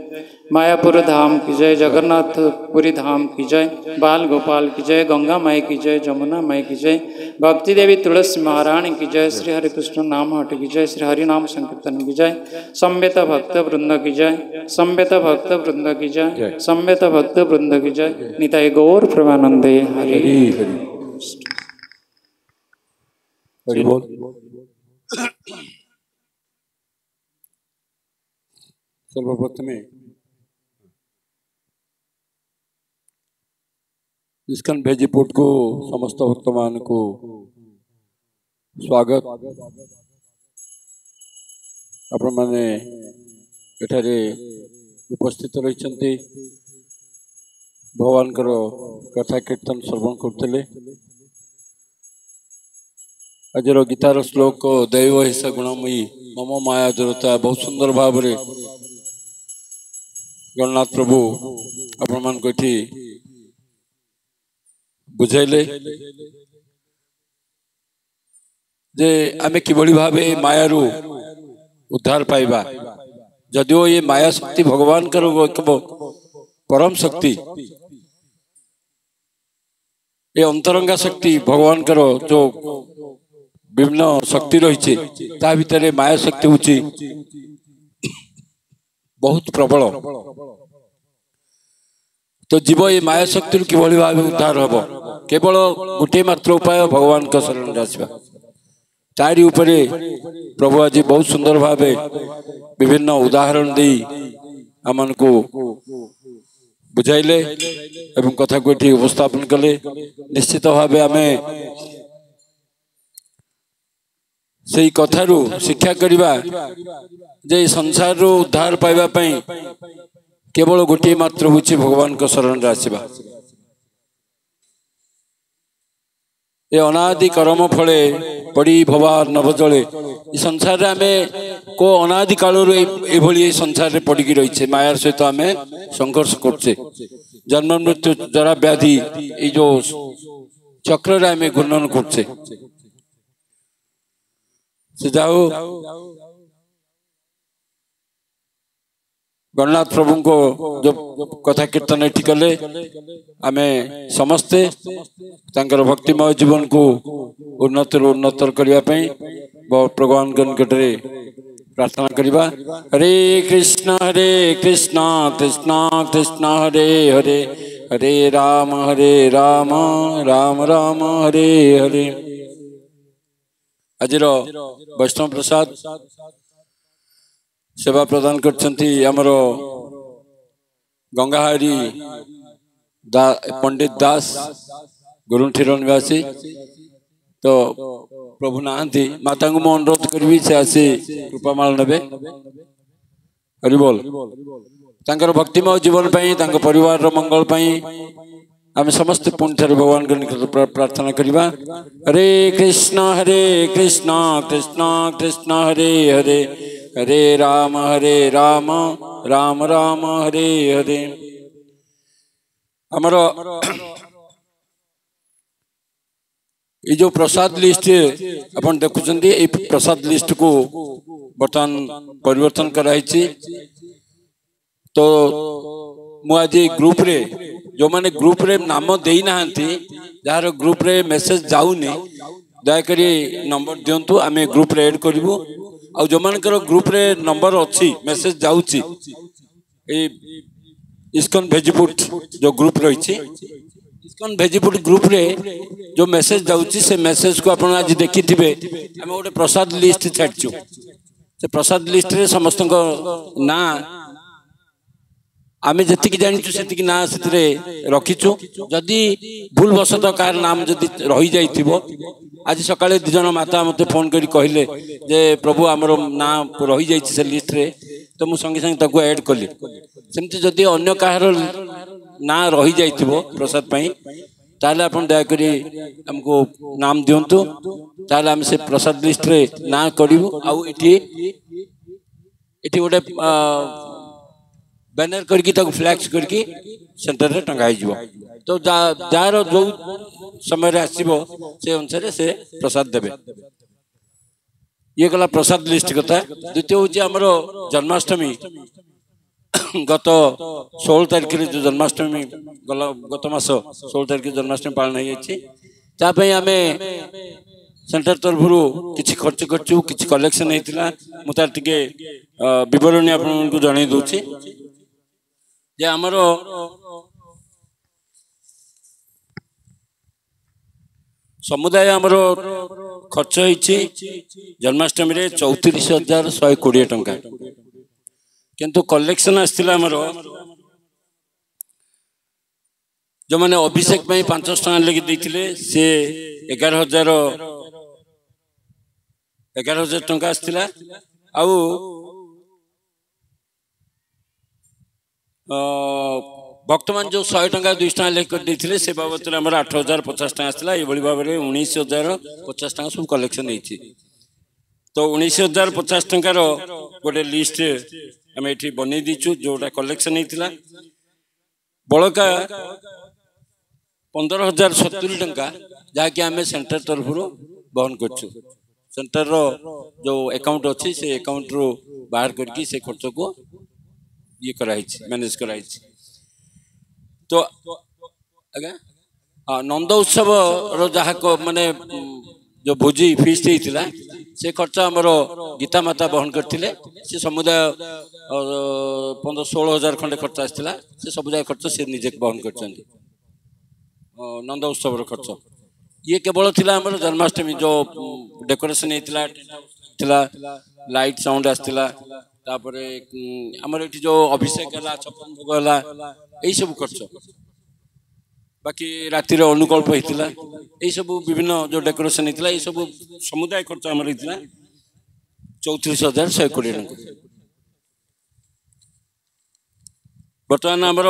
मायापुर धाम की जय। जगन्नाथपुरी धाम की जय। बाल गोपाल की जय। गंगा माई की जय। जमुना माई की जय। भक्ति देवी तुलसी महारानी की जय। श्री हरि कृष्ण नाम हट की जय। श्री हरि नाम संकीर्तन की जय। संवेत भक्त वृंद की जय। संवेत भक्त वृंद की जय। संवेत भक्त वृंद की जय। निताय गौर प्रेमानंदे हरि हरि बोल। सर्वप्रथमे इस्कन भेजीपुट को समस्त भक्तमान को स्वागत। आपण माने एठारे उपस्थित रही भगवान कथा कीर्तन श्रवण करते। आजर गीतार श्लोक दैव हिंसा गुणमयी मम माया दूरता बहुत सुंदर भाव में जगन्नाथ प्रभु आपण मान को बुझाइले जे आमे किभली भावे मायारू उद्धार पाइबा। जदिओ ये माया शक्ति भगवान परम शक्ति, ये अंतरंगा शक्ति भगवान जो विभिन्न शक्ति रही ता भितर माया शक्ति होची बहुत प्रबल। तो जीव ये माया शक्ति किभली भाव उद्धार हम केवल गोटे मात्र उपाय भगवान का शरण आसवा। तारी उपरे प्रभु आज बहुत सुंदर भाव विभिन्न उदाहरण दे आम को बुझाइले एवं कथा को ये उपस्थापन कले। निश्चित भाव आम से कथारू शिक्षा करवा जे संसार उद्धार पाइबा केवल गोटे मात्र हूँ भगवान को शरण आसवा। ये अनादि कर्म फले पड़ी भवार नवजले संसार आम को अनादि काल ये संसार पड़ी रही मायार सहित आम संघर्ष करचे। जन्म मृत्यु जरा व्याधि ये जो ଚକ୍ରରେ ଆମେ ଘୂର୍ଣ୍ଣନ କରୁଛେ। ସେ ଯାଉ ଗଣନାଥ ପ୍ରଭୁଙ୍କ ଯୋଉ କଥା କୀର୍ତ୍ତନ ଏଠି କଲେ ଆମେ ସମସ୍ତେ ତାଙ୍କର ଭକ୍ତିମୟ ଜୀବନକୁ ଉନ୍ନତରୁ ଉନ୍ନତର କରିବା ପାଇଁ ଭଗବାନଙ୍କ ନିକଟରେ ପ୍ରାର୍ଥନା କରିବା। ହରେ କୃଷ୍ଣ କୃଷ୍ଣ କୃଷ୍ଣ ହରେ ହରେ ହରେ ରାମ ରାମ ରାମ ହରେ ହରେ। ଆଜିର ବୈଷ୍ଣବ ପ୍ରସାଦ सेवा प्रदान करछंती हमरो गंगाहारी पंडित दास गुरुठीर निवासी। तो प्रभु नाहंती माता को अनुरोध करबी से आसी कृपामाल नेबे। हरि बोल। तांकर भक्तिमय जीवन पई तांकर परिवार रो मंगल पई आम समस्त पुण्य ठारे भगवान के निकट प्रार्थना करिबा। हरे कृष्ण कृष्ण कृष्ण हरे हरे हरे राम राम राम हरे हरे। हमरो ये जो प्रसाद लिस्ट अपन देखुचंदी ए प्रसाद लिस्ट को बर्तमान परिवर्तन कराई। तो मुझे ग्रुप रे जो माने ग्रुप रे नाम देई नाहंती जार ग्रुप रे मेसेज जाउनी दयाकरी नंबर दियंतु आमे ग्रुप रे ऐड करिवु। आ जो मानकर ग्रुप रे नंबर अच्छी मेसेज जाउची ए इस्कन भेजिपुट जो ग्रुप रही इस्कन भेजिपुट ग्रुप रे जो मेसेज जाउची से मेसेज को अपन आज देखि थिबे आमे गोटे प्रसाद लिस्ट छाडछु। से प्रसाद लिस्ट रे समस्त ना आमे जतिक जानिछु सेतिक ना सेतरे रखिछु। जदि भूल वशत कार नाम जदि रही जाइथिबो आज सकाळे दुजन माता मते फोन करी कहले जे प्रभु हमर ना रही जाइछि से लिस्ट रे। तो मु संगे संगे ताको ऐड कली। सेमति जदि अन्य काहर ना रही जाइथिबो प्रसाद पई ताले अपन दया करी हमको नाम दियंतु ताले हम से प्रसाद लिस्ट रे ना करिवु। आ एठी गोटे बैनर करके फ्लैक्स करके सेंटर रे टंगाई जीवो। तो जार जो समय आसो से अनुसार से प्रसाद देवे। ये गला प्रसाद लिस्ट कथा। द्वितीय हूँ आमर जन्माष्टमी गत 16 तारिख जो जन्माष्टमी गला गत मास 16 तारिख जन्माष्टमी पालन होती आम सेंटर तरफ किसी खर्च करचु किसी कलेक्शन होता मुझे टे बरणी आपको जन दूसरी जे आमर समुदाय आमर खर्च होती जन्माष्टमी 34,120 टंका किंतु कलेक्शन आसला आमर जो मैंने अभिषेक 500 टका लगे देते सी 11,000 टंका आसला। आउ भक्त मान जो 100 टका 200 टका लेकर देते से बाबद आम 8,050 टका आसला। ये भाव में 19,050 टका सब कलेक्शन होती। तो 19,050 टकार गोटे लिस्ट आम ये बनई दीचु जोटा कलेक्शन होता। बड़का 15,070 टका जहाँकि आम सेंटर तरफ बहन करछु। सेंटर रो जो अकाउंट अच्छी से अकाउंट रो बाहर करके से खर्च को ये कराई मैनेज कराई। तो आगे नंद उत्सव रो जहाँ को माने जो भोजी फीस्ट होता से खर्च आमर गीता माता बहन करते से समुदाय 15-16,000 खंडे खर्च आसला। से समुदाय खर्च से निजे बहन कर नंद उत्सव खर्च। ये केवल थिला हमर जन्माष्टमी जो डेकोरेशन होता लाइट साउंड आसला तापरे हमर एठी जो अभिषेक हला 56 भोग हला एई सब खर्च। बाकी राति रे अनुकल्प होता यही सब विभिन्न जो डेकोरेशन होता ये सब समुदाय खर्च आमर होता 34,120 टका। बर्तमान आमर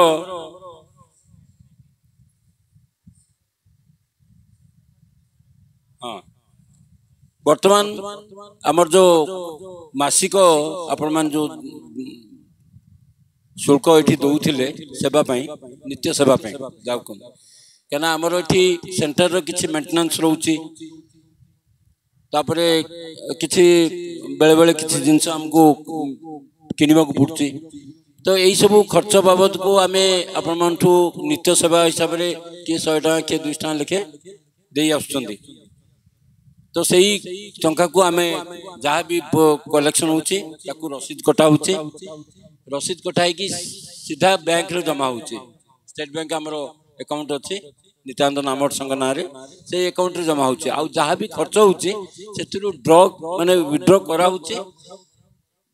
हाँ बर्तमान आमर जो मासिक आपण मान जो शुल्क ये दौले सेवा नित्य सेवा जाऊ क्या आमर ये सेंटर किसी मेंटेनेंस रोचे तापरे किसी बेले बेले किसी जिनस आमको किनिबा को पड़ुची तो यही सब खर्च बाबद को आम आपण नित्य सेवा हिसाब से किए 100 टका किए 200 टका लेखे दे आसुचंदी तो सही टंका को आम जहाँ भी कलेक्शन होची ताकू रसीद कटा होची रसीद कटा कि सीधा बैंक रे जमा होची स्टेट बैंक आमर अकाउंट अच्छी नित्यानंद नामर संघ ना से अकाउंट रे जमा होची आउ जहाँ भी खर्च होची से ड्र माने विड्रॉ करा होची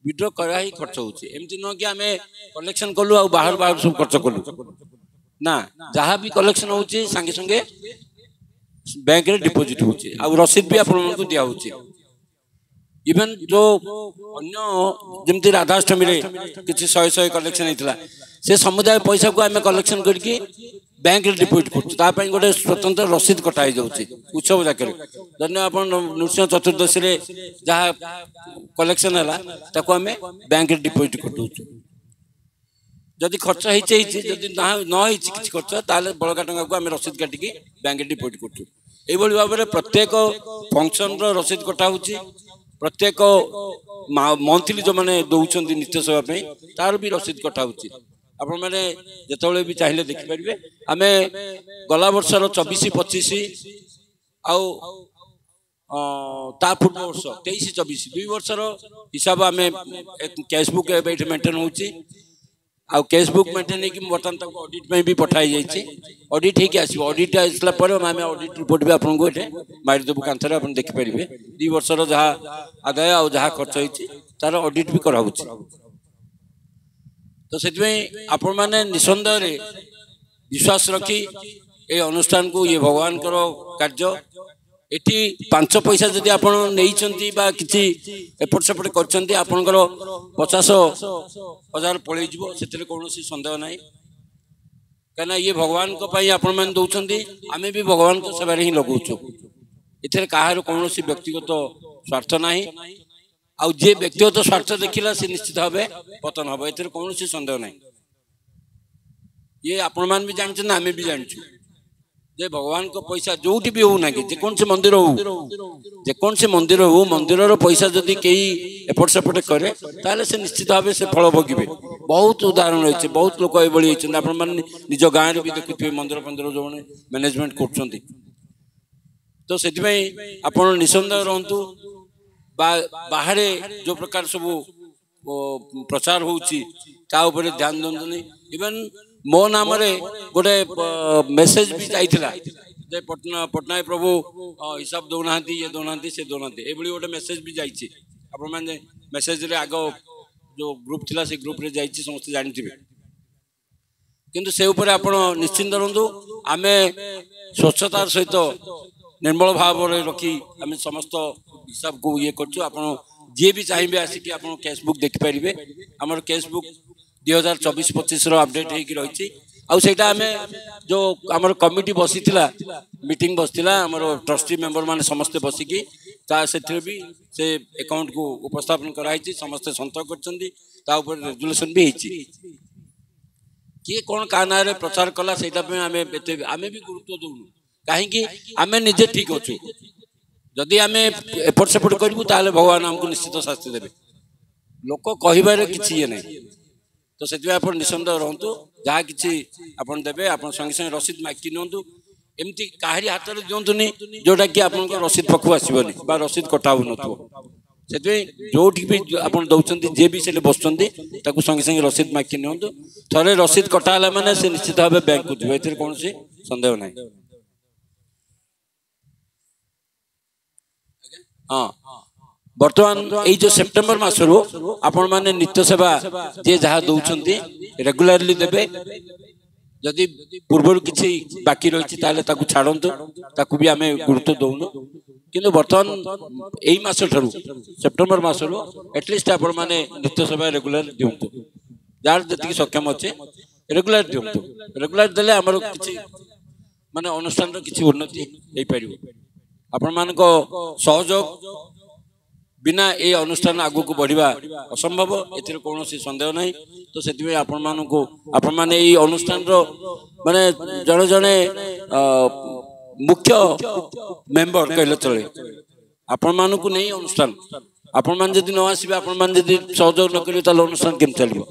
विड्रॉ करा ही खर्च होची एमती न कि आमे कलेक्शन कलु आ बाहर बाहर सब खर्च कलु ना जहाँ भी कलेक्शन होची संगे संगे बैंक रे डिपॉजिट होची आ रसीद भी आपन को दिया होची इवन जो अन्य जमती राधाष्टमी रे किछि 100 कलेक्शन हेतला से समुदाय पैसा को आमे कलेक्शन करके बैंक रे डिपॉजिट करछु ता पई गोटे स्वतंत्र रसीद कटा ही जाउची उत्सव जाकर धन्य अपन नृसिंह चतुर्दशी रे जहाँ कलेक्शन हला ताको आमे बैंक रे डिपॉजिट करदउछु जदि खर्च होइछि जदि न होइछि किछि खर्च ताले बळका टंका को आमे रसीद काटिकी बैंक रे डिपॉजिट करछु एई भली भाबरे प्रत्येक फंक्शन रो रसीद कटा होछि प्रत्येक मंथली जो माने दउछन्ती नित्य सेवा पे तार भी रसीद कटा होछि आपण माने जेतबेले भी चाहिले देखि परिबे आमे गला वर्षर 24-25 आउ ता फुट वर्ष 23-24 दुई वर्षर हिसाब आमे कैशबुक एबे मेंटेन होछि आउ कैशबुक मेंटेन कि बर्तमान तक ऑडिट में भी पठाई जाइए ऑडिट ही आसो ऑडिट आसला आम ऑडिट रिपोर्ट भी आपको ये मारि देवु कांथरे आप देखिपारे 2 वर्षर जहाँ आदाय आ जहाँ खर्च होती तार ऑडिट भी कराऊँ तो से आपण मैंने निसंदेह विश्वास रखी ये अनुष्ठान को ये भगवान कार्य एटी 5 पैसा जदि आपण नहीं कि एपट सेपट कर 50,000 पलि से कौन सन्देह ना कहीं ये भगवान आपण मैंने दौरान आम भी भगवान सेवार ही लगाऊँ इथे कहार कौन व्यक्तिगत स्वार्थ ना आउ जे व्यक्तिगत स्वार्थ देखला से निश्चित भाव पतन हम ए कौन सन्देह ना ये आपण मान भी जानते ना आम भी जानचु जे भगवान को पैसा जोटी भी हो ना कि जेकोसी मंदिर हो जेकोसी मंदिर हो मंदिर पैसा जदि कई एपट सेपट करे ताले से निश्चित भाव से फल भोगे बहुत उदाहरण रही बहुत लोक ये आप निज गाँव भी देखुए मंदिर फंदिर जो मैनेजमेंट कर तो से निसंदेह रहतु बाहर जो प्रकार सब प्रचार होपर ध्यान दिंतु इवन मो नाम गोटे मेसेज भी जाइथिला जे पटनायक प्रभु हिसाब दौना ये दौना से दौना ये गोटे मेसेज भी जाइए आपण मैंने मेसेज रे आग जो ग्रुप थिला से ग्रुप रे जाइए समस्त जानथिबे किंतु से ऊपर आपण निश्चिंत रहंतु आमे स्वच्छतार सहित निर्मल भाव रखी आम समस्त हिसाब को ये करछु आपण जे भी चाहिए आसिक आप कैशबुक देखिपारे आमर कैशबुक 2024-25 अपडेट होगी रही आईटा आम जो आमर कमिटी बसी मीटिंग बसला आमर ट्रस्टी मेंबर माने समस्ते बसिकी से भी से अकाउंट को उपस्थापन कराई समस्ते संतक कर रेजुलेशन भी होती किए कौन का ना प्रचार कला से आम भी गुरुत्व दौनु कहीं आम निजे ठीक अच्छु जदि आम एपट सेपट करूँ ताले भगवान आमको निश्चित शास्ति देवे लोक कहबार किसी ये ना तो से निसंदेह रहतु जहाँ कि देवे आप संगे संगे रसीद माकी नियंतु एमती काहरी हाथ में दिंतुनि जोटा कि आप रसीद पाखु आसबनी रसीद कटा हो से जो भी आप दौरान जे भी से बसुँच संगे संगे रसीद माकी नियंतु थे रसीद कटाला माने से निश्चित भाव बैंक को जी ए कौन सन्देह ना हाँ बर्तमान ये जो सेप्टेम्बर मासरू आपण माने नित्य सेवा जे जहाँ दौरान रेगुलारली देवे जदि पूर्व किसी बाकी रही छाड़तु ताकू भी आम गुरुत्व दौनु किंतु बर्तमान यही मास ठारू सेप्टेम्बर मासरू एटलिस्ट आपण माने नित्य सेवा रेगुलार दिंतु जार जी सक्षम अच्छे रेगुलार दिंतु रेगुलार देले आमर किसी माने अनुष्ठान किसी उन्नति हो पार आपण मान सहयोग बिना ये अनुष्ठान आगु को बढ़िया असंभव एतिर कौनसी संदेह नहीं तो से आपण मैंने ये अनुष्ठान माने जड़े जड़े मुख्य मेंबर कहले चले आपण मानू नहीं अनुष्ठान आपण मान जदि न आसबे आपण मान जदि सहयोग न करियो ताले अनुष्ठान केम चलियो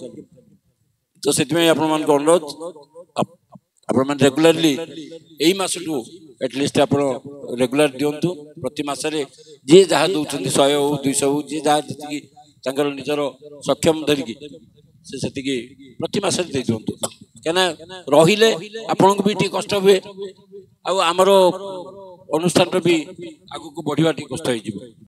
तो से आपण मान को अनुरोध आपण मान रेगुलरली एई मासटू एटलिस्ट आप रेगुलर दिंतु प्रति मसरे जी जहाँ दौरान 100 हो 200 हो जी जहाँ जी निजर सक्षम धरिकी से प्रति मसरे दे दिंतु क्या रहिले आपन को भी टी कष्ट हुए आमर अनुष्ठान भी आगू को बढ़िया टी कष्ट हो